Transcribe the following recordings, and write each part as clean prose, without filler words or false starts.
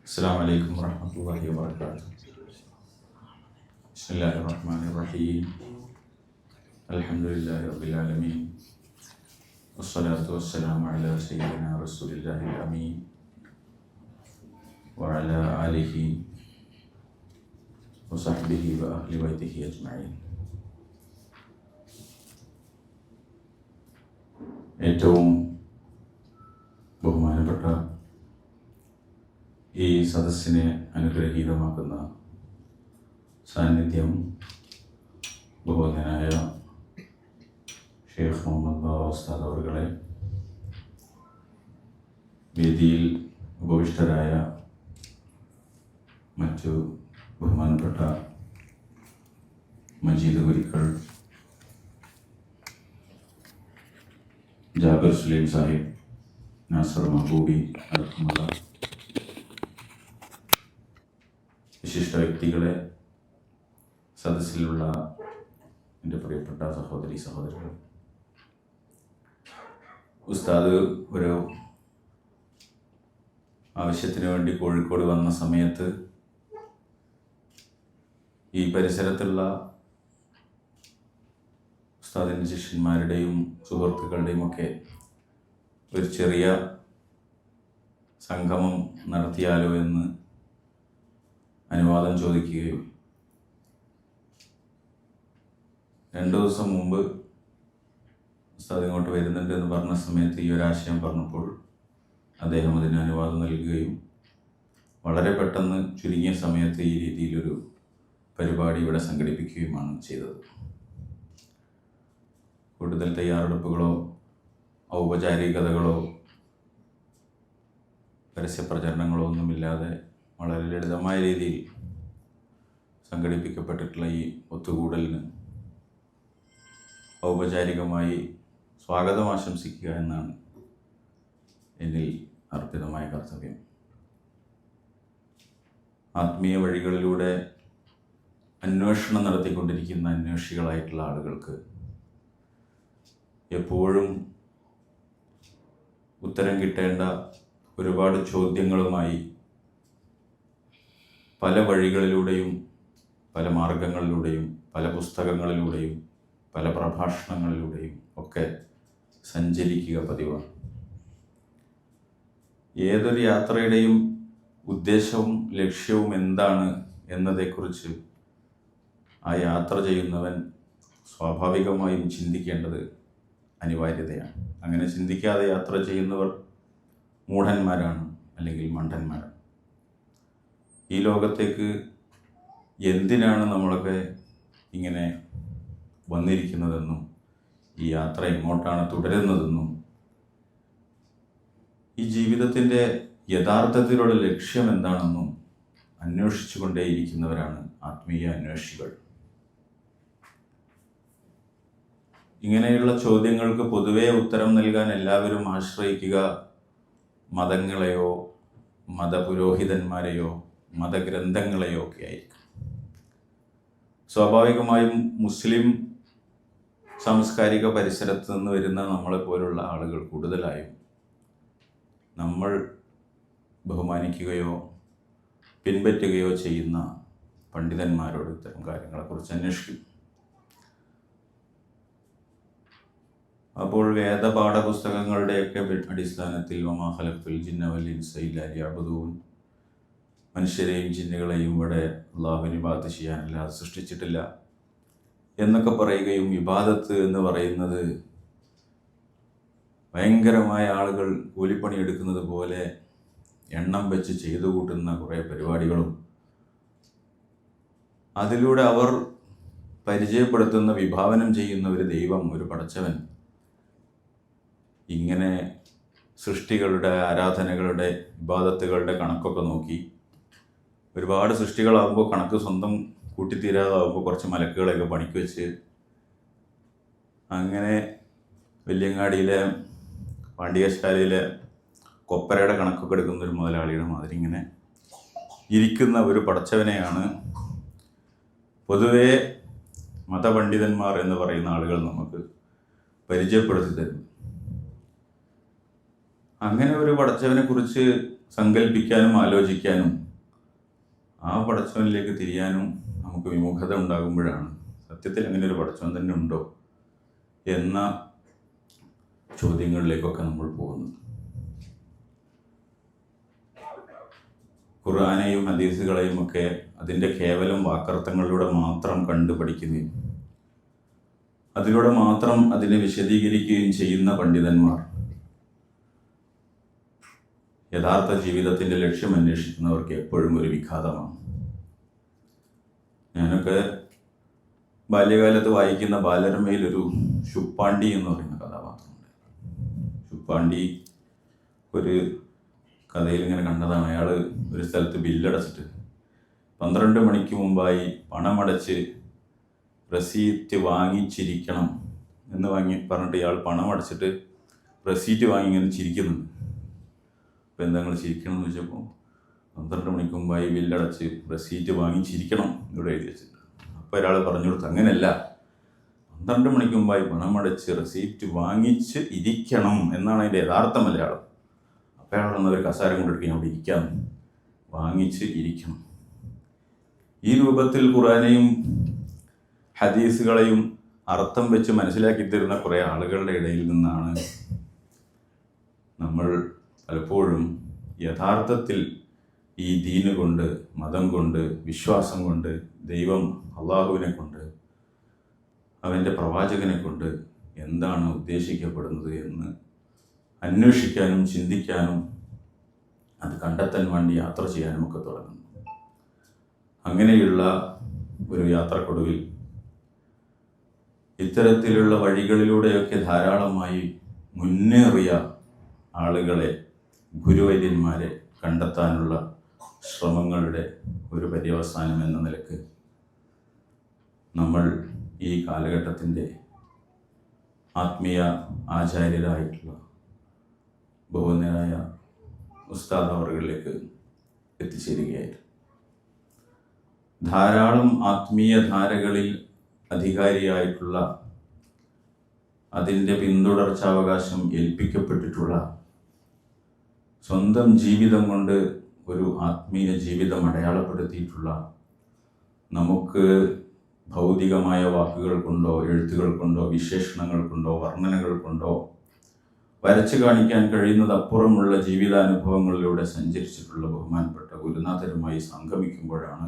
السلام عليكم ورحمة الله وبركاته. بسم الله الرحمن الرحيم. الحمد لله رب العالمين، والصلاة والسلام على سيدنا رسول الله الأمين وعلى آله وصحبه وأهل بيته أجمعين. ഏറ്റവും ബഹുമാനപ്പെട്ട ഈ സദസ്സിനെ അനുഗ്രഹീതമാക്കുന്ന സാന്നിധ്യം ബഹുമാന്യനായ ഷെയ്ഖ് മുഹമ്മദ് ബാവ ഉസ്താദ് അവറുകളെ, വേദിയിൽ ഉപവിഷ്ടരായ മറ്റു ബഹുമാനപ്പെട്ട മജീദ് ഗുരിക്കൾ, ജാബിർ സുലൈം സാഹിബ്, നാസർ മഹബൂബി അടക്കമുള്ള വിശിഷ്ട വ്യക്തികളെ, സദസ്സിലുള്ള എൻ്റെ പ്രിയപ്പെട്ട സഹോദരി സഹോദരങ്ങൾ, ഉസ്താദ് ഒരു ആവശ്യത്തിന് വേണ്ടി കോഴിക്കോട് വന്ന സമയത്ത് ഈ പരിസരത്തുള്ള ഉസ്താദിൻ്റെ ശിഷ്യന്മാരുടെയും സുഹൃത്തുക്കളുടെയും ഒക്കെ ഒരു ചെറിയ സംഗമം നടത്തിയാലോ എന്ന് അനുവാദം ചോദിക്കുകയും 2 ദിവസം മുമ്പ് ഉസ്താദ് ഇങ്ങോട്ട് വരുന്നുണ്ട് എന്ന് പറഞ്ഞ സമയത്ത് ഈ ഒരാശയം പറഞ്ഞപ്പോൾ അദ്ദേഹം അതിന് അനുവാദം നൽകുകയും വളരെ പെട്ടെന്ന് ചുരുങ്ങിയ സമയത്ത് ഈ രീതിയിലൊരു പരിപാടി ഇവിടെ സംഘടിപ്പിക്കുകയുമാണ് ചെയ്തത്. കൂടുതൽ തയ്യാറെടുപ്പുകളോ ഔപചാരികതകളോ പരസ്യപ്രചരണങ്ങളോ ഒന്നുമില്ലാതെ വളരെ ലളിതമായ രീതിയിൽ സംഘടിപ്പിക്കപ്പെട്ടിട്ടുള്ള ഈ ഒത്തുകൂടലിന് ഔപചാരികമായി സ്വാഗതം ആശംസിക്കുക എന്നാണ് എന്നിൽ അർപ്പിതമായ കർത്തവ്യം. ആത്മീയ വഴികളിലൂടെ അന്വേഷണം നടത്തിക്കൊണ്ടിരിക്കുന്ന അന്വേഷികളായിട്ടുള്ള ആളുകൾക്ക് എപ്പോഴും ഉത്തരം കിട്ടേണ്ട ഒരുപാട് ചോദ്യങ്ങളുമായി പല വഴികളിലൂടെയും പല മാർഗങ്ങളിലൂടെയും പല പുസ്തകങ്ങളിലൂടെയും പല പ്രഭാഷണങ്ങളിലൂടെയും ഒക്കെ സഞ്ചരിക്കുക പതിവാണ്. ഏതൊരു യാത്രയുടെയും ഉദ്ദേശവും ലക്ഷ്യവും എന്താണ് എന്നതേക്കുറിച്ച് ആ യാത്ര ചെയ്യുന്നവൻ സ്വാഭാവികമായും ചിന്തിക്കേണ്ടത് അനിവാര്യതയാണ്. അങ്ങനെ ചിന്തിക്കാതെ യാത്ര ചെയ്യുന്നവർ മൂഢന്മാരാണ്, അല്ലെങ്കിൽ മണ്ടന്മാരാണ്. ഈ ലോകത്തേക്ക് എന്തിനാണ് നമ്മളൊക്കെ ഇങ്ങനെ വന്നിരിക്കുന്നതെന്നും ഈ യാത്ര എങ്ങോട്ടാണ് തുടരുന്നതെന്നും ഈ ജീവിതത്തിൻ്റെ യഥാർത്ഥത്തിലുള്ള ലക്ഷ്യം എന്താണെന്നും അന്വേഷിച്ചു കൊണ്ടേയിരിക്കുന്നവരാണ് ആത്മീയ അന്വേഷികൾ. ഇങ്ങനെയുള്ള ചോദ്യങ്ങൾക്ക് പൊതുവെ ഉത്തരം നൽകാൻ എല്ലാവരും ആശ്രയിക്കുക മതങ്ങളെയോ മതപുരോഹിതന്മാരെയോ മതഗ്രന്ഥങ്ങളെയോ ഒക്കെ ആയിരിക്കും. സ്വാഭാവികമായും മുസ്ലിം സാംസ്കാരിക പരിസരത്ത് നിന്ന് വരുന്ന നമ്മളെപ്പോലുള്ള ആളുകൾ കൂടുതലായും നമ്മൾ ബഹുമാനിക്കുകയോ പിൻപറ്റുകയോ ചെയ്യുന്ന പണ്ഡിതന്മാരോട് ഇത്തരം കാര്യങ്ങളെക്കുറിച്ച് അന്വേഷിക്കും. അപ്പോൾ വേദപാഠപുസ്തകങ്ങളുടെയൊക്കെ അടിസ്ഥാനത്തിൽ വമാ ഖലഖ്തുൽ ജിന്ന വൽ ഇൻസ ഇല്ലാ ലിയഅ്ബുദൂൻ, മനുഷ്യരെയും ജിന്നുകളെയും ഇവിടെ അള്ളാഹുവിന് ഇബാദത്ത് ചെയ്യാനല്ലാതെ സൃഷ്ടിച്ചിട്ടില്ല എന്നൊക്കെ പറയുകയും ഇബാദത്ത് എന്ന് പറയുന്നത് ഭയങ്കരമായ ആളുകൾ കൂലിപ്പണി എടുക്കുന്നത് പോലെ എണ്ണം വെച്ച് ചെയ്തു കൂട്ടുന്ന കുറേ പരിപാടികളും അതിലൂടെ അവർ പരിചയപ്പെടുത്തുന്ന വിഭാവനം ചെയ്യുന്ന ഒരു ദൈവം, ഒരു പടച്ചവൻ ഇങ്ങനെ സൃഷ്ടികളുടെ ആരാധനകളുടെ ഇബാദത്തുകളുടെ കണക്കൊക്കെ നോക്കി ഒരുപാട് സൃഷ്ടികളാകുമ്പോൾ കണക്ക് സ്വന്തം കൂട്ടിത്തീരാതാകുമ്പോൾ കുറച്ച് മലക്കുകളെയൊക്കെ പണിക്ക് വെച്ച് അങ്ങനെ വല്യങ്ങാടിയിലെ പാണ്ഡികശാലയിലെ കൊപ്പരയുടെ കണക്കൊക്കെ എടുക്കുന്ന ഒരു മുതലാളിയുടെ മാതിരി ഇങ്ങനെ ഇരിക്കുന്ന ഒരു പടച്ചവനെയാണ് പൊതുവേ മതപണ്ഡിതന്മാർ എന്ന് പറയുന്ന ആളുകൾ നമുക്ക് പരിചയപ്പെടുത്തി തരുന്നു. അങ്ങനെ ഒരു പടച്ചവനെ കുറിച്ച് സങ്കല്പിക്കാനും ആലോചിക്കാനും ആ പടച്ചവനിലേക്ക് തിരിയാനും നമുക്ക് വിമുഖത ഉണ്ടാകുമ്പോഴാണ് സത്യത്തിൽ അങ്ങനെ ഒരു പടച്ചവൻ തന്നെ ഉണ്ടോ എന്ന ചോദ്യങ്ങളിലേക്കൊക്കെ നമ്മൾ പോകുന്നത്. ഖുർആനെയും ഹദീസുകളെയും ഒക്കെ അതിൻ്റെ കേവലം വാക്കർത്ഥങ്ങളിലൂടെ മാത്രം കണ്ടു പഠിക്കുകയും അതിലൂടെ മാത്രം അതിനെ വിശദീകരിക്കുകയും ചെയ്യുന്ന പണ്ഡിതന്മാർ യഥാർത്ഥ ജീവിതത്തിൻ്റെ ലക്ഷ്യം അന്വേഷിക്കുന്നവർക്ക് എപ്പോഴും ഒരു വിഘാതമാണ്. ഞാനൊക്കെ ബാല്യകാലത്ത് വായിക്കുന്ന ബാലരമയിൽ ഒരു ശുപ്പാണ്ടി എന്ന് പറയുന്ന കഥാപാത്രമുണ്ട്. ശുപ്പാണ്ടി ഒരു കഥയിൽ ഇങ്ങനെ കണ്ടതാണ്. അയാൾ ഒരു സ്ഥലത്ത് ബില്ലടച്ചിട്ട് 12 മണിക്ക് മുമ്പായി പണമടച്ച് റെസീറ്റ് വാങ്ങിച്ചിരിക്കണം എന്ന് പറഞ്ഞിട്ട് ഇയാൾ പണം അടച്ചിട്ട് റെസീറ്റ് വാങ്ങി ഇങ്ങനെ ചിരിക്കുന്നുണ്ട്. അപ്പോൾ എന്താ നിങ്ങൾ ചിരിക്കണം എന്ന് ചോദിച്ചപ്പോൾ 12 മണിക്ക് മുമ്പായി ബില്ലടച്ച് റെസീറ്റ് വാങ്ങിച്ചിരിക്കണം ഇവിടെ എഴുതി വെച്ചിട്ടുണ്ട്. അപ്പോൾ ഒരാൾ പറഞ്ഞു കൊടുത്തു, അങ്ങനെയല്ല, 12 മണിക്ക് മുമ്പായി പണമടച്ച് റെസീറ്റ് വാങ്ങിച്ച് ഇരിക്കണം എന്നാണ് അതിൻ്റെ യഥാർത്ഥ മലയാളം. അപ്പോൾ അയാൾ വന്ന ഒരു കസാരം കൊണ്ടെടുക്കുക, അവിടെ ഇരിക്കാം, വാങ്ങിച്ച് ഇരിക്കണം. ഈ രൂപത്തിൽ ഖുർആനെയും ഹദീസുകളെയും അർത്ഥം വെച്ച് മനസ്സിലാക്കി തരുന്ന കുറേ ആളുകളുടെ ഇടയിൽ നിന്നാണ് നമ്മൾ പലപ്പോഴും യഥാർത്ഥത്തിൽ ഈ ദീന് കൊണ്ട്, മതം കൊണ്ട്, വിശ്വാസം കൊണ്ട്, ദൈവം അള്ളാഹുവിനെ കൊണ്ട്, അവൻ്റെ പ്രവാചകനെ കൊണ്ട് എന്താണ് ഉദ്ദേശിക്കപ്പെടുന്നത് എന്ന് അന്വേഷിക്കാനും ചിന്തിക്കാനും അത് കണ്ടെത്താൻ വേണ്ടി യാത്ര ചെയ്യാനും ഒക്കെ തുടങ്ങുന്നു. അങ്ങനെയുള്ള ഒരു യാത്രക്കൊടുവിൽ ഇത്തരത്തിലുള്ള വഴികളിലൂടെയൊക്കെ ധാരാളമായി മുന്നേറിയ ആളുകളെ, ഗുരുവര്യന്മാരെ കണ്ടെത്താനുള്ള ശ്രമങ്ങളുടെ ഒരു പര്യവസാനം എന്ന നിലക്ക് നമ്മൾ ഈ കാലഘട്ടത്തിൻ്റെ ആത്മീയ ആചാര്യരായിട്ടുള്ള ബഹുമാന്യനായ ഉസ്താദ് അവറുകളിലേക്ക് എത്തിച്ചേരുകയായിരുന്നു. ധാരാളം ആത്മീയ ധാരകളിൽ അധികാരിയായിട്ടുള്ള, അതിൻ്റെ പിന്തുടർച്ചാവകാശം ഏൽപ്പിക്കപ്പെട്ടിട്ടുള്ള, സ്വന്തം ജീവിതം കൊണ്ട് ഒരു ആത്മീയ ജീവിതം അടയാളപ്പെടുത്തിയിട്ടുള്ള, നമുക്ക് ഭൗതികമായ വാക്കുകൾ കൊണ്ടോ എഴുത്തുകൾ കൊണ്ടോ വിശേഷണങ്ങൾ കൊണ്ടോ വർണ്ണനകൾ കൊണ്ടോ വരച്ചു കാണിക്കാൻ കഴിയുന്നതപ്പുറമുള്ള ജീവിതാനുഭവങ്ങളിലൂടെ സഞ്ചരിച്ചിട്ടുള്ള ബഹുമാനപ്പെട്ട ഗുരുനാഥരുമായി സംഗമിക്കുമ്പോഴാണ്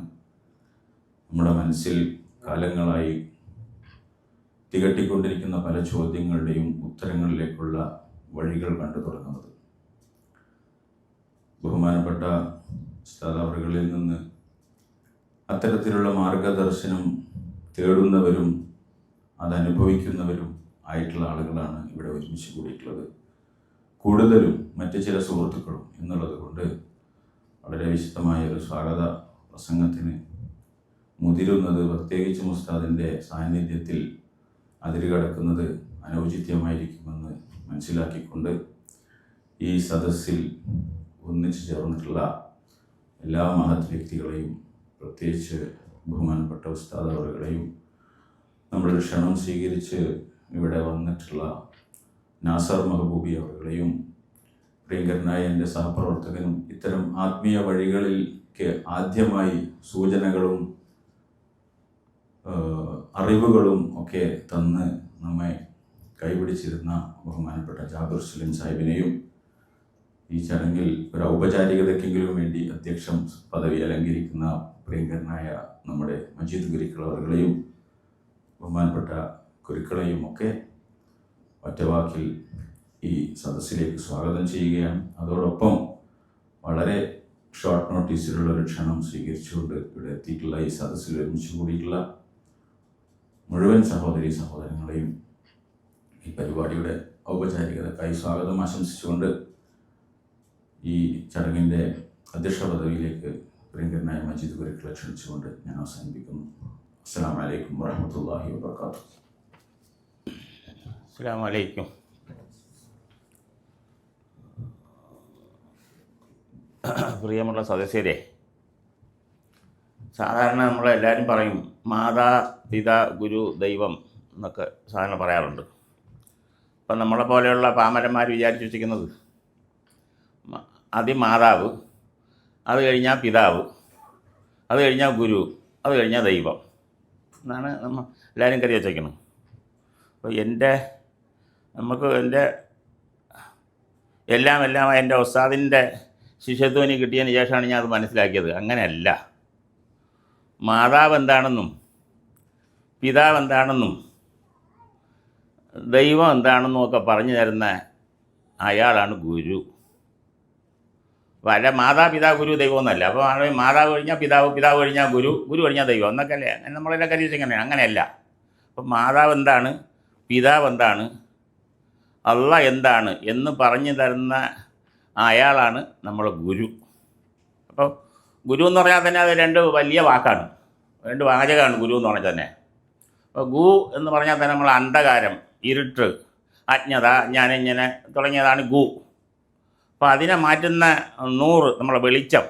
നമ്മുടെ മനസ്സിൽ കാലങ്ങളായി തികട്ടിക്കൊണ്ടിരിക്കുന്ന പല ചോദ്യങ്ങളുടെയും ഉത്തരങ്ങളിലേക്കുള്ള വഴികൾ കണ്ടു തുടങ്ങുന്നത്. ബഹുമാനപ്പെട്ട ഉസ്താദവറുകളിൽ നിന്ന് അത്തരത്തിലുള്ള മാർഗദർശനം തേടുന്നവരും അതനുഭവിക്കുന്നവരും ആയിട്ടുള്ള ആളുകളാണ് ഇവിടെ ഒരുമിച്ച് കൂടിയിട്ടുള്ളത്. കൂടുതലും മറ്റ് ചില സുഹൃത്തുക്കളും എന്നുള്ളത് കൊണ്ട് വളരെ വിശദമായ ഒരു സ്വാഗത പ്രസംഗത്തിന് മുതിരുന്നത്, പ്രത്യേകിച്ച് ഉസ്താദിൻ്റെ സാന്നിധ്യത്തിൽ അതിരുകടക്കുന്നത് അനൗചിത്യമായിരിക്കുമെന്ന് മനസ്സിലാക്കിക്കൊണ്ട് ഈ സദസ്സിൽ ഒന്നിച്ചു ചേർന്നിട്ടുള്ള എല്ലാ മഹത് വ്യക്തികളെയും, പ്രത്യേകിച്ച് ബഹുമാനപ്പെട്ട ഉസ്താദ് അവറുകളെയും, നമ്മളുടെ ക്ഷണം സ്വീകരിച്ച് ഇവിടെ വന്നിട്ടുള്ള നാസർ മഹബൂബി അവറുകളെയും, പ്രിയങ്കരനായ എൻ്റെ സഹപ്രവർത്തകനും ഇത്തരം ആത്മീയ വഴികളിലേക്ക് ആദ്യമായി സൂചനകളും അറിവുകളും ഒക്കെ തന്ന് നമ്മെ കൈപിടിച്ചിരുന്ന ബഹുമാനപ്പെട്ട ജാബിർ സുലൈം സാഹിബിനെയും, ഈ ചടങ്ങിൽ ഒരു ഔപചാരികതയ്ക്കെങ്കിലും വേണ്ടി അധ്യക്ഷം പദവി അലങ്കരിക്കുന്ന പ്രിയങ്കരനായ നമ്മുടെ മജീദ് ഗുരുക്കൾ അവരുകളെയും ബഹുമാനപ്പെട്ട ഗുരുക്കളെയും ഒക്കെ ഒറ്റവാക്കിൽ ഈ സദസ്സിലേക്ക് സ്വാഗതം ചെയ്യുകയാണ്. അതോടൊപ്പം വളരെ ഷോർട്ട് നോട്ടീസിലുള്ള ഒരു ക്ഷണം സ്വീകരിച്ചുകൊണ്ട് ഇവിടെ എത്തിയിട്ടുള്ള ഈ സദസ്സിൽ ഒരുമിച്ച് കൂടിയിട്ടുള്ള മുഴുവൻ സഹോദരീ സഹോദരങ്ങളെയും ഈ പരിപാടിയുടെ ഔപചാരികതക്കായി സ്വാഗതം ആശംസിച്ചുകൊണ്ട് ഈ ചടങ്ങിൻ്റെ അധ്യക്ഷ പദവിയിലേക്ക് പ്രിയങ്കരനായ മജീദ് ഗുരുക്കളെ ക്ഷണിച്ചുകൊണ്ട് ഞാൻ അവസാനിപ്പിക്കുന്നു. അസ്സലാമു അലൈക്കും വറഹ്മത്തുള്ളാഹി വബറകാതുഹു. അസ്സലാമു അലൈക്കും. പ്രിയമുള്ള സദസ്യരെ, സാധാരണ നമ്മളെല്ലാവരും പറയും മാതാ പിതാ ഗുരു ദൈവം എന്നൊക്കെ സാധാരണ പറയാറുണ്ട്. അപ്പം നമ്മളെ പോലെയുള്ള പാമരന്മാർ വിചാരിച്ചു വെച്ചിരിക്കുന്നത് ആദ്യം മാതാവ്, അത് കഴിഞ്ഞാൽ പിതാവ്, അത് കഴിഞ്ഞാൽ ഗുരു, അത് കഴിഞ്ഞാൽ ദൈവം എന്നാണ് നമ്മൾ എല്ലാവരും കരുതി വച്ചേക്കണം. അപ്പോൾ എൻ്റെ എല്ലാം എൻ്റെ ഉസ്താദിൻ്റെ ശിഷ്യത്വം എനിക്ക് കിട്ടിയതിന് ശേഷമാണ് ഞാൻ അത് മനസ്സിലാക്കിയത്. അങ്ങനെയല്ല. മാതാവ് എന്താണെന്നും പിതാവ് എന്താണെന്നും ദൈവം എന്താണെന്നും ഒക്കെ പറഞ്ഞു തരുന്ന അയാളാണ് ഗുരു. അല്ല മാതാപിതാ ഗുരു ദൈവം എന്നല്ല. അപ്പോൾ മാതാവ് കഴിഞ്ഞാൽ പിതാവ്, പിതാവ് കഴിഞ്ഞാൽ ഗുരു, ഗുരു കഴിഞ്ഞാൽ ദൈവം എന്നൊക്കെ അല്ലേ നമ്മളെല്ലാം കരുതി എങ്ങനെയാണ്? അങ്ങനെയല്ല. അപ്പം മാതാവ് എന്താണ്, പിതാവ് എന്താണ്, അള്ള എന്താണ് എന്ന് പറഞ്ഞു തരുന്ന അയാളാണ് നമ്മുടെ ഗുരു. അപ്പോൾ ഗുരു എന്ന് പറഞ്ഞാൽ തന്നെ അത് രണ്ട് വലിയ വാക്കാണ്, രണ്ട് വാചകമാണ് ഗുരു എന്ന് പറഞ്ഞാൽ തന്നെ. അപ്പോൾ ഗു എന്ന് പറഞ്ഞാൽ തന്നെ നമ്മൾ അന്ധകാരം, ഇരുട്ട്, അജ്ഞത, ഞാനിങ്ങനെ തുടങ്ങിയതാണ് ഗു. അപ്പോൾ അതിനെ മാറ്റുന്ന നൂറ്, നമ്മളെ വെളിച്ചം,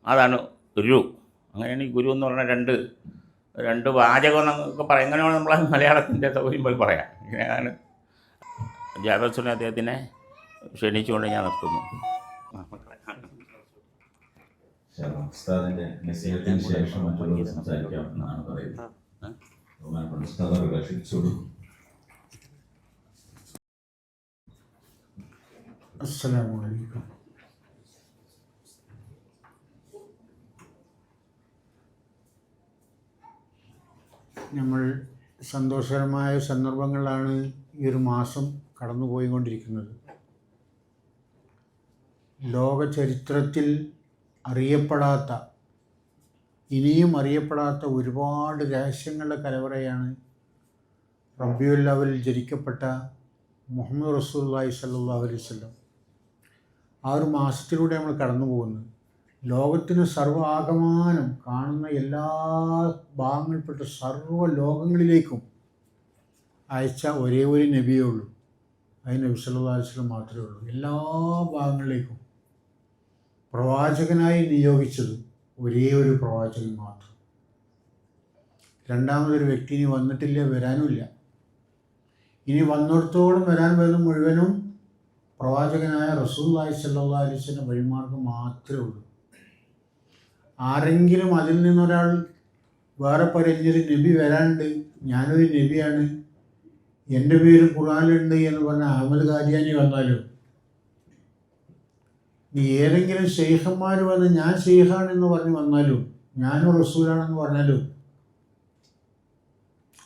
അതാണ് ഗുരു. അങ്ങനെയാണ് ഈ ഗുരു എന്ന് പറഞ്ഞാൽ രണ്ട് വാചകം എന്നൊക്കെ പറയാം. എങ്ങനെയാണ് നമ്മളെ മലയാളത്തിൻ്റെ സൗകര്യം പോലെ പറയാം. ഇങ്ങനെയാണ് ജാബിർ സുനി അദ്ദേഹത്തിനെ ക്ഷണിച്ചുകൊണ്ട് ഞാൻ നിർത്തുന്നു. ഉസ്താദിന്റെ നസീഹത്തിന് ശേഷം മറ്റുള്ളവർ സംസാരിക്കാമെന്നാണ് പറയുന്നത്. അസ്സലാമു അലൈക്കും. നമ്മൾ സന്തോഷകരമായ സന്ദർഭങ്ങളിലാണ് ഈ ഒരു മാസം കടന്നുപോയിക്കൊണ്ടിരിക്കുന്നത്. ലോക ചരിത്രത്തിൽ അറിയപ്പെടാത്ത, ഇനിയും അറിയപ്പെടാത്ത ഒരുപാട് രഹസ്യങ്ങളുടെ കലവറയാണ് റബീഉൽ അവ്വലിൽ ജനിക്കപ്പെട്ട മുഹമ്മദ് റസൂലുള്ളാഹി സ്വല്ലല്ലാഹു അലൈഹി വസല്ലം. ആ ഒരു മാസത്തിലൂടെ നമ്മൾ കടന്നു പോകുന്നത്. ലോകത്തിന് സർവ്വാകമാനം കാണുന്ന എല്ലാ ഭാഗങ്ങളിൽപ്പെട്ട സർവ്വ ലോകങ്ങളിലേക്കും അയച്ച ഒരേ ഒരു നബിയേ ഉള്ളൂ. അത് നബി സല്ലല്ലാഹു അലൈഹി വസല്ലം മാത്രമേ ഉള്ളൂ. എല്ലാ ഭാഗങ്ങളിലേക്കും പ്രവാചകനായി നിയോഗിച്ചത് ഒരേ ഒരു പ്രവാചകൻ മാത്രം. രണ്ടാമതൊരു വ്യക്തി ഇനി വന്നിട്ടില്ല, വരാനുമില്ല. ഇനി വന്നിടത്തോളം വരാൻ വരുന്ന മുഴുവനും പ്രവാചകനായ റസൂലുള്ളാഹി സ്വല്ലല്ലാഹു അലൈഹി വസല്ലം വഴിമാർഗം മാത്രമേ ഉള്ളൂ. ആരെങ്കിലും അതിൽ നിന്നൊരാൾ വേറെ പറഞ്ഞൊരു നബി വരാനുണ്ട്, ഞാനൊരു നബിയാണ്, എൻ്റെ പേര് ഖുർആനിലുണ്ട് എന്ന് പറഞ്ഞ അഹമ്മദ് ഖാദിയാനി വന്നാലും, നീ ഏതെങ്കിലും ശൈഖന്മാർ വന്ന് ഞാൻ ശൈഖാണെന്ന് പറഞ്ഞ് വന്നാലും, ഞാനും റസൂലാണെന്ന് പറഞ്ഞാലും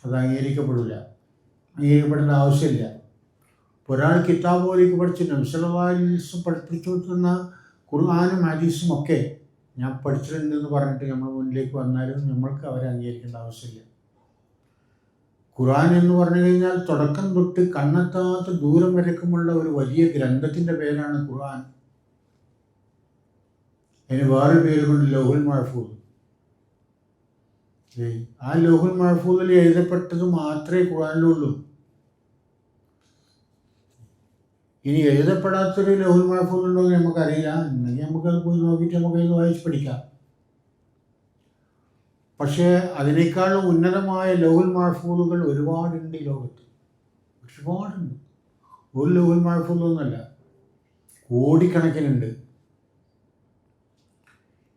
അത് അംഗീകരിക്കപ്പെടില്ല. അംഗീകരിക്കപ്പെടേണ്ട ആവശ്യമില്ല. ഒരാൾ കിതാബ് പോലേക്ക് പഠിച്ച് നബി സല്ലല്ലാഹു അലൈഹി വസല്ലം പഠിപ്പിച്ചു കൊടുക്കുന്ന ഖുർആനും ഹദീസും ഒക്കെ ഞാൻ പഠിച്ചിട്ടുണ്ടെന്ന് പറഞ്ഞിട്ട് നമ്മൾ മുന്നിലേക്ക് വന്നാലും നമ്മൾക്ക് അവരെ അംഗീകരിക്കേണ്ട ആവശ്യമില്ല. ഖുർആൻ എന്ന് പറഞ്ഞു കഴിഞ്ഞാൽ തുടക്കം തൊട്ട് കണ്ണെത്താത്ത ദൂരം വരക്കുമുള്ള ഒരു വലിയ ഗ്രന്ഥത്തിൻ്റെ പേരാണ് ഖുർആൻ. അതിന് വേറെ പേരുകൊണ്ട് ലൗഹുൽ മഹ്ഫൂദ്. ആ ലൗഹുൽ മഹ്ഫൂദിൽ എഴുതപ്പെട്ടത് മാത്രമേ ഖുർആനിലുള്ളൂ. ഇനി എഴുതപ്പെടാത്തൊരു ലൗഹുൽ മഹ്ഫൂദ് ഉണ്ടോ എന്ന് നമുക്കറിയില്ല. എന്നെങ്കിൽ നമുക്കത് പോയി നോക്കിയിട്ട് നമുക്കത് വായിച്ച് പഠിക്കാം. പക്ഷേ അതിനേക്കാളും ഉന്നതമായ ലൗഹുൽ മഹ്ഫൂദുകൾ ഒരുപാടുണ്ട് ഈ ലോകത്ത്, ഒരുപാടുണ്ട്. ഒരു ലൗഹുൽ മഹ്ഫൂദൊന്നുമല്ല, കോടിക്കണക്കിനുണ്ട്.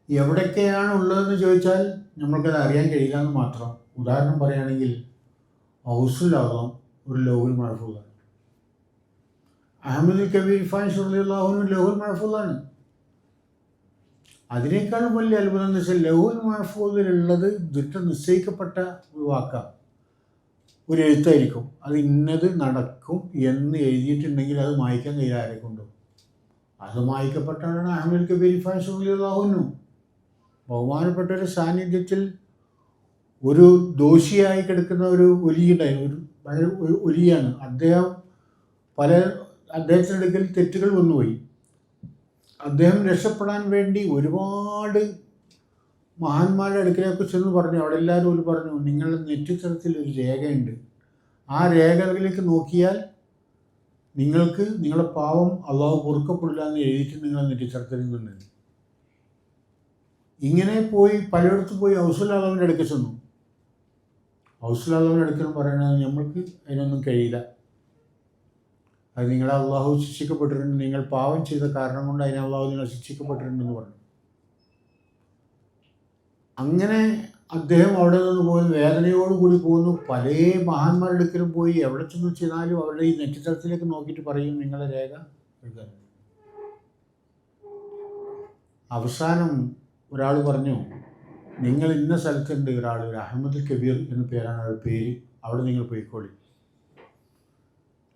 എവിടൊക്കെയാണ് ഉള്ളതെന്ന് ചോദിച്ചാൽ നമ്മൾക്കത് അറിയാൻ കഴിയില്ല എന്ന് മാത്രം. ഉദാഹരണം പറയുകയാണെങ്കിൽ ഹൗസുൽ ആകാം ഒരു ലൗഹുൽ മഹ്ഫൂദാണ്. അഹമ്മദുൽ കബീർ ഫായിസ് റളിയല്ലാഹു അൻഹു ലൗഹുൽ മഹ്ഫൂദാണ്. അതിനേക്കാളും വലിയ അത്ഭുതം എന്ന് വെച്ചാൽ ലൗഹുൽ മഹ്ഫൂദിലുള്ളത് ദുഃഖ നിശ്ചയിക്കപ്പെട്ട ഒരു വാക്കാണ്, ഒരു എഴുത്തായിരിക്കും. അത് ഇന്നത് നടക്കും എന്ന് എഴുതിയിട്ടുണ്ടെങ്കിൽ അത് മായ്ക്കാൻ കഴിയില്ല ആരെക്കൊണ്ടും. അത് മായ്ക്കപ്പെട്ടാണ് അഹമ്മദുൽ കബീർ ഫായിസ് റളിയല്ലാഹു അൻഹു ബഹുമാനപ്പെട്ട ഒരു സാന്നിധ്യത്തിൽ ഒരു ദോഷിയായി കിടക്കുന്ന ഒരു ഒലിയുണ്ടായിരുന്നു. ഒരു ഒലിയാണ് അദ്ദേഹം. അദ്ദേഹത്തിനടുക്കൽ തെറ്റുകൾ വന്നുപോയി. അദ്ദേഹം രക്ഷപ്പെടാൻ വേണ്ടി ഒരുപാട് മഹാന്മാരുടെ അടുക്കലേക്ക് ചെന്ന് പറഞ്ഞു. അവിടെ എല്ലാവരും പറഞ്ഞു, നിങ്ങളുടെ നെറ്റിത്തരത്തിൽ ഒരു രേഖയുണ്ട്, ആ രേഖകളിലേക്ക് നോക്കിയാൽ നിങ്ങൾക്ക് നിങ്ങളുടെ പാവം അള്ളാഹു പൊറുക്കപ്പെടില്ല എന്ന് എഴുതിയിട്ട് നിങ്ങളെ നെറ്റിത്തരത്തിൽ നിന്നുണ്ട്. ഇങ്ങനെ പോയി പലയിടത്തും പോയി ഹൗസുൽ ആദമിൻ്റെ അടുക്കൽ ചെന്നു. ഹൗസുൽ ആദമിൻ്റെ അടുക്കൽ പറയണത് നമ്മൾക്ക് അതിനൊന്നും കഴിയില്ല, അത് നിങ്ങളെ അള്ളാഹു ശിക്ഷിക്കപ്പെട്ടിട്ടുണ്ട്, നിങ്ങൾ പാവം ചെയ്ത കാരണം കൊണ്ട് അതിനെ അള്ളാഹു നിങ്ങൾ ശിക്ഷിക്കപ്പെട്ടിട്ടുണ്ടെന്ന് പറഞ്ഞു. അങ്ങനെ അദ്ദേഹം അവിടെ നിന്ന് പോയി വേദനയോടുകൂടി പോകുന്നു. പല മഹാന്മാരുടെ അടുക്കലും പോയി എവിടെ ചെന്ന് ചെയ്താലും അവരുടെ ഈ നെറ്റിത്തരത്തിലേക്ക് നോക്കിയിട്ട് പറയും നിങ്ങളെ രേഖ എടുക്കാൻ. അവസാനം ഒരാൾ പറഞ്ഞു, നിങ്ങൾ ഇന്ന സ്ഥലത്തുണ്ട് ഒരാൾ, ഒരു അഹമ്മദ് കബീർ എന്ന പേരാണ് അവരുടെ പേര്, അവിടെ നിങ്ങൾ പോയിക്കോളി,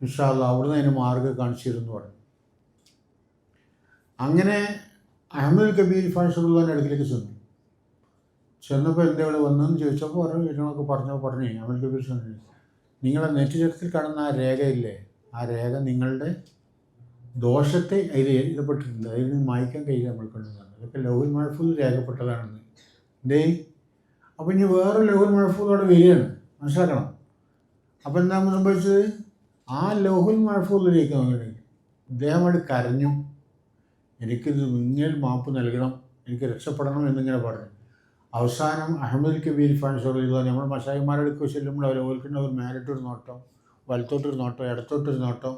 ഇൻഷാ അല്ലാഹ് അവിടുന്ന് അതിന് മാർഗ്ഗം കാണിച്ചു തരുമെന്ന് പറഞ്ഞു. അങ്ങനെ അഹമ്മദ് കബീർ ഫാൻഷുള്ളാൻ്റെ അടുക്കിലേക്ക് ചെന്നപ്പോൾ എന്താ ഇവിടെ വന്നതെന്ന് ചോദിച്ചപ്പോൾ പറഞ്ഞു, ഇതിനൊക്കെ പറഞ്ഞു അഹമ്മദ് കബീർ ചെന്നു, നിങ്ങളെ നെറ്റിച്ചത്തിൽ കാണുന്ന ആ രേഖയില്ലേ, ആ രേഖ നിങ്ങളുടെ ദോഷത്തെ അതിൽ എഴുതപ്പെട്ടിട്ടുണ്ട്, അതിൽ നിന്ന് മായ്ക്കാൻ കഴിയില്ല നമ്മൾക്കുണ്ടെന്നാണ്. അതൊക്കെ ലൗഹുൽ മഹ്ഫൂദിൽ രേഖപ്പെട്ടതാണെന്ന്. എന്തേ അപ്പോൾ ഇനി വേറെ ലൗഹുൽ മഹ്ഫൂദ് അവിടെ വരികയാണ്, മനസ്സിലാക്കണം. അപ്പോൾ എന്താ സംഭവിച്ചത്, ആ ലൗഹുൽ മഹ്ഫൂദിലേക്ക് നോക്കി ഇദ്ദേഹം അവിടെ കരഞ്ഞു, എനിക്കിത് നിങ്ങൾ മാപ്പ് നൽകണം, എനിക്ക് രക്ഷപ്പെടണം എന്നിങ്ങനെ പറഞ്ഞു. അവസാനം അഹമ്മദ് കബീർ ഫാൻഷോറില്ല നമ്മൾ മശായിമാരെടുക്കുക ചെല്ലുമ്പോൾ അവർ ഓൽക്കുന്ന ഒരു മേലിട്ടൊരു നോട്ടം, വലത്തോട്ടൊരു നോട്ടം, ഇടത്തോട്ടൊരു നോട്ടം,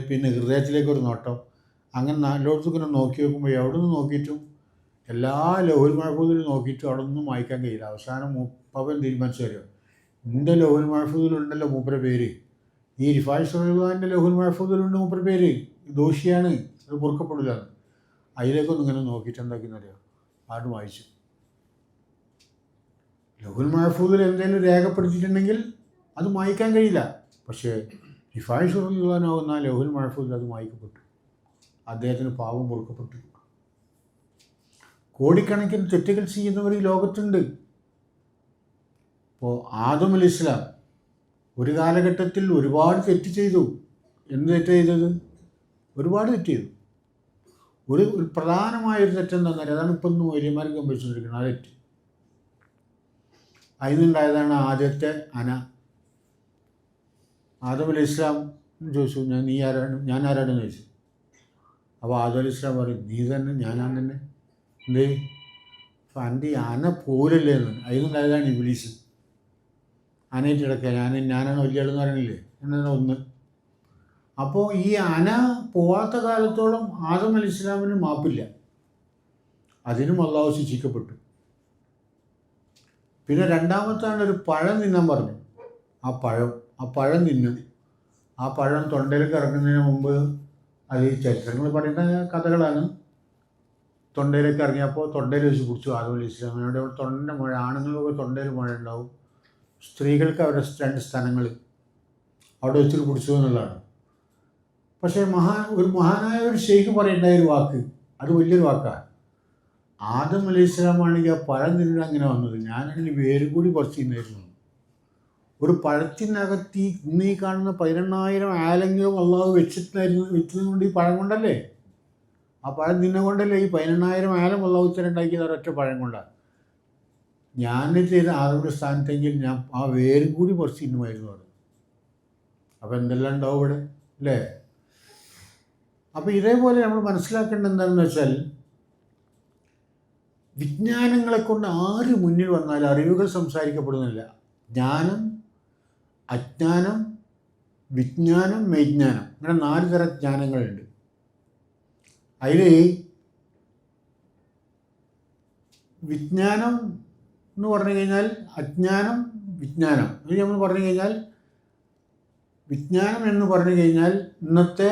പിന്നെ ഹൃദയത്തിലേക്കൊരു നോട്ടം, അങ്ങനെ നാലോടത്തും ഇങ്ങനെ നോക്കി നോക്കുമ്പോൾ എവിടെ നിന്ന് നോക്കിയിട്ടും എല്ലാ ലൗഹുൽ മഹ്ഫൂദിലും നോക്കിയിട്ടും അവിടെ ഒന്നും വായിക്കാൻ കഴിയില്ല. അവസാനം മൂപ്പവൻ തീരുമാനിച്ചു തരും, എൻ്റെ ലൗഹുൽ മഹ്ഫൂദിലുണ്ടല്ലോ മൂപ്പര പേര്, ഈ റിഫായ് സല്ലല്ലാഹുവിൻ്റെ ലൗഹുൽ മഹ്ഫൂദിലുണ്ട് മൂപ്പര പേര്, ദോഷിയാണ്, അത് പൊറുക്കപ്പെടില്ല. അതിലേക്കൊന്നും ഇങ്ങനെ നോക്കിയിട്ട് എന്താക്കിയെന്നറിയാം, ആട് വായിച്ചു. ലൗഹുൽ മഹ്ഫൂദിൽ എന്തെങ്കിലും രേഖപ്പെടുത്തിയിട്ടുണ്ടെങ്കിൽ അത് മായ്ക്കാൻ കഴിയില്ല. പക്ഷേ റിഫായ് സല്ലല്ലാഹുവിനാവുന്ന ലൗഹുൽ മഹ്ഫൂദിൽ അത് മായ്ക്കപ്പെട്ടു, അദ്ദേഹത്തിന് പാപം പൊറുക്കപ്പെട്ടു. കോടിക്കണക്കിന് തെറ്റുകൾ ചെയ്യുന്നവർ ഈ ലോകത്തുണ്ട്. ഇപ്പോൾ ആദം അലൈഹിസ്സലാം ഒരു കാലഘട്ടത്തിൽ ഒരുപാട് തെറ്റ് ചെയ്തു. എന്ത് തെറ്റ് ചെയ്തത്? ഒരുപാട് തെറ്റ് ചെയ്തു. ഒരു പ്രധാനമായൊരു തെറ്റെന്താണെന്ന് അറിയാം, അതാണ് ഇപ്പം വലിയമാർ സംഭവിച്ചുകൊണ്ടിരിക്കുന്നത്. ആ തെറ്റ് അതിനുണ്ടായതാണ് ആദ്യത്തെ അന. ആദം അലൈഹിസ്സലാം ചോദിച്ചു, ഞാൻ ആരാണെന്ന് ചോദിച്ചു. അപ്പോൾ ആദം അലൈഹിസ്സലാം പറയും, നീ തന്നെ, ഞാനാണ് തന്നെ. എന്തേ അപ്പം എൻ്റെ ഈ അന പോലല്ലേ എന്ന്. അതിനുണ്ടായതാണ് ഇബ്ലീസ്. അനയിട്ട് കിടക്കുക, ഞാനാണ് വലിയ ആളെന്ന് പറയണില്ലേ എന്നാണ് ഒന്ന്. അപ്പോൾ ഈ അന പോവാത്ത കാലത്തോളം ആദം അലൈഹിസ്സലാമിന് മാപ്പില്ല, അതിനും അള്ളാഹു ശിക്ഷിക്കപ്പെട്ടു. പിന്നെ രണ്ടാമത്താണ് ഒരു പഴം തിന്നാൻ പറഞ്ഞു. ആ പഴം തിന്നും. ആ പഴം തൊണ്ടയിലേക്ക് ഇറങ്ങുന്നതിന് മുമ്പ്, അത് ഈ ചരിത്രങ്ങൾ പറയുന്ന കഥകളാണ്, തൊണ്ടയിലേക്ക് ഇറങ്ങിയപ്പോൾ തൊണ്ടയിൽ വെച്ച് കുടിച്ചു ആദം അലൈഹിസ്സലാമിനോട്. തൊണ്ട മുഴ, ആണുങ്ങൾക്കൊക്കെ തൊണ്ടയിൽ മുഴ ഉണ്ടാവും, സ്ത്രീകൾക്ക് അവരുടെ 2 സ്ഥാനങ്ങൾ അവിടെ വെച്ചിട്ട് കുടിച്ചു എന്നുള്ളതാണ്. പക്ഷേ ഒരു മഹാനായ ഒരു ഷെയ്ഖ് പറയേണ്ടായ ഒരു വാക്ക്, അത് വലിയൊരു വാക്കാണ്. ആദം അലൈഹിസ്സലാമാണെങ്കിൽ ആ പഴം തിന്നിട്ട് അങ്ങനെ വന്നത്, ഞാനാണെങ്കിൽ വേര് കൂടി കുറച്ച് തിന്നായിരുന്നു. ഒരു പഴത്തിനകത്ത് ഇന്ന് ഈ കാണുന്ന 18,000 ആലെങ്കിലും അള്ളാഹു വെച്ചതുകൊണ്ട് ഈ പഴം കൊണ്ടല്ലേ, ആ പഴം തിന്നുകൊണ്ടല്ലേ ഈ 18,000 ആലം അള്ളാഹു ഉണ്ടാക്കിയത് ഒരൊറ്റ പഴം കൊണ്ടാണ്. ഞാൻ ചെയ്ത ആദമിൻ്റെ സ്ഥാനത്തെങ്കിൽ ഞാൻ ആ വേരും കൂടി കുറച്ച് തിന്നുമായിരുന്നു അത്. അപ്പോൾ എന്തെല്ലാം ഉണ്ടാവും ഇവിടെ അല്ലേ? അപ്പോൾ ഇതേപോലെ നമ്മൾ മനസ്സിലാക്കേണ്ടത് എന്താണെന്ന് വെച്ചാൽ, വിജ്ഞാനങ്ങളെ കൊണ്ട് ആര് മുന്നിൽ വന്നാലും അറിവുകൾ സംസാരിക്കപ്പെടുന്നില്ല. ജ്ഞാനം, അജ്ഞാനം, വിജ്ഞാനം, വൈജ്ഞാനം, അങ്ങനെ 4 തരം ജ്ഞാനങ്ങളുണ്ട്. അതിൽ വിജ്ഞാനം എന്ന് പറഞ്ഞു കഴിഞ്ഞാൽ അജ്ഞാനം, വിജ്ഞാനം. ഇത് നമ്മൾ പറഞ്ഞു കഴിഞ്ഞാൽ വിജ്ഞാനം എന്ന് പറഞ്ഞു കഴിഞ്ഞാൽ ഇന്നത്തെ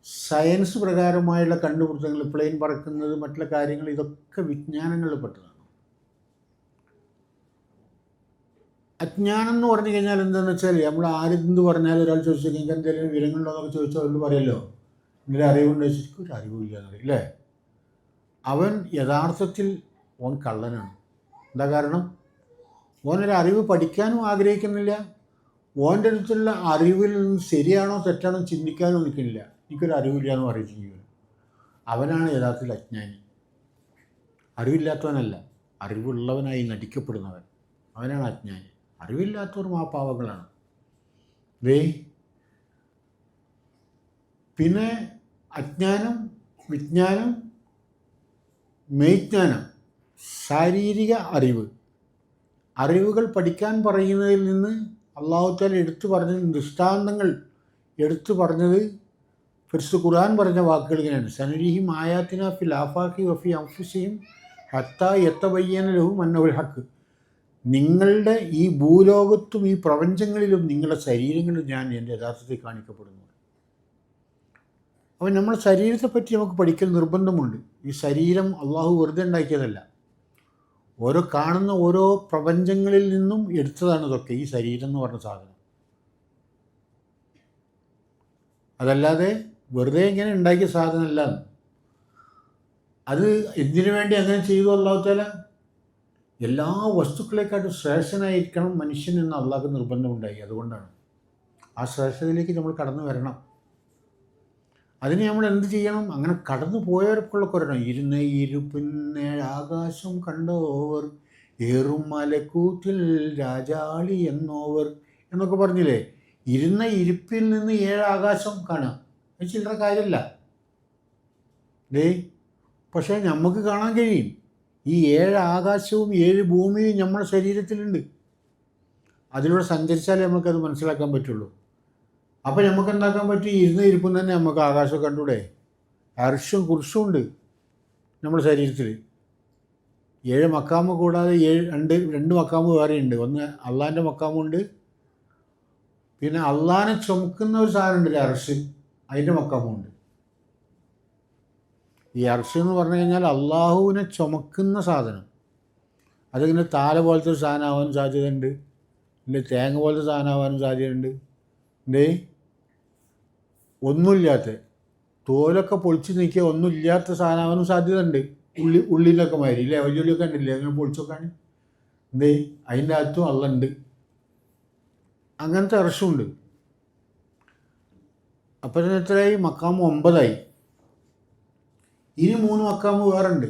സയൻസ് പ്രകാരമായുള്ള കണ്ടുപിടുത്തങ്ങൾ, പ്ലെയിൻ പറക്കുന്നത്, മറ്റുള്ള കാര്യങ്ങൾ, ഇതൊക്കെ വിജ്ഞാനങ്ങളിൽ പെട്ടതാണ്. അജ്ഞാനം എന്ന് പറഞ്ഞു കഴിഞ്ഞാൽ എന്താണെന്ന് വെച്ചാൽ, നമ്മൾ ആരെന്ത് പറഞ്ഞാലും ഒരാൾ ചോദിച്ചു നിങ്ങൾക്ക് എന്തെങ്കിലും വിവരങ്ങളുണ്ടോ എന്നൊക്കെ ചോദിച്ചാൽ അവരോട് പറയല്ലോ, എന്തെങ്കിലും അറിവുണ്ടോ ചോദിച്ചാൽ ഒരു അറിവില്ല എന്ന് പറയും അല്ലേ? അവൻ യഥാർത്ഥത്തിൽ ഓൻ കള്ളനാണ്. എന്താ കാരണം? ഓനൊരു അറിവ് പഠിക്കാനും ആഗ്രഹിക്കുന്നില്ല, ഓൻ്റെ അടുത്തുള്ള അറിവിൽ നിന്ന് ശരിയാണോ തെറ്റാണോ ചിന്തിക്കാനോ നിൽക്കുന്നില്ല. എനിക്കൊരു അറിവില്ല എന്ന് പറയുകയും അവനാണ് യഥാർത്ഥത്തിൽ അജ്ഞാനി. അറിവില്ലാത്തവനല്ല, അറിവുള്ളവനായി നടിക്കപ്പെടുന്നവൻ, അവനാണ് അജ്ഞാനി. അറിവില്ലാത്തവർ മാപ്പാവകളാണ്. പിന്നെ അജ്ഞാനം, വിജ്ഞാനം, വൈജ്ഞാനം, ശാരീരിക അറിവുകൾ പഠിക്കാൻ പറയുന്നതിൽ നിന്ന് അല്ലാഹു തആല എടുത്തു പറഞ്ഞ ദൃഷ്ടാന്തങ്ങൾ എടുത്തു പറഞ്ഞത് പരിശുദ്ധ ഖുർആൻ പറഞ്ഞ വാക്കുകൾ ഇങ്ങനെയാണ്: സനരിഹിം ആയാത്തിന ഫിൽ ആഫാഖി വഫി അൻഫുസിഹിം ഹത്താ യതബയ്യന ലഹും അന്നഹുൽ ഹഖ്. നിങ്ങളുടെ ഈ ഭൂലോകത്തും ഈ പ്രപഞ്ചങ്ങളിലും നിങ്ങളുടെ ശരീരങ്ങളിലും ഞാൻ എൻ്റെ യഥാർത്ഥത്തിൽ കാണിക്കപ്പെടുന്നു. അപ്പോൾ നമ്മുടെ ശരീരത്തെപ്പറ്റി നമുക്ക് പഠിക്കൽ നിർബന്ധമുണ്ട്. ഈ ശരീരം അള്ളാഹു വെറുതെ ഉണ്ടാക്കിയതല്ല. ഓരോ കാണുന്ന ഓരോ പ്രപഞ്ചങ്ങളിൽ നിന്നും എടുത്തതാണ് ഇതൊക്കെ, ഈ ശരീരം എന്ന് പറഞ്ഞ സാധനം. അതല്ലാതെ വെറുതെ ഇങ്ങനെ ഉണ്ടാക്കിയ സാധനമല്ല. അത് എന്തിനു വേണ്ടി അങ്ങനെ ചെയ്തു? അല്ലാഹു തആല എല്ലാ വസ്തുക്കളെക്കാട്ടും ശ്രേഷ്ഠനായിരിക്കണം മനുഷ്യൻ എന്ന് അള്ളാഹ്ക്ക് നിർബന്ധമുണ്ടായി. അതുകൊണ്ടാണ് ആ ശ്രേഷ്ഠതയിലേക്ക് നമ്മൾ കടന്നു വരണം. അതിന് നമ്മൾ എന്ത് ചെയ്യണം? അങ്ങനെ കടന്നു പോയവർക്കുള്ള കുറയണം. ഇരുന്ന ഇരുപ്പിന് ആകാശം കണ്ടോവർ ഏറും മലക്കൂത്തിൽ രാജാളി എന്നോവർ എന്നൊക്കെ പറഞ്ഞില്ലേ? ഇരുന്ന ഇരിപ്പിൽ നിന്ന് 7 ആകാശം കാണാം. അത് ചില്ലറ കാര്യമല്ല പക്ഷേ നമുക്ക് കാണാൻ കഴിയും. ഈ 7 ആകാശവും 7 ഭൂമിയും നമ്മുടെ ശരീരത്തിലുണ്ട്. അതിലൂടെ സഞ്ചരിച്ചാലേ നമുക്കത് മനസ്സിലാക്കാൻ പറ്റുള്ളൂ. അപ്പോൾ നമുക്ക് എന്താക്കാൻ പറ്റും? ഇരുന്ന ഇരിപ്പം തന്നെ നമുക്ക് ആകാശം കണ്ടൂടെ? അർഷും കുർഷും ഉണ്ട് നമ്മുടെ ശരീരത്തിൽ. 7 മക്കാമ് കൂടാതെ 2 മക്കാമ് വേറെയുണ്ട്. ഒന്ന് അള്ളാൻ്റെ മക്കാമുണ്ട്, പിന്നെ അള്ളാനെ ചുമക്കുന്ന ഒരു സാധനമുണ്ടല്ലേ അർഷ്, അതിൻ്റെ മക്കാമുണ്ട്. ഈ അർഷ് എന്ന് പറഞ്ഞു കഴിഞ്ഞാൽ അള്ളാഹുവിനെ ചുമക്കുന്ന സാധനം. അതിങ്ങനെ താല പോലത്തെ ഒരു സാധനമാവാനും സാധ്യതയുണ്ട്, ഇല്ലേ തേങ്ങ പോലത്തെ സാധനമാവാനും സാധ്യതയുണ്ട്. ഒന്നുമില്ലാത്ത തോലൊക്കെ പൊളിച്ച് നീക്കിയ ഒന്നുമില്ലാത്ത സാധനമാവാനും സാധ്യതയുണ്ട്. ഉള്ളിലൊക്കെ മാതിരി ഇല്ലേ, വലിയൊക്കെ ഉണ്ടില്ലേ, അങ്ങനെ പൊളിച്ചൊക്കെയാണ്. അതിൻ്റെ അകത്തും അള്ളുണ്ട്. അങ്ങനത്തെ അർഷുണ്ട്. അപ്പം എത്രയായി? മക്കാമ് 9ആയി. ഇനി 3 മക്കാമ് വേറെ ഉണ്ട്.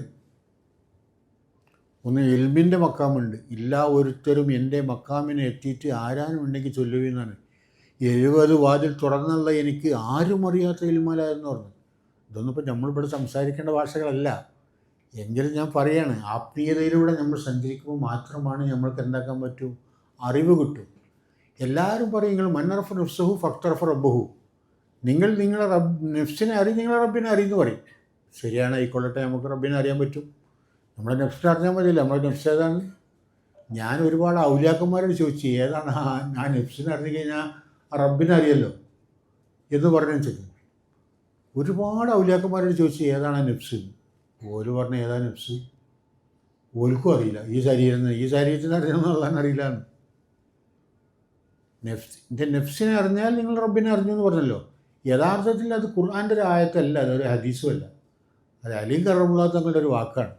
ഒന്ന് ഇൽമിൻ്റെ മക്കാമുണ്ട്. എല്ലാ ഒരുത്തരും എൻ്റെ മക്കാമിനെ എത്തിയിട്ട് ആരാനും ഉണ്ടെങ്കിൽ ചൊല്ലുവെന്നാണ്. 70 വാതിൽ തുറന്നുള്ള എനിക്ക് ആരും അറിയാത്ത ഇൽമലായെന്ന് പറഞ്ഞു. ഇതൊന്നും ഇപ്പം നമ്മളിവിടെ സംസാരിക്കേണ്ട ഭാഷകളല്ല. എങ്കിലും ഞാൻ പറയാണ്, ആത്മീയതയിലൂടെ നമ്മൾ സഞ്ചരിക്കുമ്പോൾ മാത്രമാണ് നമ്മൾക്ക് എന്താക്കാൻ പറ്റൂ? അറിവ് കിട്ടും. എല്ലാവരും പറയും നിങ്ങൾ മന്നറഫ് നഫ്സഹു ഫക്തറഫ് റബ്ബഹു, നിങ്ങൾ നിങ്ങളെ നഫ്സിനെ അറിയും, നിങ്ങളെ റബ്ബിനെ അറിയുമെന്ന് പറയും. ശരിയാണ്, ആയിക്കൊള്ളട്ടെ, നമുക്ക് റബ്ബിനെ അറിയാൻ പറ്റും. നമ്മളെ നഫ്സിനെ അറിഞ്ഞാൽ മതിയല്ലോ. നമ്മളെ നഫ്സ് ഏതാണ്? ഞാൻ ഒരുപാട് ഔലിയാക്കന്മാരോട് ചോദിച്ചു, ഏതാണ് ഞാൻ നഫ്സിനെ അറിഞ്ഞു കഴിഞ്ഞാൽ റബ്ബിനെ അറിയല്ലോ എന്ന് പറഞ്ഞു വെച്ചിട്ട്. ഒരുപാട് ഔലിയാക്കന്മാരോട് ചോദിച്ചു ഏതാണ് നഫ്സ്. ഓല് പറഞ്ഞ ഏതാ നഫ്സ്? ഓൽക്കും അറിയില്ല. ഈ ശരീരത്തിന് അറിയണമെന്നുള്ളതാണ് അറിയില്ല. എൻ്റെ നഫ്സിനെ അറിഞ്ഞാൽ നിങ്ങൾ റബ്ബിനെ അറിഞ്ഞു എന്ന് പറഞ്ഞല്ലോ. യഥാർത്ഥത്തിൽ അത് ഖുർആൻ്റെ ഒരു ആയത്തല്ല, അതൊരു ഹദീസുമല്ല. അത് അലി കറമുള്ള തങ്ങളുടെ ഒരു വാക്കാണ്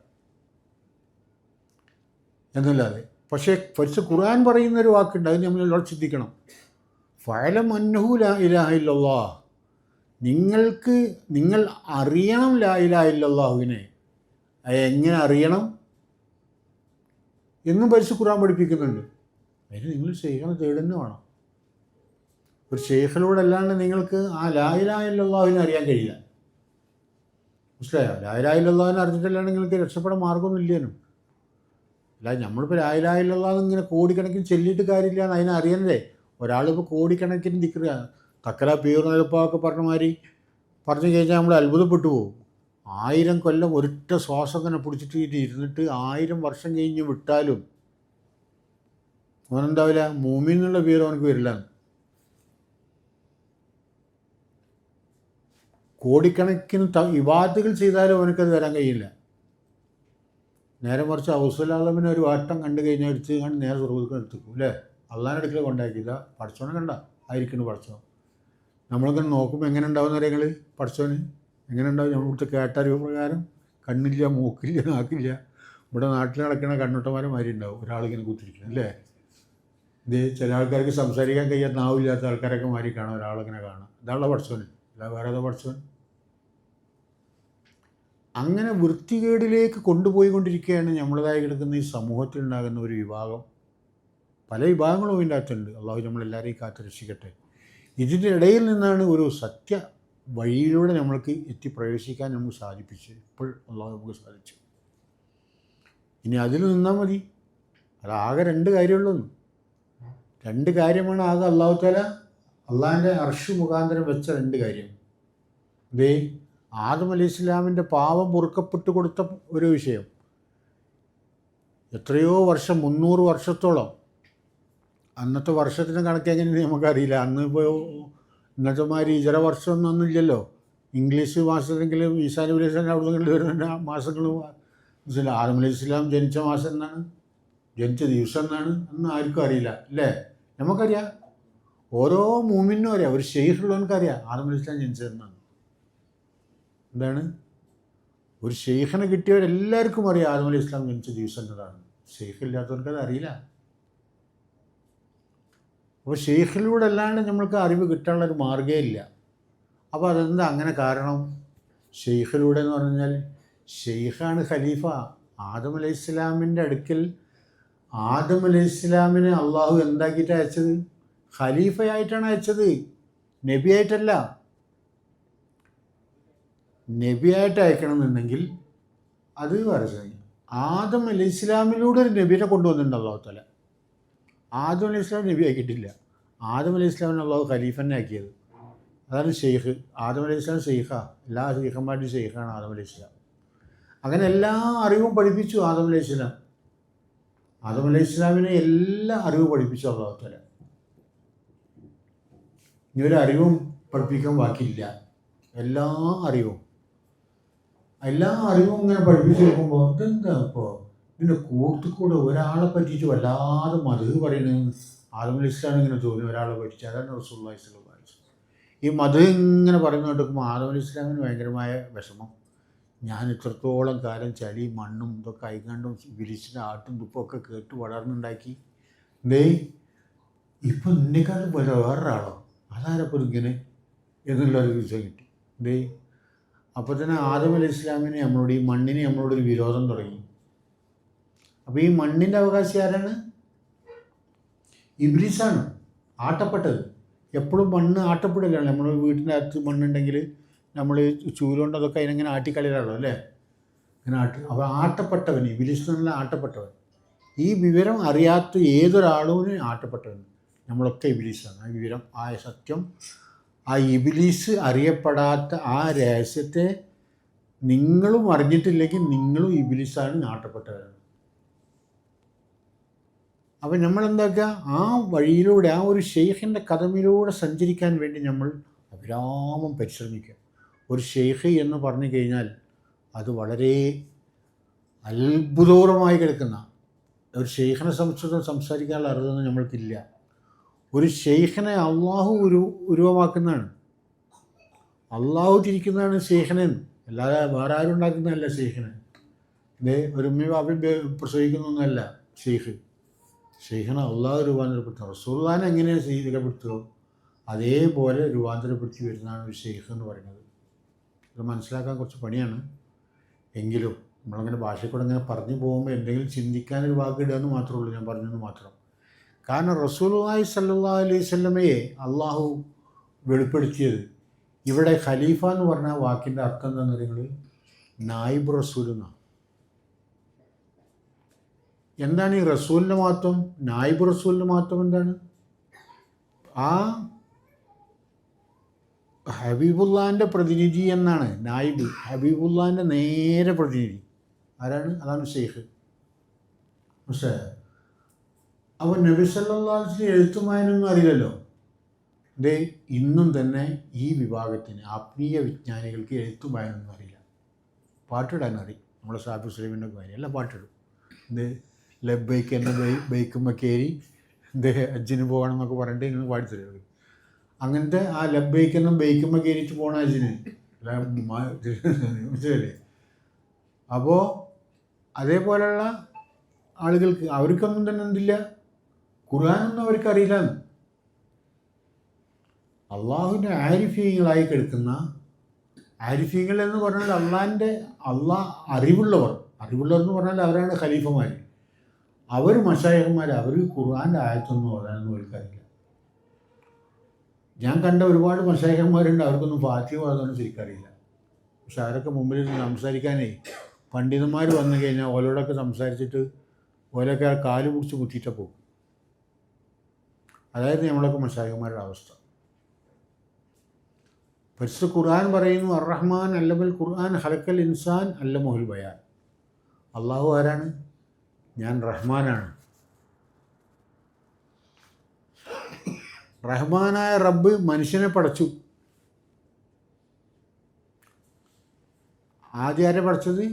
എന്നല്ലാതെ. പക്ഷേ പരിശുദ്ധ ഖുർആൻ പറയുന്ന ഒരു വാക്കുണ്ട്, അത് നമ്മൾ എല്ലാവരും ചിന്തിക്കണം. ഫഅലം അന്നഹു ലാ ഇലാഹ ഇല്ലല്ലാഹ്, നിങ്ങൾ അറിയണം ലാ ഇലാഹ ഇല്ലല്ലാഹുവിനെ. എങ്ങനെ അറിയണം എന്നും പരിശുദ്ധ ഖുർആൻ പഠിപ്പിക്കുന്നുണ്ട്. അതിന് നിങ്ങൾ ശൈഖിനെ തേടുന്നു വേണം. ഒരു ശൈഖിലൂടെ അല്ലാണ്ട് നിങ്ങൾക്ക് ആ ലാ ഇലാഹ ഇല്ലല്ലാഹുവിനെ അറിയാൻ കഴിയില്ല. മനസ്സിലായോ? ലാ ഇലാഹ ഇല്ലല്ലാഹുവിനെ അറിഞ്ഞിട്ടല്ലാണ്ട് നിങ്ങൾക്ക് രക്ഷപ്പെടാൻ മാർഗ്ഗമൊന്നും ഇല്ലേനും. അല്ല, നമ്മളിപ്പോൾ ലാ ഇലാഹ ഇല്ലല്ലാഹ് ഇങ്ങനെ കോടിക്കണക്കിന് ചൊല്ലിയിട്ട് കാര്യമില്ല എന്ന് അതിനെ അറിയണ്ടേ. ഒരാളിപ്പോൾ കോടിക്കണക്കിന് ദിക്ർ തക്കല പീർന്നൊക്കെ പറഞ്ഞ മാതിരി പറഞ്ഞു കഴിഞ്ഞാൽ നമ്മൾ അത്ഭുതപ്പെട്ടു പോകും. 1000 കൊല്ലം ഒരൊറ്റ ശ്വാസം തന്നെ പിടിച്ചിട്ട് ഇരുന്നിട്ട് 1000 വർഷം കഴിഞ്ഞ് വിട്ടാലും അവനെന്താവില്ല, മൂമിൻ എന്നുള്ള പേര് അവനക്ക് വരില്ല. കോടിക്കണക്കിന് ഇബാദത്തുകൾ ചെയ്താലും അവനക്കത് വരാൻ കഴിയില്ല. നേരെ മറിച്ച് ഔസുലാലമിനെ ഒരു വാട്ടം കണ്ടു കഴിഞ്ഞാൽ എടുത്ത് കണ്ട് നേരെ സ്വർഗ്ഗത്തിൽ എടുത്തുക്കും അല്ലേ. അള്ളാഹിൻ്റെ അടുക്കൽ കൊണ്ടാക്കിയില്ല, പഠിച്ചോനെ കണ്ട ആയിരിക്കുന്നു പഠിച്ചോ. നമ്മളിങ്ങനെ നോക്കുമ്പോൾ എങ്ങനെ ഉണ്ടാവുന്ന നിങ്ങൾ പഠിച്ചോന് എങ്ങനെ ഉണ്ടാവും? നമ്മളിവിടുത്തെ കേട്ടറിവ് പ്രകാരം കണ്ണില്ല, മൂക്കില്ല, നാക്കില്ല. ഇവിടെ നാട്ടിൽ നടക്കുന്ന കണ്ണുട്ടന്മാരെ മാതിരി ഉണ്ടാവും ഒരാളിങ്ങനെ കുത്തിരിക്കണം അല്ലേ. ഇത് ചില ആൾക്കാർക്ക് സംസാരിക്കാൻ കഴിയാത്ത നാവില്ലാത്ത ആൾക്കാരൊക്കെ മാറി കാണാം, ഒരാളിങ്ങനെ കാണാം. ഇതാണല്ലോ പഠിച്ചോന്, അല്ല വേറെ ഏതാ പഠിച്ചോൻ? അങ്ങനെ വൃത്തികേടിലേക്ക് കൊണ്ടുപോയിക്കൊണ്ടിരിക്കുകയാണ് നമ്മളതായി കിടക്കുന്ന ഈ സമൂഹത്തിലുണ്ടാകുന്ന ഒരു വിഭാഗം. പല വിഭാഗങ്ങളും ഇതിൻ്റെ അകത്തുണ്ട്. അള്ളാഹു നമ്മളെല്ലാവരെയും കാത്ത് രക്ഷിക്കട്ടെ. ഇതിൻ്റെ ഇടയിൽ നിന്നാണ് ഒരു സത്യ വഴിയിലൂടെ നമ്മൾക്ക് പ്രവേശിക്കാൻ നമുക്ക് സാധിപ്പിച്ചത്. ഇപ്പോൾ അള്ളാഹു നമുക്ക് സാധിച്ചു. ഇനി അതിൽ നിന്നാൽ മതി. അതാകെ 2 കാര്യമുള്ളൂ. 2 കാര്യമാണ് ആകെ അള്ളാഹു തആല അള്ളാഹിൻ്റെ അർഷ് മുഖാന്തരം വെച്ച 2 കാര്യം. ഇതേ ആദം അലൈഹി ഇസ്ലാമിൻ്റെ പാവം പൊറുക്കപ്പെട്ട് കൊടുത്ത ഒരു വിഷയം. എത്രയോ വർഷം, 300 വർഷത്തോളം. അന്നത്തെ വർഷത്തിന് കണക്ക് എങ്ങനെയാണ് നമുക്കറിയില്ല. അന്ന് ഇപ്പോൾ ഇന്നത്തെ മാതിരി ഇതര വർഷമൊന്നും ഇല്ലല്ലോ. ഇംഗ്ലീഷ് മാസത്തെങ്കിലും ഈസാ നബി അലൈഹി സ്വലാം അവിടെ നിന്ന് വരുന്ന മാസങ്ങൾ ആദം അലൈഹി ഇസ്ലാം ജനിച്ച മാസം എന്നാണ്, ജനിച്ച ദിവസം എന്നാണ് അന്ന് ആർക്കും അറിയില്ല അല്ലേ? നമുക്കറിയാം, ഓരോ മൂമിനും അറിയാം, ഒരു ഷെയ്ഖുള്ളവനക്കറിയാം ആദം അലൈഹി ഇസ്ലാം ജനിച്ചതെന്നാണ്. എന്താണ്, ഒരു ഷെയ്ഖിനെ കിട്ടിയവരെല്ലാവർക്കും അറിയാം ആദം അലൈഹി ഇസ്ലാം ജനിച്ച ദിവസം എന്നതാണ്. ഷെയ്ഖ് ഇല്ലാത്തവർക്കത് അറിയില്ല. അപ്പോൾ ഷെയ്ഖിലൂടെ അല്ലാണ്ട് നമ്മൾക്ക് അറിവ് കിട്ടാനുള്ളൊരു മാർഗ്ഗമേ ഇല്ല. അപ്പോൾ അതെന്താ അങ്ങനെ കാരണം? ഷെയ്ഖിലൂടെ എന്ന് പറഞ്ഞാൽ ഷെയ്ഖാണ് ഖലീഫ. ആദം അലൈഹി ഇസ്ലാമിൻ്റെ അടുക്കൽ ആദം അലൈഹി ഇസ്ലാമിനെ അള്ളാഹു എന്താക്കിയിട്ട് അയച്ചത്? ഖലീഫയായിട്ടാണ് അയച്ചത്, നബിയായിട്ടല്ല. നബിയായിട്ട് അയക്കണമെന്നുണ്ടെങ്കിൽ അത് പറയുന്നത് ആദം അലൈഹി ഇസ്ലാമിലൂടെ ഒരു നബീനെ കൊണ്ടുവന്നിട്ടുണ്ട് അള്ളാഹു തആല. ആദം അലൈഹി ഇസ്ലാം നബി ആക്കിയിട്ടില്ല. ആദം അലൈഹി ഇസ്ലാമിനെ അള്ളാഹു ഖലീഫനെ ആക്കിയത്. അതാണ് ഷെയ്ഖ്. ആദം അലൈഹി ഇസ്ലാം ഷെയ്ഖാ, എല്ലാ ഷെയ്ഖന്മാരുടെയും ഷെയ്ഖാണ് ആദം അലൈഹി ഇസ്ലാം. അങ്ങനെ എല്ലാ അറിവും പഠിപ്പിച്ചു ആദം അലൈഹി ഇസ്ലാം. ആദം അലൈഹി ഇസ്ലാമിനെ എല്ലാ അറിവും പഠിപ്പിച്ചു അള്ളാഹു തആല. ഇനി ഒരു അറിവും പഠിപ്പിക്കാൻ ബാക്കിയില്ല. എല്ലാ അറിവും ഇങ്ങനെ പഠിപ്പിച്ചു കൊടുക്കുമ്പോൾ ഇതെന്താ ഇപ്പോൾ ഇതിൻ്റെ കൂടെ ഒരാളെ പറ്റിയിട്ട് വല്ലാതെ മധു പറയുന്നത് ആദം അലൈഹി ഇസ്ലാം ഇങ്ങനെ തോന്നി ഒരാളെ പറ്റിച്ച്. അതാണ് റസൂലുള്ളാഹി സ്വല്ലല്ലാഹു അലൈഹി വസല്ലം. ഈ മധു ഇങ്ങനെ പറയുന്ന കേട്ടുമ്പോൾ ആദം അലൈഹി ഇസ്ലാമിന് ഭയങ്കരമായ വിഷമം. ഞാൻ ഇത്രത്തോളം കാലം ചളി മണ്ണും ഇതൊക്കെ അയക്കാണ്ടും വിരിച്ചിട്ട് ആട്ടും തുപ്പൊക്കെ കേട്ട് വളർന്നുണ്ടാക്കി, ഇപ്പം എന്നെക്കാളും വേറൊരാളോ അതാരപ്പോൾ ഇങ്ങനെ എന്നുള്ളൊരു വിഷയം കിട്ടി. അപ്പോൾ തന്നെ ആദം അലൈഹി ഇസ്ലാമിനെ നമ്മളോട്, ഈ മണ്ണിനെ നമ്മളോടൊരു വിരോധം തുടങ്ങി. അപ്പോൾ ഈ മണ്ണിൻ്റെ അവകാശി ആരാണ്? ഇബ്ലീസാണ്, ആട്ടപ്പെട്ടത്. എപ്പോഴും മണ്ണ് ആട്ടപ്പെടലാണ്. നമ്മൾ വീട്ടിൻ്റെ അകത്ത് മണ്ണുണ്ടെങ്കിൽ നമ്മൾ ചൂലുകൊണ്ട് അതൊക്കെ അതിനെങ്ങനെ ആട്ടിക്കളിയാണല്ലോ അല്ലേ? ഇങ്ങനെ അപ്പോൾ ആട്ടപ്പെട്ടവൻ, ഇബ്ലീസ് എന്നുള്ള ആട്ടപ്പെട്ടവൻ. ഈ വിവരം അറിയാത്ത ഏതൊരാളും ആട്ടപ്പെട്ടവൻ. നമ്മളൊക്കെ ഇബ്ലീസാണ്. ആ വിവരം, ആ സത്യം, ആ ഇബ്ലീസ് അറിയപ്പെടാത്ത ആ രഹസ്യത്തെ നിങ്ങളും അറിഞ്ഞിട്ടില്ലെങ്കിൽ നിങ്ങളും ഇബ്ലീസാണ്, ആട്ടപ്പെട്ടവരാണ്. അപ്പം നമ്മളെന്താക്കുക, ആ വഴിയിലൂടെ, ആ ഒരു ഷെയ്ഖിൻ്റെ കദമിലൂടെ സഞ്ചരിക്കാൻ വേണ്ടി നമ്മൾ അവിരാമം പരിശ്രമിക്കുക. ഒരു ഷെയ്ഖ് എന്ന് പറഞ്ഞു കഴിഞ്ഞാൽ അത് വളരെ അത്ഭുതപൂർവമായി കിടക്കുന്ന ഒരു ഷെയ്ഖിനെ സംസാരിക്കാനുള്ള അറിവൊന്നും നമ്മൾക്കില്ല. ഒരു ഷെയ്ഖിനെ അള്ളാഹു ഉരുവമാക്കുന്നതാണ്, അള്ളാഹു തിരിക്കുന്നതാണ് ഷെയ്ഖിനെ, അല്ലാതെ വേറെ ആരും ഉണ്ടാക്കുന്നതല്ല ഷെയ്ഖിനെ. ഒരു ഉമ്മയും ബാപ്പയും പ്രസവിക്കുന്നൊന്നുമല്ല ഷെയ്ഖ്. ഷെയ്ഖിനെ അള്ളാഹു രൂപാന്തരപ്പെടുത്തുക. റസൂലുള്ളാഹിനെ എങ്ങനെയാണ് രൂപാന്തരപ്പെടുത്തുക അതേപോലെ രൂപാന്തരപ്പെടുത്തി വരുന്നതാണ് ഒരു ഷെയ്ഖ് എന്ന് പറയുന്നത്. ഇത് മനസ്സിലാക്കാൻ കുറച്ച് പണിയാണ്. എങ്കിലും നമ്മളങ്ങനെ ഭാഷയിൽ അങ്ങനെ പറഞ്ഞു പോകുമ്പോൾ എന്തെങ്കിലും ചിന്തിക്കാനൊരു വാക്കിടുക എന്ന് മാത്രമേ ഉള്ളൂ, ഞാൻ പറഞ്ഞെന്ന് മാത്രം. കാരണം റസൂലുള്ളാഹി സ്വല്ലല്ലാഹു അലൈഹി വസല്ലമയെ അള്ളാഹു വെളിപ്പെടുത്തിയത് ഇവിടെ ഖലീഫ എന്ന് പറഞ്ഞ വാക്കിൻ്റെ അർത്ഥം എന്താണെന്ന് പറയുന്നത് നായിബ് റസൂൽ എന്നാണ്. എന്താണ് ഈ റസൂലിൻ്റെ മഹത്വം? നായിബ് റസൂലിൻ്റെ മഹത്വം എന്താണ്? ആ ഹബീബുള്ളാഹിൻ്റെ പ്രതിനിധി എന്നാണ് നായിബ്. ഹബീബുള്ളാഹിൻ്റെ നേരെ പ്രതിനിധി ആരാണ്? അതാണ് ഷെയ്ഖ്. പക്ഷേ അപ്പോൾ നബി സല്ലല്ലാഹു അലൈഹി വസല്ലം എഴുത്തുമായനൊന്നും അറിയില്ലല്ലോ. ഇന്നും തന്നെ ഈ വിഭാഗത്തിന് ആത്മീയ വിജ്ഞാനികൾക്ക് എഴുത്തുമായനൊന്നും അറിയില്ല. പാട്ടിടാൻ അറിയും. നമ്മളെ ഷാഫി സുലൈമിൻ്റെ കാര്യം എല്ലാം പാട്ടിടും. ലബ്ബൈക്ക് എന്ന ബൈക്കുമ്പോൾ കയറി ഹജ്ജിന് പോകണം എന്നൊക്കെ പറഞ്ഞിട്ട് ഇങ്ങനെ പാടിത്തരും. അങ്ങനത്തെ ആ ലബ്ബൈക്കെന്നും ബൈക്കുമ്പോൾ കയറിയിട്ട് പോകണം ഹജ്ജിന്, മനസ്സിലല്ലേ? അപ്പോൾ അതേപോലെയുള്ള ആളുകൾക്ക് അവർക്കൊന്നും തന്നെ എന്തില്ല, ഖുർആനൊന്നും അവർക്കറിയില്ല. അള്ളാഹുവിൻ്റെ ആരിഫീങ്ങളായി കിടക്കുന്ന ആരിഫീങ്ങൾ എന്ന് പറഞ്ഞാൽ അള്ളാഹ് അറിവുള്ളവർ എന്ന് പറഞ്ഞാൽ അവരാണ് ഖലീഫമാർ. അവർ മശായിഖന്മാർ, അവർ ഖുർആൻ്റെ ആയത്തൊന്നും ഓതാനൊന്നും അവർക്കറിയില്ല. ഞാൻ കണ്ട ഒരുപാട് മശായിഖന്മാരുണ്ട്, അവർക്കൊന്നും ഫാത്തിഹ ഓതാനൊന്നും ശരിക്കറിയില്ല. പക്ഷെ അവരൊക്കെ മുമ്പിൽ സംസാരിക്കാനേ പണ്ഡിതന്മാർ വന്നു കഴിഞ്ഞാൽ ഓലോടൊക്കെ സംസാരിച്ചിട്ട് ഓലൊക്കെ കാല് പിടിച്ച് മുട്ടിയിട്ട് പോകും. അതായത് നമ്മളൊക്കെ മശായിഖന്മാരുടെ അവസ്ഥ. പരിശുദ്ധ ഖുർആൻ പറയുന്നു അർ-റഹ്മാൻ അല്ലമൽ ഖുർആൻ ഖലഖൽ ഇൻസാൻ അല്ലമഹുൽ ബയാൻ. അള്ളാഹു ആരാണ്? ഞാൻ റഹ്മാനാണ്. റഹ്മാനായ റബ്ബ് മനുഷ്യനെ പടച്ചു. ആദ്യം ആരെ പഠിച്ചത്?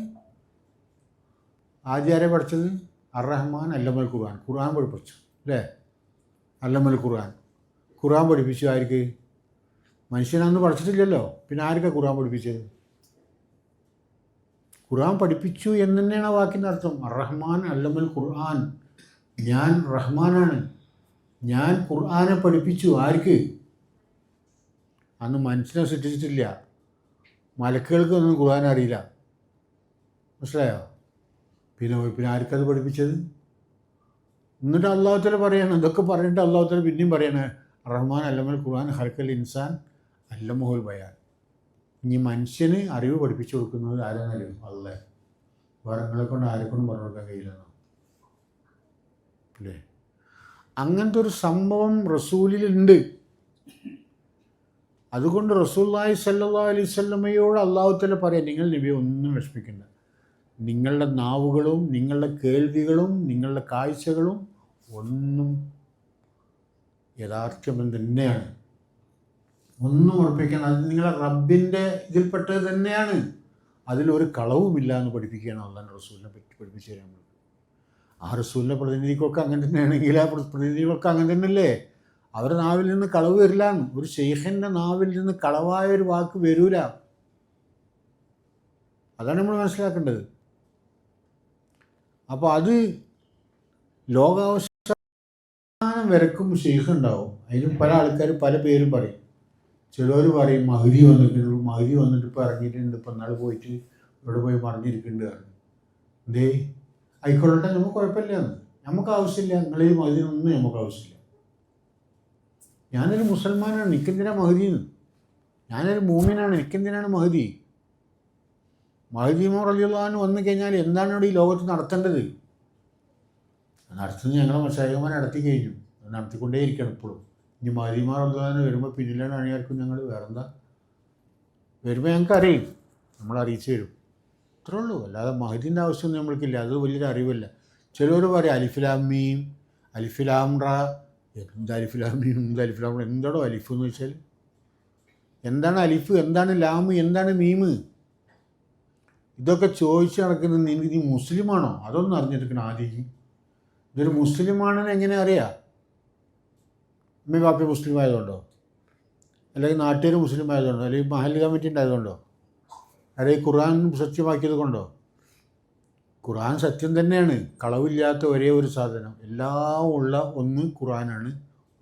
അർ-റഹ്മാൻ അല്ലമൽ ഖുർആൻ. ഖുർആൻ പഠിപ്പിച്ചു അല്ലേ? അല്ലമൽ ഖുർആൻ പഠിപ്പിച്ചു ആർക്ക്? മനുഷ്യനന്ന് പഠിച്ചിട്ടില്ലല്ലോ, പിന്നെ ആർക്കാണ് ഖുർആൻ പഠിപ്പിച്ചത്? ഖുർആൻ പഠിപ്പിച്ചു എന്ന് തന്നെയാണ് ആ വാക്കിൻ്റെ അർത്ഥം. അർ-റഹ്മാൻ അല്ലമൽ ഖുർആൻ. ഞാൻ റഹ്മാനാണ്, ഞാൻ ഖുർആനെ പഠിപ്പിച്ചു. ആർക്ക്? അന്ന് മനുഷ്യനെ സൃഷ്ടിച്ചിട്ടില്ല, മലക്കുകൾക്കൊന്നും ഖുർആൻ അറിയില്ല. മനസ്സിലായോ? പിന്നെ ആർക്കത് പഠിപ്പിച്ചത്? എന്നിട്ട് അള്ളാഹു തആല പറയാണ്, ഇതൊക്കെ പറഞ്ഞിട്ട് അള്ളാഹു തആല പിന്നെയും പറയാണ് റഹ്മാൻ അല്ലമൽ ഖുർആൻ ഖലഖൽ ഇൻസാൻ അല്ലമഹുൽ ബയാൻ. ഇനി മനുഷ്യന് അറിവ് പഠിപ്പിച്ചു കൊടുക്കുന്നത് ആരാന്നറിയും? അള്ളാഹ്. വേറെ നിങ്ങളെ കൊണ്ട് ആരെക്കൊണ്ടും പറഞ്ഞു കൊടുക്കാൻ കഴിയില്ലെന്നോ അല്ലേ? അങ്ങനത്തെ ഒരു സംഭവം റസൂലിലുണ്ട്. അതുകൊണ്ട് റസൂലുള്ളാഹി സ്വല്ലല്ലാഹു അലൈഹി വസല്ലമയോട് അല്ലാഹു തആല പറയാം, നിങ്ങൾ നബിയെ ഒന്നും വിഷമിക്കണ്ട. നിങ്ങളുടെ നാവുകളും നിങ്ങളുടെ കേൾവികളും നിങ്ങളുടെ കാഴ്ചകളും ഒന്നും യഥാർത്ഥം തന്നെയാണ്. ഒന്നും ഉറപ്പിക്കണം. അത് നിങ്ങളെ റബ്ബിൻ്റെ ഇതിൽപ്പെട്ടത് തന്നെയാണ്. അതിലൊരു കളവുമില്ല എന്ന് പഠിപ്പിക്കുകയാണ് അള്ളാഹുവിൻ്റെ റസൂലിനെ പറ്റി പഠിപ്പിച്ചു തരാൻ. ആ റസൂലിൻ്റെ പ്രതിനിധികളൊക്കെ അങ്ങനെ തന്നെയാണെങ്കിൽ ആ പ്രതിനിധികളൊക്കെ അങ്ങനെ തന്നെയല്ലേ? അവരുടെ നാവിൽ നിന്ന് കളവ് വരില്ല. ഒരു ശൈഖിൻ്റെ നാവിൽ നിന്ന് കളവായ ഒരു വാക്ക് വരൂല. അതാണ് നമ്മൾ മനസ്സിലാക്കേണ്ടത്. അപ്പോൾ അത് ലോകാവസാനം വരക്കും ശൈഖ് ഉണ്ടാവും. അതിന് പല ആൾക്കാർ പല പേരും പറയും. ചിലർ പറയും മഹ്ദി വന്നിട്ടുണ്ട്, മഹ്ദി വന്നിട്ട് ഇപ്പോൾ ഇറങ്ങിയിട്ടുണ്ട്, ഇപ്പം നാളെ പോയിട്ട് ഇവിടെ പോയി മറിഞ്ഞിരിക്കേണ്ടത് പറഞ്ഞു. എന്തേ ആയിക്കൊള്ളട്ടെ, നമുക്ക് കുഴപ്പമില്ല, നമുക്ക് ആവശ്യമില്ല, നിങ്ങളീ മഹ്ദിനൊന്നും നമുക്ക് ആവശ്യമില്ല. ഞാനൊരു മുസൽമാനാണ്, എനിക്കെന്തിനാണ് മഹ്ദിന്ന്? ഞാനൊരു മൂമിനാണ്, എനിക്കെന്തിനാണ് മഹ്ദി? മഹ്ദി റളിയല്ലാഹു അൻഹു വന്നു കഴിഞ്ഞാൽ എന്താണ് ഇവിടെ ഈ ലോകത്ത് നടത്തേണ്ടത്? നടത്തുന്നത് ഞങ്ങളെ മശായിഖന്മാർ നടത്തി കഴിഞ്ഞു, നടത്തിക്കൊണ്ടേയിരിക്കണം ഇപ്പോഴും. ഇനി മഹ്ദി റളിയല്ലാഹു അൻഹു വരുമ്പോൾ പിന്നിലാണ് അണിയാർക്കും ഞങ്ങൾ വേറെന്താ വരുമ്പോൾ ഞങ്ങൾക്ക് അറിയും, നമ്മൾ അറിയിച്ചു തരും. അത്രേ ഉള്ളൂ. അല്ലാതെ മഹ്ദിൻ്റെ ആവശ്യമൊന്നും നമ്മൾക്കില്ല. അത് വലിയൊരു അറിവല്ല. ചിലർ പറയും അലിഫിലാമീം അലിഫിലാംറ. എന്താ അലിഫിലാമീം, എന്താ അലിഫിലാംറ, എന്താണോ അലിഫ് എന്ന് വെച്ചാൽ? എന്താണ് അലിഫ്, എന്താണ് ലാമ്, എന്താണ് മീമ്? ഇതൊക്കെ ചോദിച്ച് നടക്കുന്നത് നീ മുസ്ലിമാണോ? അതൊന്നും അറിഞ്ഞിരിക്കണം ആദ്യം. ഇതൊരു മുസ്ലിമാണെന്ന് എങ്ങനെ അറിയാം? അമ്മ ബാപ്പ മുസ്ലിം ആയതുകൊണ്ടോ? അല്ലെങ്കിൽ നാട്ടുകാർ മുസ്ലിം ആയതുകൊണ്ടോ? അല്ലെങ്കിൽ മഹല്ല് കമ്മിറ്റി ഉണ്ടായതുകൊണ്ടോ? അല്ലെങ്കിൽ ഖുർആൻ സത്യമാക്കിയത് കൊണ്ടോ? ഖുർആൻ സത്യം തന്നെയാണ്, കളവില്ലാത്ത ഒരേ ഒരു സാധനം. എല്ലാം ഉള്ള ഒന്ന് ഖുർആനാണ്,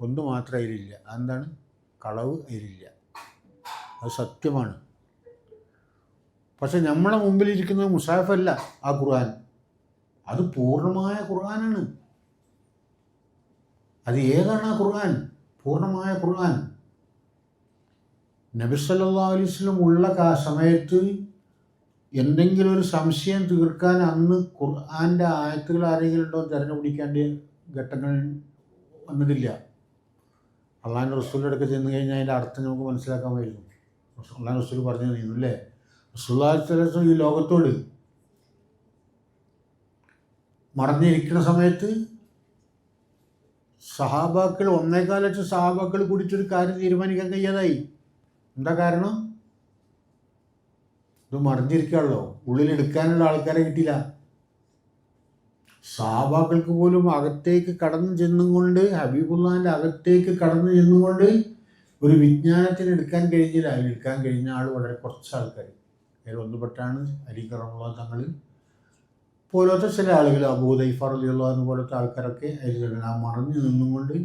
ഒന്ന് മാത്രം അതിലില്ല. അതെന്താണ്? കളവ് അതിലില്ല. അത് സത്യമാണ്. പക്ഷെ നമ്മളെ മുമ്പിലിരിക്കുന്നത് മുസാഫല്ല ആ ഖുർആൻ. അത് പൂർണ്ണമായ ഖുർആനാണ്. അത് ഏതാണ് ആ ഖുർആൻ? പൂർണ്ണമായ ഖുർആൻ. നബി സല്ലല്ലാഹു അലൈഹി വസല്ലം ഉള്ള സമയത്ത് എന്തെങ്കിലും ഒരു സംശയം തീർക്കാൻ അന്ന് ഖുർആൻ്റെ ആയത്തുകൾ ആരെങ്കിലും ഉണ്ടോ തിരഞ്ഞുപിടിക്കേണ്ട ഘട്ടങ്ങൾ വന്നിട്ടില്ല. അള്ളാഹിൻ്റെ റസൂലിൻ്റെ അടുത്ത് ചെന്ന് കഴിഞ്ഞാൽ അതിൻ്റെ അർത്ഥം നമുക്ക് മനസ്സിലാക്കാമായിരുന്നു. അള്ളാഹു റസൂൽ പറഞ്ഞു തന്നിരുന്നു അല്ലേ? റസൂലുള്ളാഹി സ്വല്ലല്ലാഹു അലൈഹി വസല്ലം ഈ ലോകത്തോട് മറഞ്ഞിരിക്കുന്ന സമയത്ത് സഹാബാക്കൾ 1.25 ലക്ഷം സഹാബാക്കൾ കൂടിയിട്ടൊരു കാര്യം തീരുമാനിക്കാൻ കഴിയാതായി. എന്താ കാരണം? ഇത് മറിഞ്ഞിരിക്കുകയുള്ളൂ, ഉള്ളിലെടുക്കാനുള്ള ആൾക്കാരെ കിട്ടിയില്ല. സഹാബാക്കൾക്ക് പോലും അകത്തേക്ക് കടന്നു ചെന്നുകൊണ്ട്, ഹബീബുള്ളാഹിൻ്റെ അകത്തേക്ക് കടന്നു ചെന്നുകൊണ്ട് ഒരു വിജ്ഞാനത്തിന് എടുക്കാൻ കഴിഞ്ഞില്ല. അതിലെടുക്കാൻ കഴിഞ്ഞ ആൾ വളരെ കുറച്ച് ആൾക്കാർ. അതിൽ ഒന്നുപെട്ടാണ് അലി റളിയല്ലാഹു തങ്ങൾ പോലത്തെ ചില ആളുകൾ, അബൂ ഹുദൈഫ റളിയല്ലാഹു അൻഹു പോലത്തെ ആൾക്കാരൊക്കെ അതിൽ ആ മറഞ്ഞു നിന്നുകൊണ്ട്,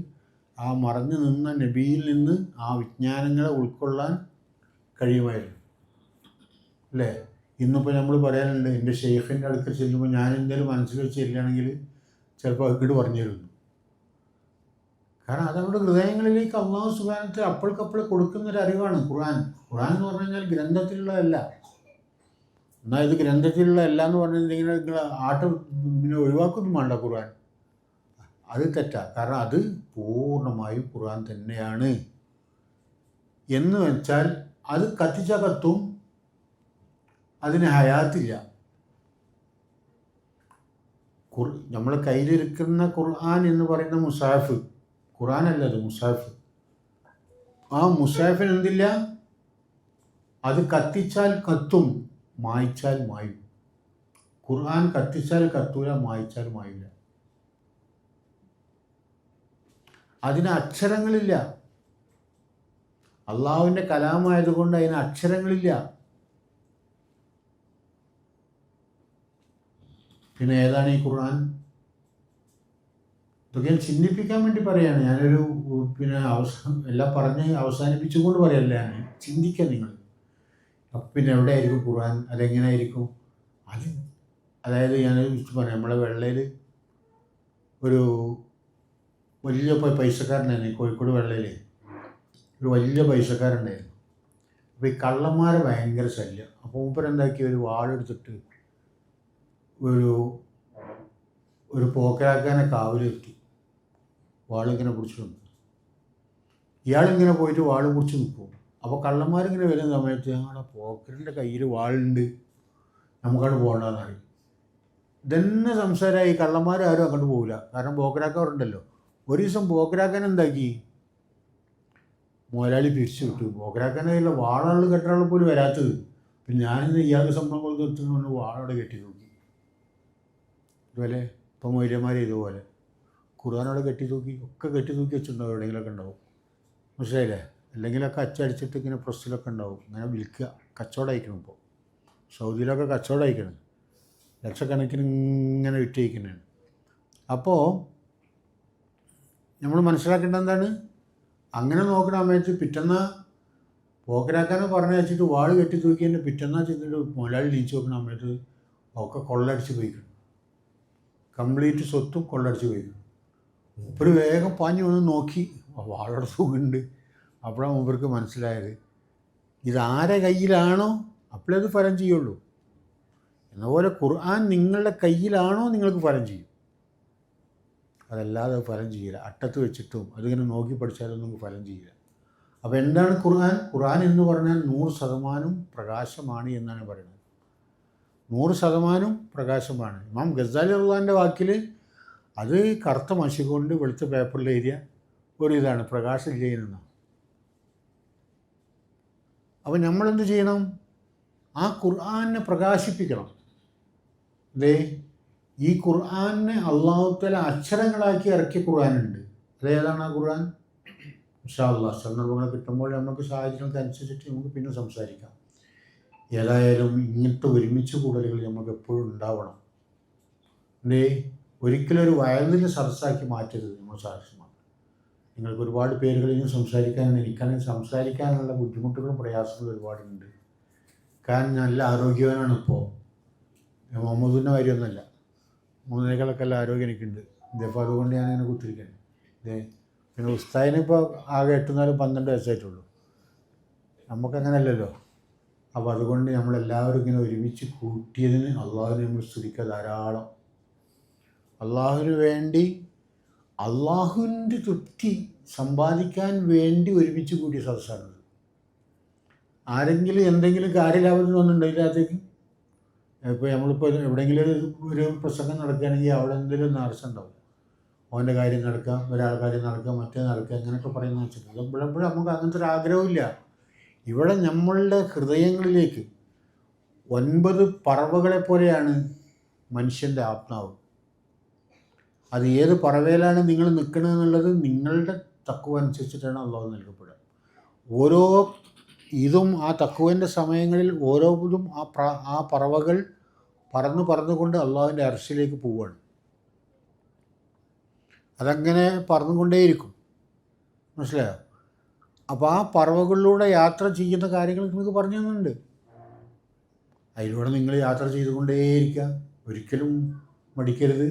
ആ മറഞ്ഞു നിന്ന നബിയിൽ നിന്ന് ആ വിജ്ഞാനങ്ങളെ ഉൾക്കൊള്ളാൻ കഴിയുമായിരുന്നു അല്ലേ? ഇന്നിപ്പോൾ നമ്മൾ പറയാനുണ്ട്, എൻ്റെ ഷെയ്ഖിൻ്റെ അടുക്കൽ ചെല്ലുമ്പോൾ ഞാൻ എന്തെങ്കിലും മനസ്സിൽ വെച്ച് ചെല്ലുകയാണെങ്കിൽ ചിലപ്പോൾ അക്കിട്ട് പറഞ്ഞു തരുന്നു. കാരണം അതവിടെ ഹൃദയങ്ങളിലേക്ക് അള്ളാഹു സുബ്ഹാനഹു വ തആല അപ്പോഴേക്കപ്പോൾ കൊടുക്കുന്നൊരു അറിവാണ് ഖുർആൻ. ഖുർആൻ എന്ന് പറഞ്ഞു കഴിഞ്ഞാൽ ഗ്രന്ഥത്തിലുള്ളതല്ല. എന്നാൽ ഇത് ഗ്രന്ഥത്തിലുള്ള അല്ല എന്ന് പറഞ്ഞിട്ടുണ്ടെങ്കിൽ നിങ്ങൾ പിന്നെ ഒഴിവാക്കൊന്നും വേണ്ട ഖുർആൻ. അത് തെറ്റാ. കാരണം അത് പൂർണ്ണമായും ഖുർആൻ തന്നെയാണ്. എന്ന് വെച്ചാൽ അത് കത്തിച്ചാൽ കത്തും, അതിന് ഹയാത്തില്ല. നമ്മളെ കയ്യിലിരിക്കുന്ന ഖുർആൻ എന്ന് പറയുന്ന മുസാഫ്, ഖുർആനല്ല അത്, മുസാഫ്. ആ മുസാഫിന് എന്തില്ല? അത് കത്തിച്ചാൽ കത്തും, മായ്ച്ചാൽ മായും. ഖുർആൻ കത്തിച്ചാൽ കത്തൂല, മായ്ച്ചാൽ മായില്ല. അതിന് അക്ഷരങ്ങളില്ല. അള്ളാഹുവിൻ്റെ കലാമായതുകൊണ്ട് അതിന് അക്ഷരങ്ങളില്ല. പിന്നെ ഏതാണ് ഈ ഖുർആൻ? ഇതൊക്കെ ഞാൻ ചിന്തിപ്പിക്കാൻ വേണ്ടി പറയാണ്. ഞാനൊരു പിന്നെ എല്ലാം പറഞ്ഞ് അവസാനിപ്പിച്ചുകൊണ്ട് പറയല്ല, ഞാൻ ചിന്തിക്കുക നിങ്ങൾ. അപ്പം പിന്നെ എവിടെയായിരിക്കും ഖുർആൻ? അതെങ്ങനെയായിരിക്കും അത്? അതായത് ഞാൻ പറയാം, നമ്മളെ വെള്ളയിൽ ഒരു വലിയ പൈസക്കാരനായിരുന്നു, കോഴിക്കോട് വെള്ളയിൽ ഒരു വലിയ പൈസക്കാരുണ്ടായിരുന്നു. അപ്പോൾ ഈ കള്ളന്മാരെ ഭയങ്കര ശല്യം. അപ്പോൾ മൂപ്പരെന്താക്കി, ഒരു വാളെടുത്തിട്ട് ഒരു പോക്കരാക്കാനെ കാവലിരുത്തി വാളിങ്ങനെ പിടിച്ച് നിൽക്കും. ഇയാളിങ്ങനെ പോയിട്ട് വാൾ പിടിച്ച് നിൽക്കും. അപ്പോൾ കള്ളന്മാരിങ്ങനെ വരുന്ന സമയത്ത് ഞങ്ങളുടെ പോക്കറിൻ്റെ കയ്യിൽ വാളുണ്ട്, നമുക്കവിടെ പോകണ്ടെന്ന് അറിയും. ഇതന്നെ സംസാരമായി. കള്ളന്മാരും അങ്ങോട്ട് പോകില്ല, കാരണം പോക്കരാക്കാറുണ്ടല്ലോ. ഒരു ദിവസം പോക്കരാക്കാൻ എന്താക്കി, മുതലാളി പിരിച്ചു വിട്ടു. പോക്കരാക്കാനുള്ള വാളാൾ കെട്ടാൾ പോലും വരാത്തത്. പിന്നെ ഞാനിന്ന് ഇയാൾക്ക് സംഭവം കൊടുത്ത് എത്തുന്ന വാളവിടെ കെട്ടി നോക്കി. ഇതുപോലെ ഇപ്പം മൊയ്യന്മാർ ഇതുപോലെ ഖുർആനോടെ കെട്ടി തൂക്കി, ഒക്കെ കെട്ടി തൂക്കി വെച്ചിട്ടുണ്ടാവും, എവിടെയെങ്കിലൊക്കെ ഉണ്ടാവും. മനസ്സിലായില്ലേ? അല്ലെങ്കിലൊക്കെ അച്ചടിച്ചിട്ട് ഇങ്ങനെ പ്രസ്സിലൊക്കെ ഉണ്ടാവും. ഇങ്ങനെ വിൽക്കുക, കച്ചവടം അയക്കണം. ഇപ്പോൾ സൗദിയിലൊക്കെ കച്ചവടം അയക്കണം, ലക്ഷക്കണക്കിന് ഇങ്ങനെ വിറ്റയക്കുന്നതാണ്. അപ്പോൾ നമ്മൾ മനസ്സിലാക്കേണ്ടത് എന്താണ്? അങ്ങനെ നോക്കണ സമയത്ത് പിറ്റന്നാ പോക്കരാക്കാനെ പറഞ്ഞു വെച്ചിട്ട് വാൾ കെട്ടി തൂക്കിയതിൻ്റെ പിറ്റന്നാ ചെന്നിട്ട് മുതലാളി നീച്ച് നോക്കണ സമയത്ത് ഒക്കെ കൊള്ളടിച്ച് പോയിക്കണം. കംപ്ലീറ്റ് സ്വത്തും കൊള്ളടിച്ച് പോയിക്കണം. മൂപ്പര് വേഗം പാഞ്ഞു വന്ന് നോക്കി, വാളോടെ സുഖമുണ്ട്. അപ്പോഴാണ് മൂപ്പർക്ക് മനസ്സിലായത് ഇതാരെ കയ്യിലാണോ അപ്പോഴേ അത് ഫലം ചെയ്യുള്ളൂ. എന്നപോലെ ഖുർആൻ നിങ്ങളുടെ കയ്യിലാണോ നിങ്ങൾക്ക് ഫലം ചെയ്യും, അതല്ലാതെ ഫലം ചെയ്യില്ല. അട്ടത്ത് വെച്ചിട്ടും അതിങ്ങനെ നോക്കി പഠിച്ചാലൊന്നും ഫലം ചെയ്യില്ല. അപ്പോൾ എന്താണ് ഖുർആൻ? ഖുർആൻ എന്ന് പറഞ്ഞാൽ 100% പ്രകാശമാണ് എന്നാണ് പറയുന്നത്. 100% പ്രകാശമാണ്. ഇമാം ഗസാലി അള്ളാഹിൻ്റെ വാക്കിൽ അത് കറുത്ത മഷി കൊണ്ട് വെളുത്ത പേപ്പറിൽ എഴുതിയ ഒരു ഇതാണ്, പ്രകാശം ചെയ്യുന്ന. അപ്പോൾ നമ്മളെന്ത് ചെയ്യണം? ആ ഖുർആനെ പ്രകാശിപ്പിക്കണം. ഈ ഖുർആനെ അള്ളാഹു തആല അക്ഷരങ്ങളാക്കി ഇറക്കിയ ഖുർആനുണ്ട്. അതേതാണ് ആ ഖുർആൻ? ഇൻഷാ അല്ലാഹ് സന്ദർഭങ്ങൾ കിട്ടുമ്പോൾ നമുക്ക് സാഹചര്യങ്ങൾക്ക് അനുസരിച്ചിട്ട് നമുക്ക് പിന്നെ സംസാരിക്കാം. ഏതായാലും ഇങ്ങനത്തെ ഒരുമിച്ച് കൂടലുകൾ നമുക്ക് എപ്പോഴും ഉണ്ടാവണം. ഒരിക്കലും ഒരു വയലിൻ്റെ സദസ്സാക്കി മാറ്റരുത് നമ്മൾ സാക്ഷ്യമാണ്. നിങ്ങൾക്ക് ഒരുപാട് പേരുകളിലും സംസാരിക്കാനാണ്, എനിക്കാണെങ്കിൽ സംസാരിക്കാനുള്ള ബുദ്ധിമുട്ടുകളും പ്രയാസങ്ങളും ഒരുപാടുണ്ട്. കാരണം നല്ല ആരോഗ്യവാനാണ് ഇപ്പോൾ. മുഹമ്മദിൻ്റെ കാര്യമൊന്നുമല്ല, മൂന്നേക്കാളൊക്കെ നല്ല ആരോഗ്യം എനിക്കുണ്ട്. ഇതപ്പോൾ അതുകൊണ്ട് ഞാനിങ്ങനെ കുത്തിരിക്കുന്നത്. പിന്നെ ഉസ്താദിന് ഇപ്പോൾ ആകെ 8-12 വയസ്സായിട്ടുള്ളൂ. നമുക്കങ്ങനല്ലല്ലോ. അപ്പോൾ അതുകൊണ്ട് നമ്മളെല്ലാവരും ഇങ്ങനെ ഒരുമിച്ച് കൂട്ടിയതിന് അള്ളാഹുവിനെ നമ്മൾ സ്തുതിക്കുക ധാരാളം. അള്ളാഹുവിന് വേണ്ടി, അള്ളാഹുവിൻ്റെ തൃപ്തി സമ്പാദിക്കാൻ വേണ്ടി ഒരുമിച്ച് കൂട്ടിയ സദസ്സാണത്. ആരെങ്കിലും എന്തെങ്കിലും കാര്യലാഭത്തിന് വന്നിട്ടുണ്ടെങ്കിൽ അതിലേക്ക് ഇപ്പോൾ നമ്മളിപ്പോൾ എവിടെയെങ്കിലും ഒരു പ്രസംഗം നടക്കുകയാണെങ്കിൽ അവിടെ എന്തെങ്കിലും ഒരു നേർച്ച ഉണ്ടാവും. അവൻ്റെ കാര്യം നടക്കാം, ഒരാൾ കാര്യം നടക്കാം, മറ്റേ നടക്കുക, അങ്ങനെയൊക്കെ പറയുന്ന വെച്ചിട്ടുണ്ട്. ഇപ്പോഴും നമുക്ക് അങ്ങനത്തെ ഒരു ആഗ്രഹമില്ല. ഇവിടെ നമ്മളുടെ ഹൃദയങ്ങളിലേക്ക് 9 പറവകളെ പോലെയാണ് മനുഷ്യൻ്റെ ആത്മാവ്. അത് ഏത് പറവയിലാണ് നിങ്ങൾ നിൽക്കണമെന്നുള്ളത് നിങ്ങളുടെ തഖ്വ അനുസരിച്ചിട്ടാണ് അള്ളാഹു നൽകപ്പെടുക. ഓരോ ഇതും ആ തഖ്വൻ്റെ സമയങ്ങളിൽ ഓരോന്നും ആ പറവകൾ പറന്നുകൊണ്ട് അള്ളാഹുവിൻ്റെ അർശിലേക്ക് പോവുകയാണ്. അതങ്ങനെ പറന്നുകൊണ്ടേയിരിക്കും. മനസ്സിലായോ? അപ്പോൾ ആ പറവകളിലൂടെ യാത്ര ചെയ്യുന്ന കാര്യങ്ങൾ നിങ്ങൾക്ക് പറഞ്ഞു തന്നുന്നുണ്ട്. അതിലൂടെ നിങ്ങൾ യാത്ര ചെയ്തുകൊണ്ടേയിരിക്കുക, ഒരിക്കലും മടിക്കരുത്.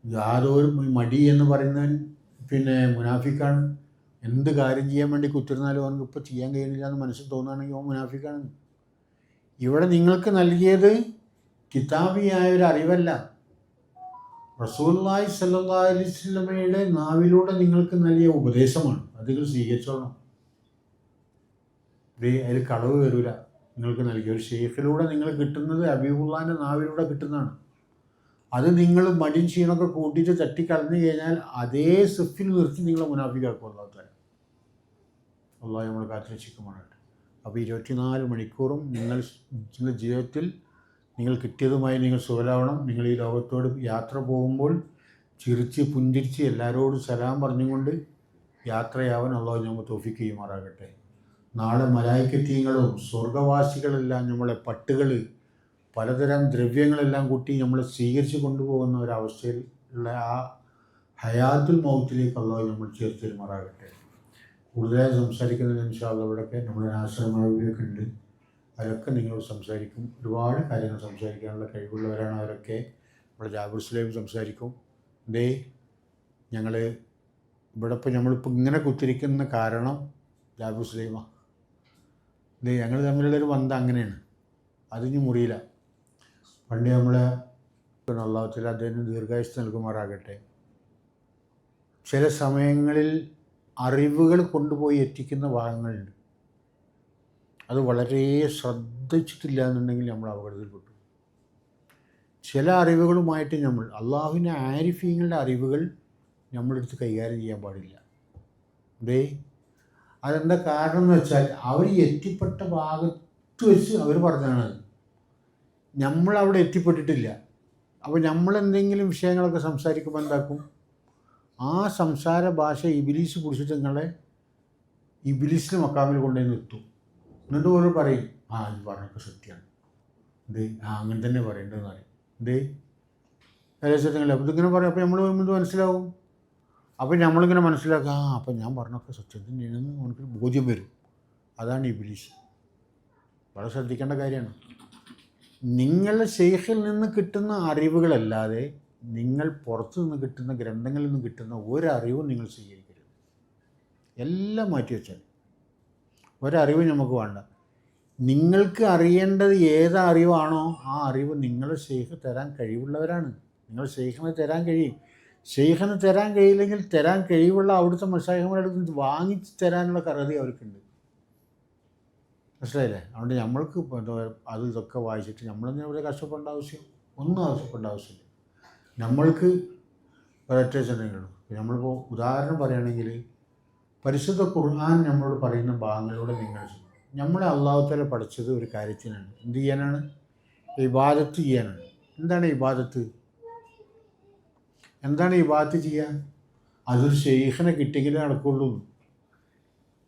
യാതൊരു മടി എന്ന് പറയുന്നത് പിന്നെ മുനാഫിക്കാണ്. എന്ത് കാര്യം ചെയ്യാൻ വേണ്ടി കുത്തിരുന്നാലും അവർക്ക് ഇപ്പോൾ ചെയ്യാൻ കഴിയുന്നില്ല എന്ന് മനസ്സിൽ തോന്നുകയാണെങ്കിൽ അവൻ മുനാഫിക്കാണ്. ഇവിടെ നിങ്ങൾക്ക് നൽകിയത് കിതാബിയായ ഒരു അറിവല്ല, റസൂലുള്ളാഹി സ്വല്ലല്ലാഹു അലൈഹി വസല്ലമയുടെ നാവിലൂടെ നിങ്ങൾക്ക് നൽകിയ ഉപദേശമാണ്. അത് നിങ്ങൾ സ്വീകരിച്ചോളണം. അതിൽ കളവ് വരില്ല. നിങ്ങൾക്ക് നൽകി ഒരു ഷെയ്ഖിലൂടെ നിങ്ങൾ കിട്ടുന്നത് ഹബീബുള്ളാഹിൻ്റെ നാവിലൂടെ കിട്ടുന്നതാണ്. അത് നിങ്ങൾ മടിയും ക്ഷീണമൊക്കെ കൂട്ടിയിട്ട് തട്ടിക്കളഞ്ഞു കഴിഞ്ഞാൽ അതേ സിഫിൽ നിർത്തി നിങ്ങളെ മുനാഫിക്കാക്കും അല്ലാത്തവരെ. അള്ളാഹു നമ്മൾ കാത്തുരക്ഷിക്കുമാറാകട്ടെ. അപ്പോൾ 24 മണിക്കൂറും നിങ്ങളുടെ ജീവിതത്തിൽ നിങ്ങൾ കിട്ടിയതുമായി നിങ്ങൾ സുഖലാവണം. നിങ്ങൾ ഈ ലോകത്തോട് യാത്ര പോകുമ്പോൾ ചിരിച്ച് പുഞ്ചിരിച്ച് എല്ലാവരോടും സലാം പറഞ്ഞുകൊണ്ട് യാത്രയാവാൻ അള്ളാഹു നമ്മൾ തൗഫീഖ് ചെയ്യുമാറാകട്ടെ. നാളെ മലായിക്കത്തീങ്ങളും സ്വർഗവാസികളെല്ലാം നമ്മളെ പട്ടുകൾ പലതരം ദ്രവ്യങ്ങളെല്ലാം കൂട്ടി നമ്മളെ സ്വീകരിച്ച് കൊണ്ടുപോകുന്ന ഒരവസ്ഥയിൽ ഉള്ള ആ ഹയാത്തുൽ മൗത്തിലേക്ക് അള്ളാഹു നമ്മൾ ചേർത്ത് തരുമാറാകട്ടെ. കൂടുതലായി സംസാരിക്കുന്നതിന് ഇൻഷാ അല്ലാഹ് ഇവിടെയൊക്കെ നമ്മുടെ ആശ്രമമൊക്കെ ഉണ്ട്. അതിലൊക്കെ നിങ്ങൾ സംസാരിക്കും. ഒരുപാട് കാര്യങ്ങൾ സംസാരിക്കാനുള്ള കഴിവുള്ളവരാണ് അവരൊക്കെ. നമ്മുടെ ജാബിർ സുലൈം സംസാരിക്കും. ഞങ്ങൾ ഇവിടെ ഇപ്പോൾ നമ്മളിപ്പോൾ ഇങ്ങനെ കുത്തിരിക്കുന്ന കാരണം ജാബിർ സുലൈമാണ്. ഞങ്ങൾ തമ്മിലുള്ളൊരു ബന്ധം അങ്ങനെയാണ്, അതിന് മുറിയില്ല. പണ്ട് നമ്മളെ അള്ളാഹുവിൽ അദ്ദേഹത്തിന് ദീർഘായുസ് നൽകുമാറാകട്ടെ. ചില സമയങ്ങളിൽ അറിവുകൾ കൊണ്ടുപോയി എത്തിക്കുന്ന ഭാഗങ്ങളുണ്ട്. അത് വളരെ ശ്രദ്ധിച്ചിട്ടില്ല എന്നുണ്ടെങ്കിൽ നമ്മൾ അപകടത്തിൽപ്പെട്ടു. ചില അറിവുകളുമായിട്ട് നമ്മൾ അള്ളാഹുവിൻ്റെ ആരിഫീങ്ങളുടെ അറിവുകൾ നമ്മളെടുത്ത് കൈകാര്യം ചെയ്യാൻ പാടില്ല. അതെന്താ കാരണം എന്ന് വെച്ചാൽ അവർ എത്തിപ്പെട്ട ഭാഗത്ത് വെച്ച് അവർ പറഞ്ഞതാണ്, നമ്മളവിടെ എത്തിപ്പെട്ടിട്ടില്ല. അപ്പോൾ നമ്മളെന്തെങ്കിലും വിഷയങ്ങളൊക്കെ സംസാരിക്കുമ്പോൾ എന്താക്കും, ആ സംസാര ഭാഷ ഇബിലീസ് പിടിച്ചിട്ട് നിങ്ങളെ ഇബിലീസിൻ്റെ മക്കാമിൽ കൊണ്ടുപോയി നിർത്തും. എന്നിട്ട് പോലും പറയും, ഇത് പറഞ്ഞൊക്കെ സത്യമാണ്, അങ്ങനെ തന്നെ പറയേണ്ടതെന്ന് പറയും. ഏകദേശം അപ്പോൾ ഇതിങ്ങനെ പറയും. അപ്പോൾ നമ്മൾ ഇത് മനസ്സിലാവും. അപ്പോൾ നമ്മളിങ്ങനെ മനസ്സിലാക്കുക, അപ്പം ഞാൻ പറഞ്ഞൊക്കെ സത്യം തന്നെയാണെന്ന് നമുക്കൊരു ബോധ്യം വരും. അതാണ് ഇബിലീസ്. വളരെ ശ്രദ്ധിക്കേണ്ട കാര്യമാണ്. നിങ്ങളുടെ ശൈഖിൽ നിന്ന് കിട്ടുന്ന അറിവുകളല്ലാതെ നിങ്ങൾ പുറത്തു നിന്ന് കിട്ടുന്ന ഗ്രന്ഥങ്ങളിൽ നിന്ന് കിട്ടുന്ന ഒരറിവും നിങ്ങൾ സ്വീകരിക്കരുത്. എല്ലാം മാറ്റി വെച്ചാൽ ഒരറിവ് നമുക്ക് വേണ്ട. നിങ്ങൾക്ക് അറിയേണ്ടത് ഏത് അറിവാണോ ആ അറിവ് നിങ്ങളുടെ ശൈഖ് തരാൻ കഴിവുള്ളവരാണ്. നിങ്ങൾ ശൈഖിനെ തരാൻ കഴിയും. ശൈഖിന് തരാൻ കഴിയില്ലെങ്കിൽ തരാൻ കഴിവുള്ള അവിടുത്തെ മശായിഖന്മാരുടെ അടുത്ത് വാങ്ങിച്ച് തരാനുള്ള കറതി അവർക്കുണ്ട്. മനസ്സിലായില്ലേ? അതുകൊണ്ട് നമ്മൾക്ക് അത് ഇതൊക്കെ വായിച്ചിട്ട് നമ്മളെന്തിനാ ഇവിടെ കഷ്ടപ്പെടേണ്ട ആവശ്യം? ഒന്നും ആവശ്യപ്പെടേണ്ട ആവശ്യമില്ല. നമ്മൾക്ക് ഒരൊറ്റ ചിന്തകളുള്ളൂ. നമ്മളിപ്പോൾ ഉദാഹരണം പറയുകയാണെങ്കിൽ പരിശുദ്ധ ഖുർആൻ നമ്മളോട് പറയുന്ന ഭാഗങ്ങളിലൂടെ നിങ്ങൾ നമ്മളെ അള്ളാഹു തആല പഠിച്ചത് ഒരു കാര്യത്തിനാണ്. എന്ത് ചെയ്യാനാണ്? ഇബാദത്ത് ചെയ്യാനാണ്. എന്താണ് ഇബാദത്ത്? എന്താണ് ഇബാദത്ത് ചെയ്യുക? അതൊരു ശൈഖിനെ കിട്ടിയെങ്കിലേ നടക്കുള്ളൂ.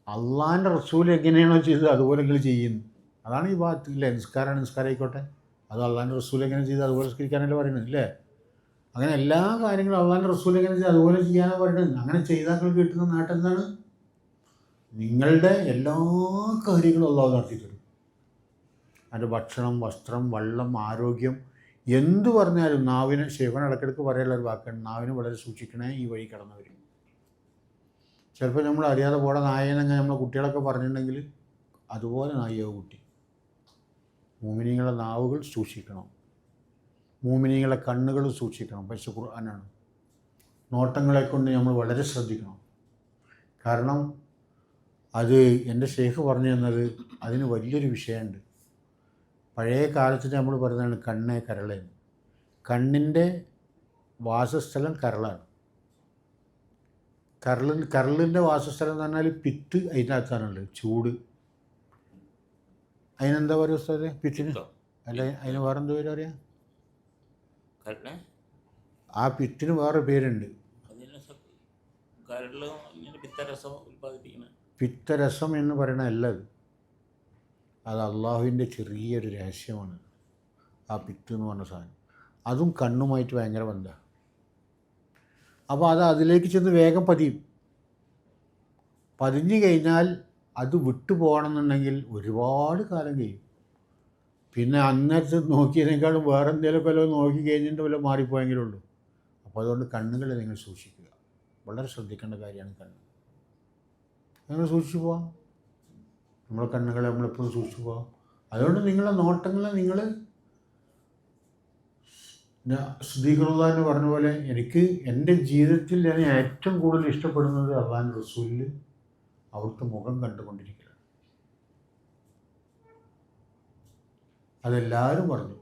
അള്ളാഹിൻ്റെ റസൂൽ എങ്ങനെയാണോ ചെയ്തത് അതുപോലെ നിങ്ങൾ ചെയ്യുന്നു. അതാണ് ഇബാദത്ത്. ഇല്ലേ? നിസ്കാരമാണ്, നിസ്കാരം ആയിക്കോട്ടെ, അത് അള്ളാഹിൻ്റെ റസൂൽ എങ്ങനെ ചെയ്ത് അതുപോലെ നിസ്കരിക്കാനല്ലേ പറയുന്നത്, ഇല്ലേ? അങ്ങനെ എല്ലാ കാര്യങ്ങളും അള്ളാഹിൻ്റെ റസൂൽ എങ്ങനെ ചെയ്ത് അതുപോലെ ചെയ്യാനാണ് പറയുന്നത്. അങ്ങനെ ചെയ്താൽ നിങ്ങൾക്ക് കിട്ടുന്ന നേട്ടം എന്താണ്? നിങ്ങളുടെ എല്ലാ കാര്യങ്ങളും അള്ളാഹു നടത്തി തരും. അതിൻ്റെ ഭക്ഷണം, വസ്ത്രം, വെള്ളം, ആരോഗ്യം, എന്തു പറഞ്ഞാലും നാവിന് ശിവൻ ഇടയ്ക്കിടയ്ക്ക് പറയാനുള്ള ഒരു വാക്കാണ്, നാവിന് വളരെ സൂക്ഷിക്കണേ ഈ വഴി കടന്നവർ. ചിലപ്പോൾ നമ്മൾ അറിയാതെ പോടെ നായനങ്ങനെ നമ്മളെ കുട്ടികളൊക്കെ പറഞ്ഞിട്ടുണ്ടെങ്കിൽ അതുപോലെ നായിയാവും കുട്ടി. മോമിനികളുടെ നാവുകൾ സൂക്ഷിക്കണം, മോമിനികളുടെ കണ്ണുകൾ സൂക്ഷിക്കണം. പരിശുദ്ധ ഖുർആനാണ്. നോട്ടങ്ങളെ കൊണ്ട് നമ്മൾ വളരെ ശ്രദ്ധിക്കണം. കാരണം അത് എൻ്റെ ഷെയ്ഖ് പറഞ്ഞു തന്നത് അതിന് വലിയൊരു വിഷയമുണ്ട്. പഴയ കാലത്ത് നമ്മൾ പറയുന്നതാണ് കണ്ണേ കരളെന്ന്. കണ്ണിൻ്റെ വാസസ്ഥലം കരളാണ്. കരളിൻ്റെ വാസസ്ഥലം എന്ന് പറഞ്ഞാൽ പിത്ത് അതിൻ്റെ അകത്താണുള്ളത്, ചൂട്. അതിനെന്താ പറയുക ഉസ്താദേ? പിത്തിന് അല്ല, അതിന് വേറെന്താ പേര് പറയാ? ആ പിത്തിന് വേറെ പേരുണ്ട്. പിത്തരസം എന്ന് പറയണ അല്ല അത് അള്ളാഹുവിൻ്റെ ചെറിയൊരു രഹസ്യമാണ്. ആ പിത്ത് എന്ന് പറഞ്ഞ സാധനം അതും കണ്ണുമായിട്ട് ഭയങ്കര ബന്ധമാണ്. അപ്പോൾ അത് അതിലേക്ക് ചെന്ന് വേഗം പതിഞ്ഞു കഴിഞ്ഞാൽ അത് വിട്ടു പോകണമെന്നുണ്ടെങ്കിൽ ഒരുപാട് കാലം കഴിയും. പിന്നെ അന്നേരത്ത് നോക്കിയതിനേക്കാളും വേറെ എന്തെങ്കിലുമൊക്കെ വല്ലതും നോക്കി കഴിഞ്ഞിട്ട് വല്ലതും മാറിപ്പോയെങ്കിലേ ഉള്ളൂ. അപ്പോൾ അതുകൊണ്ട് കണ്ണുകളെ നിങ്ങൾ സൂക്ഷിക്കുക. വളരെ ശ്രദ്ധിക്കേണ്ട കാര്യമാണ് കണ്ണ്. നിങ്ങൾ സൂക്ഷിച്ചു പോവാം. നമ്മളെ കണ്ണുകളെ നമ്മളെപ്പോഴും സൂക്ഷിച്ചു പോകാം. അതുകൊണ്ട് നിങ്ങളെ നോട്ടങ്ങളെ നിങ്ങൾ സിദ്ദീഖുല്ലാഹ് എന്ന് പറഞ്ഞ പോലെ എനിക്ക് എൻ്റെ ജീവിതത്തിൽ ഞാൻ ഏറ്റവും കൂടുതൽ ഇഷ്ടപ്പെടുന്നത് അള്ളാഹിൻ്റെ റസൂലിൽ അവിടുത്തെ മുഖം കണ്ടുകൊണ്ടിരിക്കലാണ്. അതെല്ലാവരും പറഞ്ഞു.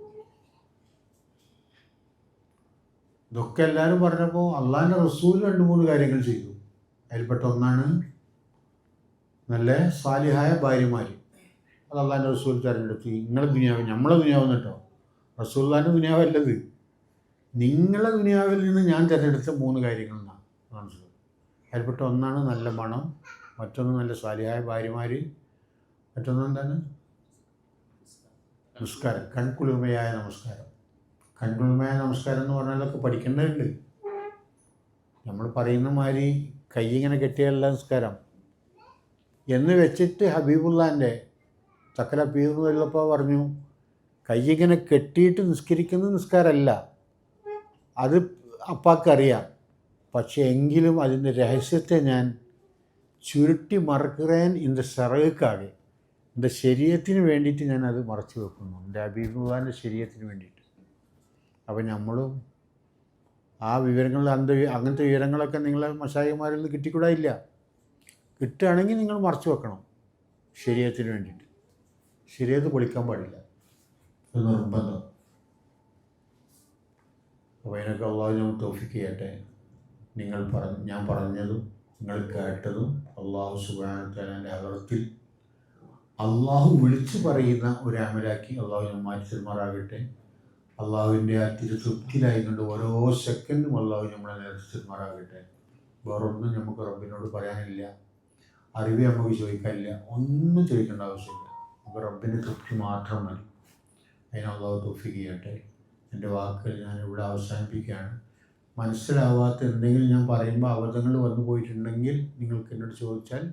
ഇതൊക്കെ എല്ലാവരും പറഞ്ഞപ്പോൾ അള്ളാഹിൻ്റെ റസൂൽ 2-3 കാര്യങ്ങൾ ചെയ്തു. അതിൽപ്പെട്ട ഒന്നാണ് നല്ല സാലിഹായ ഭാര്യമാർ. അത് അള്ളാഹിൻ്റെ റസൂൽ തിരഞ്ഞെടുത്ത്. നിങ്ങളെ ദുനിയാവ്, നമ്മളെ ദുനിയാവെന്ന് കേട്ടോ, റസൂലുള്ളാഹിൻ്റെ ദുനിയാവല്ലത്, നിങ്ങളെ ദുനിയാവിൽ നിന്ന് ഞാൻ തിരഞ്ഞെടുത്ത 3 കാര്യങ്ങളെന്നാണ് മനസ്സിലായത്. അതിൽപ്പെട്ട ഒന്നാണ് നല്ല മണം, മറ്റൊന്ന് നല്ല സാലിഹായ ഭാര്യമാർ, മറ്റൊന്ന് എന്താണ് നമസ്കാരം, കൺകുളിർമയായ നമസ്കാരം. കൺകുളിർമയായ നമസ്കാരം എന്ന് പറഞ്ഞാലൊക്കെ പഠിക്കേണ്ടതുണ്ട്. നമ്മൾ പറയുന്ന മാതിരി കൈ ഇങ്ങനെ കെട്ടിയല്ല നമസ്കാരം എന്ന് വെച്ചിട്ട് ഹബീബുള്ളാൻ്റെ തക്കല പീറുള്ളപ്പോൾ പറഞ്ഞു, കൈ ഇങ്ങനെ കെട്ടിയിട്ട് നിസ്കരിക്കുന്ന നിസ്കാരമല്ല, അത് അപ്പാക്കറിയാം. പക്ഷേ എങ്കിലും അതിൻ്റെ രഹസ്യത്തെ ഞാൻ ചുരുട്ടി മറக்கிறേൻ എൻ്റെ ശറകക്കാകെ, എൻ്റെ ശരീരത്തിന് വേണ്ടിയിട്ട് ഞാൻ അത് മറച്ചു വെക്കുന്നു, എൻ്റെ ഹബീബുള്ളാൻ്റെ ശരീരത്തിന് വേണ്ടിയിട്ട്. അപ്പോൾ നമ്മളും ആ വിവരങ്ങൾ, അങ്ങനത്തെ വിവരങ്ങളൊക്കെ നിങ്ങളെ മശായിമാരിൽ നിന്ന് കിട്ടിക്കൂടായില്ല. കിട്ടുകയാണെങ്കിൽ നിങ്ങൾ മറച്ചു വെക്കണം ശരീരത്തിന് വേണ്ടിയിട്ട്. ശരീരത്ത് പൊളിക്കാൻ പാടില്ല, അത് നിർബന്ധം. അപ്പോൾ അതിനൊക്കെ അള്ളാഹു നമ്മൾ തൗഫീഖ് ചെയ്യട്ടെ. ഞാൻ പറഞ്ഞതും നിങ്ങൾ കേട്ടതും അള്ളാഹു സുബ്ഹാനഹു വ തആലയുടെ ഹദറത്തിൽ അള്ളാഹു വിളിച്ചു പറയുന്ന ഒരു അമലാക്കി അള്ളാഹു നമ്മൾ മാറ്റിത്തരുമാറാകട്ടെ. അള്ളാഹുവിൻ്റെ ആ തിരുതൃപ്തിയിലായിക്കൊണ്ട് ഓരോ സെക്കൻഡും അള്ളാഹു നമ്മളെ നിലനിർത്തുമാറാകട്ടെ. വേറൊന്നും നമുക്ക് റബ്ബിനോട് പറയാനില്ല, അറിവ് നമുക്ക് ചോദിക്കാനില്ല, ഒന്നും ചോദിക്കേണ്ട ആവശ്യമില്ല. നമുക്ക് റബ്ബിൻ്റെ തൃപ്തി മാത്രം മതി. അതിന് അള്ളാഹു തൗഫീഖ് ചെയ്യട്ടെ. എൻ്റെ വാക്കുകൾ ഞാനിവിടെ അവസാനിപ്പിക്കുകയാണ്. മനസ്സിലാവാത്ത എന്തെങ്കിലും ഞാൻ പറയുമ്പോൾ അബദ്ധങ്ങൾ വന്നു പോയിട്ടുണ്ടെങ്കിൽ നിങ്ങൾക്ക് എന്നോട് ചോദിച്ചാൽ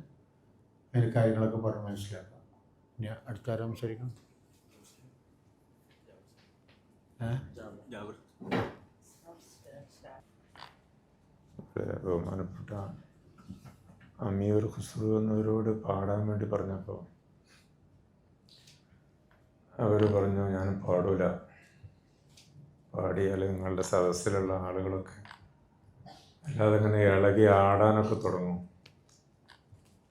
അതിന് കാര്യങ്ങളൊക്കെ പറഞ്ഞ് മനസ്സിലാക്കാം. ഇനി അടുത്ത ആരും സംസാരിക്കണം. ബഹുമാനപ്പെട്ട അമീർ ഖുസ്രു എന്നവരോട് പാടാൻ വേണ്ടി പറഞ്ഞപ്പോൾ അവർ പറഞ്ഞു, ഞാൻ പാടൂല, പാടിയാൽ നിങ്ങളുടെ സദസ്സിലുള്ള ആളുകളൊക്കെ അല്ലാതെ ഇങ്ങനെ ഇളകി ആടാനൊക്കെ തുടങ്ങും,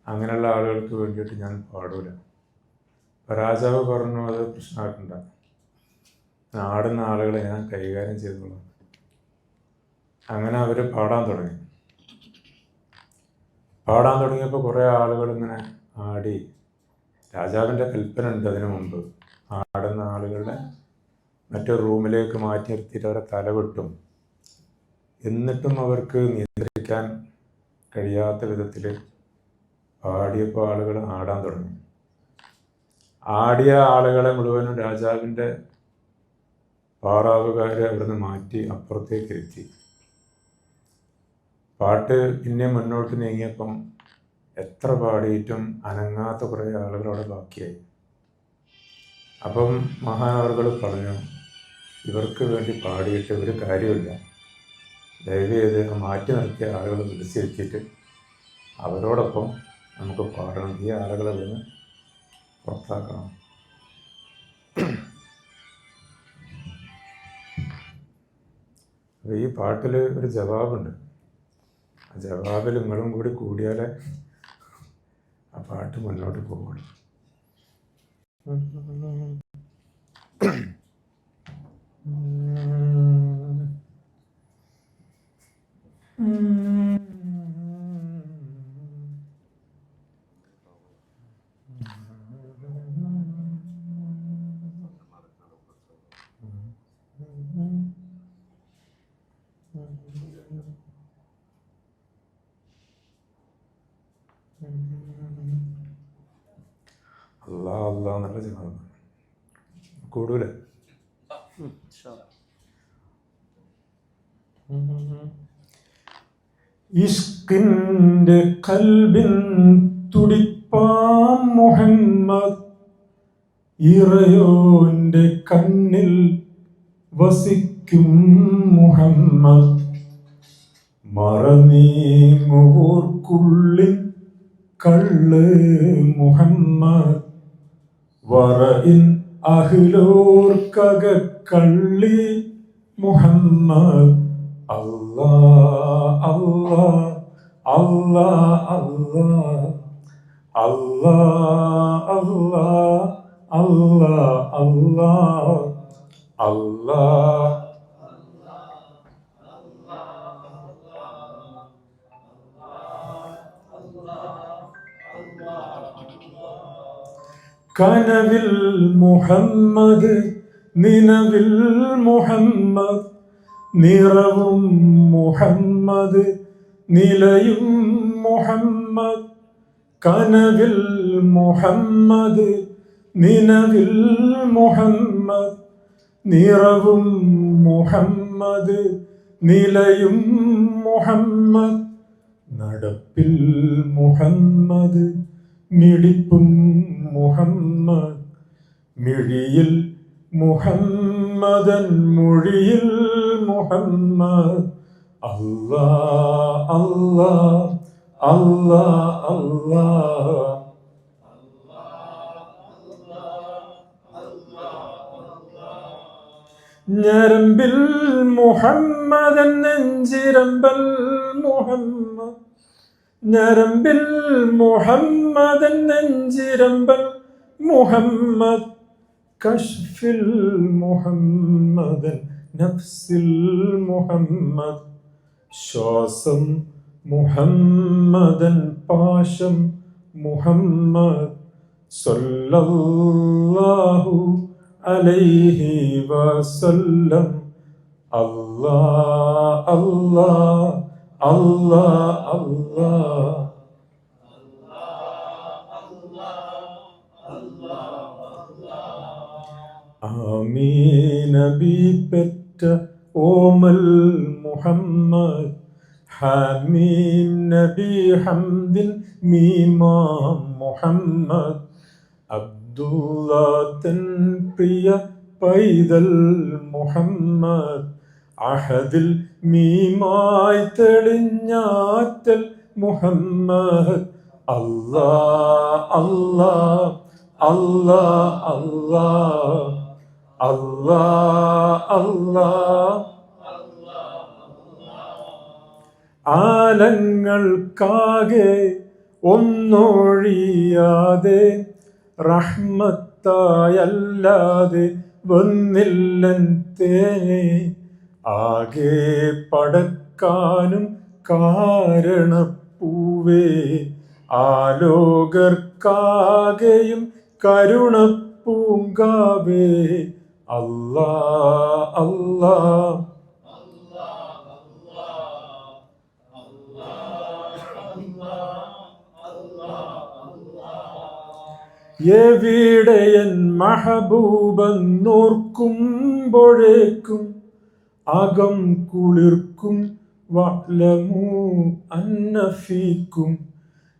അങ്ങനെയുള്ള ആളുകൾക്ക് വേണ്ടിയിട്ട് ഞാൻ പാടൂല. അപ്പോൾ രാജാവ് പറഞ്ഞു, അത് പ്രശ്നമാക്കണ്ട, ആടുന്ന ആളുകളെ ഞാൻ കൈകാര്യം ചെയ്തോളാം. അങ്ങനെ അവർ പാടാൻ തുടങ്ങിയപ്പോൾ കുറേ ആളുകൾ ഇങ്ങനെ ആടി. രാജാവിൻ്റെ കൽപ്പന ഉണ്ട് അതിനു മുമ്പ്, ആടുന്ന ആളുകളുടെ മറ്റൊരു റൂമിലേക്ക് മാറ്റി നിർത്തിയിട്ട് അവരെ തലവെട്ടും. എന്നിട്ടും അവർക്ക് നിയന്ത്രിക്കാൻ കഴിയാത്ത വിധത്തിൽ പാടിയപ്പോൾ ആളുകൾ ആടാൻ തുടങ്ങി. ആടിയ ആളുകളെ മുഴുവനും രാജാവിൻ്റെ പാറാവുകാരെ അവിടുന്ന് മാറ്റി അപ്പുറത്തേക്ക് ഇരുത്തി. പാട്ട് പിന്നെ മുന്നോട്ട് നീങ്ങിയപ്പം എത്ര പാടിയിട്ടും അനങ്ങാത്ത കുറേ ആളുകൾ അവിടെ ബാക്കിയായി. അപ്പം മഹാനവറുകൾ പറഞ്ഞു, ഇവർക്ക് വേണ്ടി പാടിയിട്ട് ഒരു കാര്യമില്ല, ദയവ് ചെയ്ത് മാറ്റി നിർത്തിയ ആളുകൾ വിളിച്ചിരുത്തിയിട്ട് അവരോടൊപ്പം നമുക്ക് പാടണം, ഈ ആളുകളെ ഇവിടുന്ന് പുറത്താക്കണം. അപ്പോൾ ഈ പാട്ടിൽ ഒരു ജവാബുണ്ട്. ആ ജവാബിൽ നിങ്ങളും കൂടി കൂടിയാലേ ആ പാട്ട് മുന്നോട്ട് പോകുള്ളൂ. അല്ലാ അല്ലാ എന്നുള്ള ജവാബ് കൂടൂല. ഇഷ്കിന്റെ കൽബിൻ തുടിപ്പാം മുഹമ്മദ്, ഇറയോന്റെ കണ്ണിൽ വസിക്കും മുഹമ്മദ്, മറനീങ്ങുവോർക്കുള്ളിൽ കള്ള് മുഹമ്മദ്, വറയിൻ അഹ്ലോർക്കകക്കള്ളി മുഹമ്മദ്. അല്ലാ അല്ലാ അല്ലാ അല്ലാ അല്ലാ അല്ലാ അല്ലാ അല്ലാ അല്ലാ. കനവിൽ മുഹമ്മദ്, നിലവിൽ മുഹമ്മദ്, നിറവും മുഹമ്മദ്, നിലയും മുഹമ്മദ്. കനവിൽ മുഹമ്മദ്, നിലവിൽ മുഹമ്മദ്, നിറവും മുഹമ്മദ്, നിലയും മുഹമ്മദ്. നടപ്പിൽ മുഹമ്മദ്, മിടിപ്പും മുഹമ്മദ്, മിഴിയിൽ മുഹമ്മദൻ, മൊഴിയിൽ മുഹമ്മദ്. അല്ലാ അല്ലാ അല്ലാ അല്ലാ. ഞരമ്പിൽ മുഹമ്മദൻ, നെഞ്ചിരമ്പൽ മുഹമ്മദ്, ഞരമ്പിൽ മുഹമ്മദൻ, നെഞ്ചിരമ്പൽ മുഹമ്മദ്. കശ്ഫിൽ മുഹമ്മദൻ, നഫ്സിൽ മുഹമ്മദ്, ശ്വാസം മുഹമ്മദൻ, പാശം മുഹമ്മദ്. സല്ലല്ലാഹു അലൈഹി വസല്ലം. അല്ലാ അല്ലാ അല്ലാ അല്ലാ. ആമീൻ നബി പെറ്റ ഓമൽ മുഹമ്മദ്, ഹമീം നബി ഹംദിൻ മീമാം മുഹമ്മദ്. അബ്ദുള്ള തൻ പ്രിയ പൈതൽ മുഹമ്മദ്, അഹദിൽ മീമായി തെളിഞ്ഞാറ്റൽ മുഹമ്മദ്. അല്ലാ അല്ലാ അല്ലാ അല്ലാ അല്ലാ അല്ലാ. ആലങ്ങൾക്കാകെ ഒന്നൊഴിയാതെ റഹ്മത്തായല്ലാതെ വന്നില്ലൻ തേനെ. ആകെ പടക്കാനും കാരണപ്പൂവേ, ആലോകർക്കാകെയും കരുണപ്പൂങ്കാവേ. അല്ലാ അല്ലാ എവിടെയൻ മഹബൂബെന്നോർക്കുമ്പോഴേക്കും അകം കുളിർക്കും വഅ്ലമൂ അന്നഫീക്കും.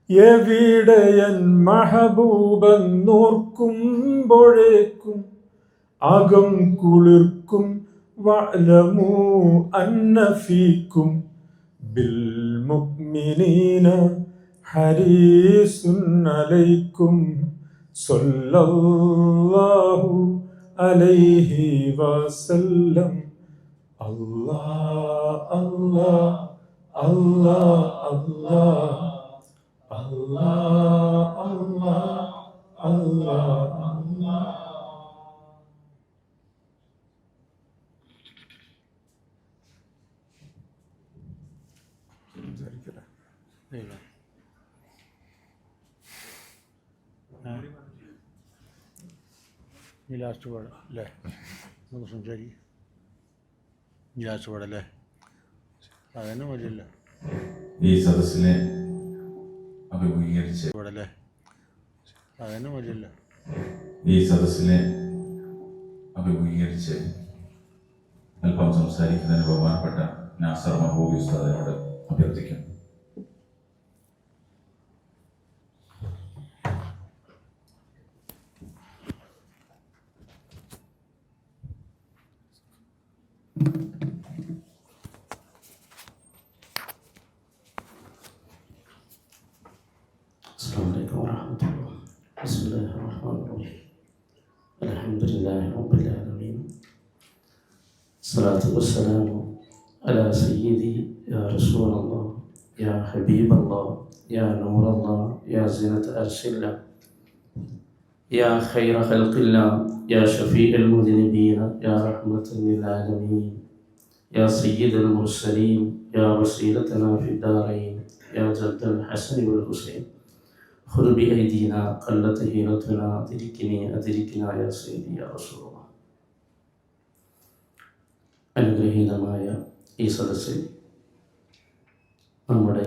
എവിടെയൻ മഹബൂബെന്നോർക്കുമ്പോഴേക്കും അകം കുളിർക്കും വഅ്ലമൂ അന്നഫീക്കും. ബിൽ മുഅ്മിനീന ഹരീസുൻ അലൈക്കും. സല്ലല്ലാഹു അലൈഹി വസല്ലം. അല്ലാ അല്ലാ അല്ലാ അല്ലാ അല്ലാ അല്ലാ അല്ലാ അല്ലാ. ഈ ലാസ്റ്റ് വേർഡ് അല്ലേ? നമുക്ക് സംസാരിക്കും. ഈ ലാസ്റ്റ് വേർഡ് അല്ലേ? അതന്നെ മതിയല്ല ഈ സദസ്സിനെ അഭിമുഖീകരിച്ച് വേർഡ് അല്ലേ? അതന്നെ മതിയല്ല ഈ സദസ്സിനെ അഭിമുഖീകരിച്ച് അല്പം സംസാരിക്കുന്നതിന് ബഹുമാനപ്പെട്ട നാസർ മഹബൂബി ഉസ്താദിനോട് അഭ്യർത്ഥിക്കും. السلام عليكم ورحمة الله. بسم الله الرحمن الرحيم. الحمد لله رب العالمين. الصلاة والسلام على سيدي يا رسول الله يا حبيب الله يا نور الله يا زينة عرش الله يا خير خلق الله يا شفيع المذنبين يا رحمة للعالمين يا سيد المرسلين يا وسيلتنا في الدارين يا جد الحسن والحسين خذ بأيدينا قلت هيلتنا أدركنا يا سيدي يا رسول الله. അനുഗ്രഹീതമായ ഈ സദസ്സിൽ നമ്മുടെ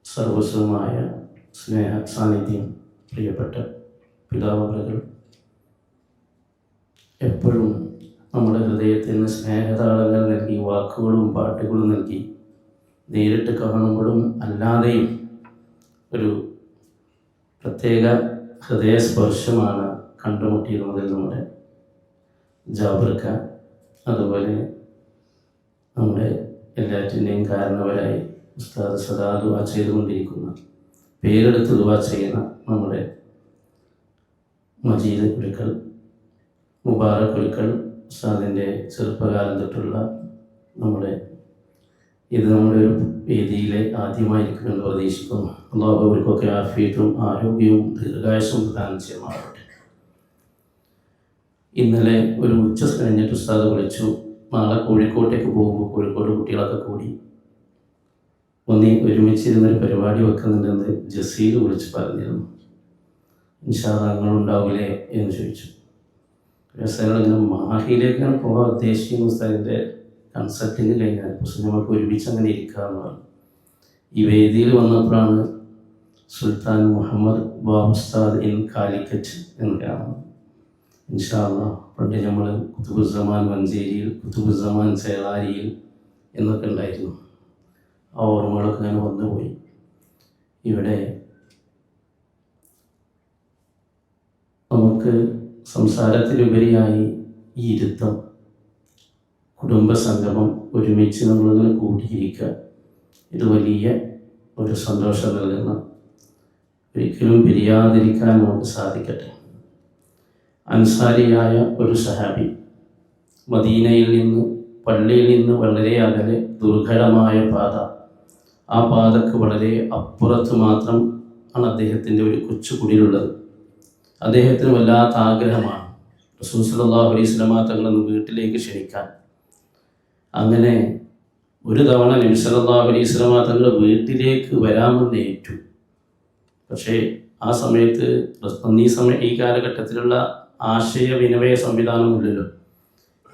സർവസ്വമായ സ്നേഹ സാന്നിധ്യം പ്രിയപ്പെട്ട പിതാവകൾ എപ്പോഴും നമ്മുടെ ഹൃദയത്തിന് സ്നേഹതാളങ്ങൾ നൽകി, വാക്കുകളും പാട്ടുകളും നൽകി, നേരിട്ട് കാണുമ്പോഴും അല്ലാതെയും ഒരു പ്രത്യേക ഹൃദയസ്പർശമാണ് കണ്ടുമുട്ടിയിരുന്നതിൽ നമ്മുടെ ജാബിർക്ക, അതുപോലെ നമ്മുടെ എല്ലാറ്റിൻ്റെയും കാരണവരായി ഉസ്താദ് സദാ ദുആ ചെയ്തുകൊണ്ടിരിക്കുന്ന, പേരെടുത്ത് ദുആ ചെയ്യുന്ന നമ്മുടെ മജീദ് കുരുക്കൾ, മുബാറക് കുരുക്കൾ ഉസ്താദിൻ്റെ ചെറുപ്പകാലം തൊട്ടുള്ള നമ്മുടെ ഒരു വേദിയിലെ ആദ്യമായിരിക്കുമെന്ന് പ്രതീക്ഷിക്കുന്നു. അള്ളാഹു അവർക്കൊക്കെ ആഫിയത്തും ആരോഗ്യവും ദീർഘായുസ്സും പ്രദാനം ചെയ്യുമാറാവട്ടെ. ഇന്നലെ ഒരു ഉച്ച കഴിഞ്ഞിട്ട് ഉസ്താദ് വിളിച്ചു, നാളെ കോഴിക്കോട്ടേക്ക് പോകുമ്പോൾ കോഴിക്കോട് കുട്ടികളൊക്കെ കൂടി ഒരുമിച്ചിരുന്നൊരു പരിപാടി വെക്കുന്നുണ്ടെന്ന് ജസീൽ വിളിച്ച് പറഞ്ഞിരുന്നു. ഇൻഷാ അല്ലാഹ് നിങ്ങളുണ്ടാവില്ലേ എന്ന് ചോദിച്ചു. ഇങ്ങനെ മാഹിയിലേക്കാണ് പോകാൻ ഉദ്ദേശിക്കുന്ന ഉസ്താദിൻ്റെ കൺസൾട്ടിങ് കഴിഞ്ഞാൽ പക്ഷെ നമുക്ക് ഒരുമിച്ച് അങ്ങനെ ഇരിക്കാമെന്ന് പറഞ്ഞു. ഈ വേദിയിൽ വന്നപ്പോഴാണ് സുൽത്താൻ മുഹമ്മദ് ബാബുസ്താദ് ഇൻ കാലിക്കറ്റ് എന്ന് കാണുന്നത്. ഇൻഷാ അല്ലാഹ് പണ്ട് നമ്മൾ കുത്തുബുസ്സമാൻ മഞ്ചേരിയിൽ, കുത്തുബുസ്സമാൻ ചേളാരിയിൽ എന്നൊക്കെ ഉണ്ടായിരുന്നു. ആ ഓർമ്മകളൊക്കെ അങ്ങനെ വന്നുപോയി. ഇവിടെ നമുക്ക് സംസാരത്തിലുപരിയായി ഈ ഇരുത്തം, കുടുംബസംഗമം, ഒരുമിച്ച് നമ്മളിങ്ങനെ കൂടിയിരിക്കുക, ഇത് വലിയ ഒരു സന്തോഷം നൽകുന്ന, ഒരിക്കലും പിരിയാതിരിക്കാൻ നമുക്ക് സാധിക്കട്ടെ. അൻസാരിയായ ഒരു സഹാബി മദീനയിൽ നിന്ന്, പള്ളിയിൽ നിന്ന് വളരെ അകലെ ദുർഘടമായ പാത, ആ പാതക്ക് വളരെ അപ്പുറത്ത് മാത്രം ആണ് അദ്ദേഹത്തിൻ്റെ ഒരു കൊച്ചു കുടിലുള്ളത്. അദ്ദേഹത്തിന് വല്ലാത്ത ആഗ്രഹമാണ് റസൂൽ സല്ലല്ലാഹു അലൈഹി വസല്ലം തങ്ങളെ വീട്ടിലേക്ക് ക്ഷണിക്കാൻ. അങ്ങനെ ഒരു തവണ നബി സല്ലല്ലാഹു അലൈഹി വസല്ലം തങ്ങൾ വീട്ടിലേക്ക് വരാമെന്ന് ഏറ്റു. പക്ഷേ ആ സമയത്ത് ഈ കാലഘട്ടത്തിലുള്ള ആശയവിനിമയ സംവിധാനമില്ലല്ലോ.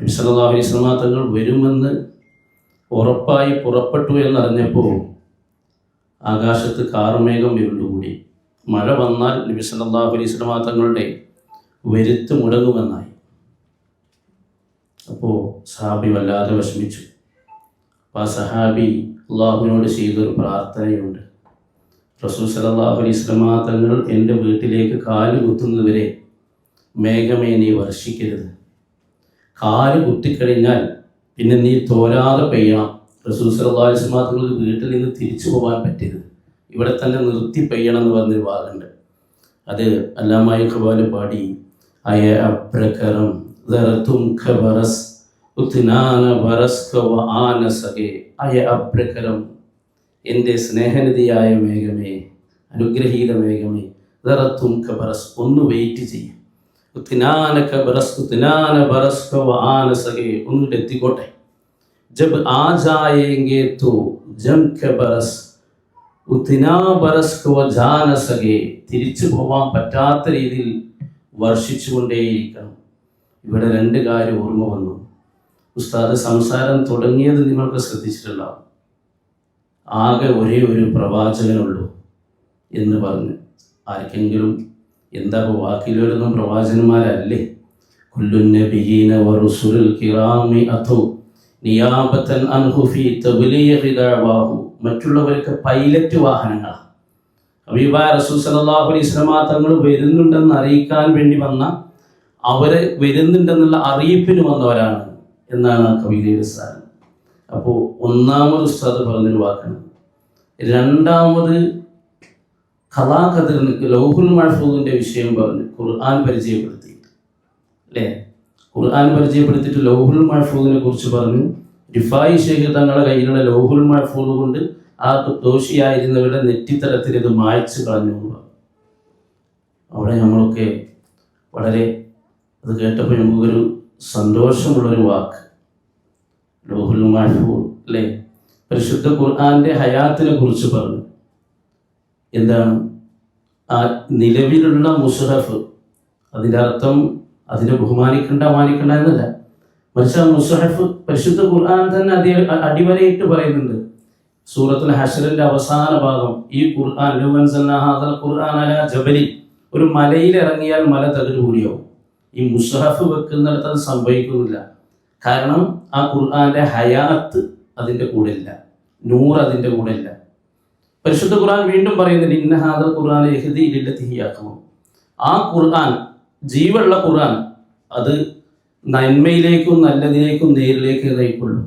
നബി സല്ലല്ലാഹു അലൈഹി വസല്ലം തങ്ങൾ വരുമെന്ന് ഉറപ്പായി പുറപ്പെട്ടു എന്നറിഞ്ഞപ്പോൾ ആകാശത്ത് കാർമേഘം ഇരുണ്ടുകൂടി. മഴ വന്നാൽ നബി സല്ലല്ലാഹു അലൈഹി വസല്ലം തങ്ങളുടെ വരുത്ത് മുടങ്ങുമെന്നായി. അപ്പോൾ സഹാബി വല്ലാതെ വിഷമിച്ചു. അപ്പോൾ ആ സഹാബി അള്ളാഹുവിനോട് ചെയ്തൊരു പ്രാർത്ഥനയുണ്ട്. റസൂൽ സല്ലല്ലാഹു അലൈഹി വസല്ലം തങ്ങൾ എൻ്റെ വീട്ടിലേക്ക് കാല് കുത്തുന്നതുവരെ മേഘമേ നീ വർഷിക്കരുത്. കാല് കുത്തിക്കഴിഞ്ഞാൽ പിന്നെ നീ തോരാതെ പെയ്യണം. റസൂൽ സല്ലല്ലാഹു അലൈഹി വസല്ലം തങ്ങൾക്ക് വീട്ടിൽ നിന്ന് തിരിച്ചു പോകാൻ പറ്റരുത്, ഇവിടെ തന്നെ നിർത്തി പെയ്യണം എന്ന് പറഞ്ഞൊരു ഭാഗമുണ്ട്. അത് അല്ലാമ ഇഖ്ബാൽ പാടി, അയ അബ്രകരം ദറതും ഖബറസ് ഉത്നാന ബറസ്ക വ ആനസകെ. അയ അബ്രകരം, എൻ്റെ സ്നേഹനിധിയായ മേഘമേ, അനുഗ്രഹീത മേഘമേ, ദറതും ഖബറസ്, ഒന്ന് വെയിറ്റ് ചെയ്യും. ഉത്നാന ഖബറസ് ഉത്നാന ബറസ്ക വ ആനസകെ, ഒന്നിട്ട് എത്തിക്കോട്ടെ. ജബ് ആ ജായേംഗെ തോ ജം ഖബറസ് ഉത്നാ ബറസ്ക വ ജാനസകെ, തിരിച്ചു പോകാൻ പറ്റാത്ത രീതിയിൽ വർഷിച്ചുകൊണ്ടേയിരിക്കണം. ഇവിടെ രണ്ട് കാര്യം ഓർമ്മ വന്നു. ഉസ്താദ് സംസാരം തുടങ്ങിയത് നിങ്ങൾക്ക് ശ്രദ്ധിച്ചിട്ടുണ്ടാവും. ആകെ ഒരേ ഒരു പ്രവാചകനുള്ളൂ എന്ന് പറഞ്ഞു. ആർക്കെങ്കിലും എന്താ വാക്കിലൊന്നും പ്രവാചകന്മാരല്ലേ? കുല്ലുൻ നബിയീന വറുസുലുൽ കിറാമി അതു നിയാബതൻ അൻഹു ഫീ തബ്ലീഗി ദഅവാഹു. മറ്റുള്ളവർക്ക് പൈലറ്റ് വാഹനങ്ങളാണ്. ഹബീബായ റസൂൽ സല്ലല്ലാഹു അലൈഹി വസല്ലം തങ്ങൾ വരുന്നുണ്ടെന്ന് അറിയിക്കാൻ വേണ്ടി വന്ന, അവരെ വരുന്നുണ്ടെന്നുള്ള അറിയിപ്പിന് വന്നവരാണ് എന്നാണ് ആ കവിതയുടെ സ്ഥാനം. അപ്പോൾ ഒന്നാമത് ഉസ്താദ് പറഞ്ഞൊരു വാക്കാണ്. രണ്ടാമത് ഖദറിന് ലൗഹുൽ മഹ്ഫൂദിൻ്റെ വിഷയം പറഞ്ഞു, ഖുർആൻ പരിചയപ്പെടുത്തി അല്ലേ? ഖുർആൻ പരിചയപ്പെടുത്തിയിട്ട് ലൗഹുൽ മഹ്ഫൂദിനെ കുറിച്ച് പറഞ്ഞു. റിഫായി ശൈഖ് തങ്ങളുടെ കയ്യിലുള്ള ലൗഹുൽ മഹ്ഫൂദ് കൊണ്ട് ആ ദോഷിയായിരുന്നവരുടെ നെറ്റിത്തലത്തിൽ ഇത് മായ്ച്ചു കളഞ്ഞു. അവിടെ നമ്മളൊക്കെ വളരെ അത് കേട്ടപ്പോൾ നമുക്കൊരു സന്തോഷമുള്ളൊരു വാക്ക്. ലൗഹുൽ മഹ്ഫൂദ് അല്ലേ, പരിശുദ്ധ ഖുർആന്റെ ഹയാത്തിനെ കുറിച്ച് പറഞ്ഞു. എന്താണ് ആ നിലവിലുള്ള മുസ്ഹഫ്? അതിൻ്റെ അർത്ഥം അതിനെ ബഹുമാനിക്കണ്ട മാനിക്കണ്ട എന്നല്ല, മറിച്ച് ആ മുസ്ഹഫ് പരിശുദ്ധ ഖുർആൻ തന്നെ അടിവരയിട്ട് പറയുന്നുണ്ട്. സൂറത്തുൽ ഹശ്റിന്റെ അവസാന ഭാഗം, ഈ ഖുർആൻ ലൗ അൻസൽനാ ഹാദൽ ഖുർആന അലാ ജബലിൻ, ഒരു മലയിൽ ഇറങ്ങിയാൽ മല തകരുകൂടിയാവും. ഈ മുസ്ഹഫ് വെക്കുന്നിടത്ത് അത് സംഭവിക്കുന്നില്ല. കാരണം ആ ഖുർആന്റെ ഹയാത്ത് അതിൻ്റെ കൂടെ ഇല്ല, നൂർ അതിൻ്റെ കൂടെ ഇല്ല. പരിശുദ്ധ ഖുർആൻ വീണ്ടും പറയുന്നുണ്ട്, ഇന്ന ഹാദൽ ഖുർആന യഹ്ദി ലില്ലതി ഹിയ അഖ്വം. ആ ഖുർആൻ, ജീവനുള്ള ഖുർആൻ, അത് നന്മയിലേക്കും നല്ലതിലേക്കും നേരിലേക്ക് നയിക്കുള്ളൂ.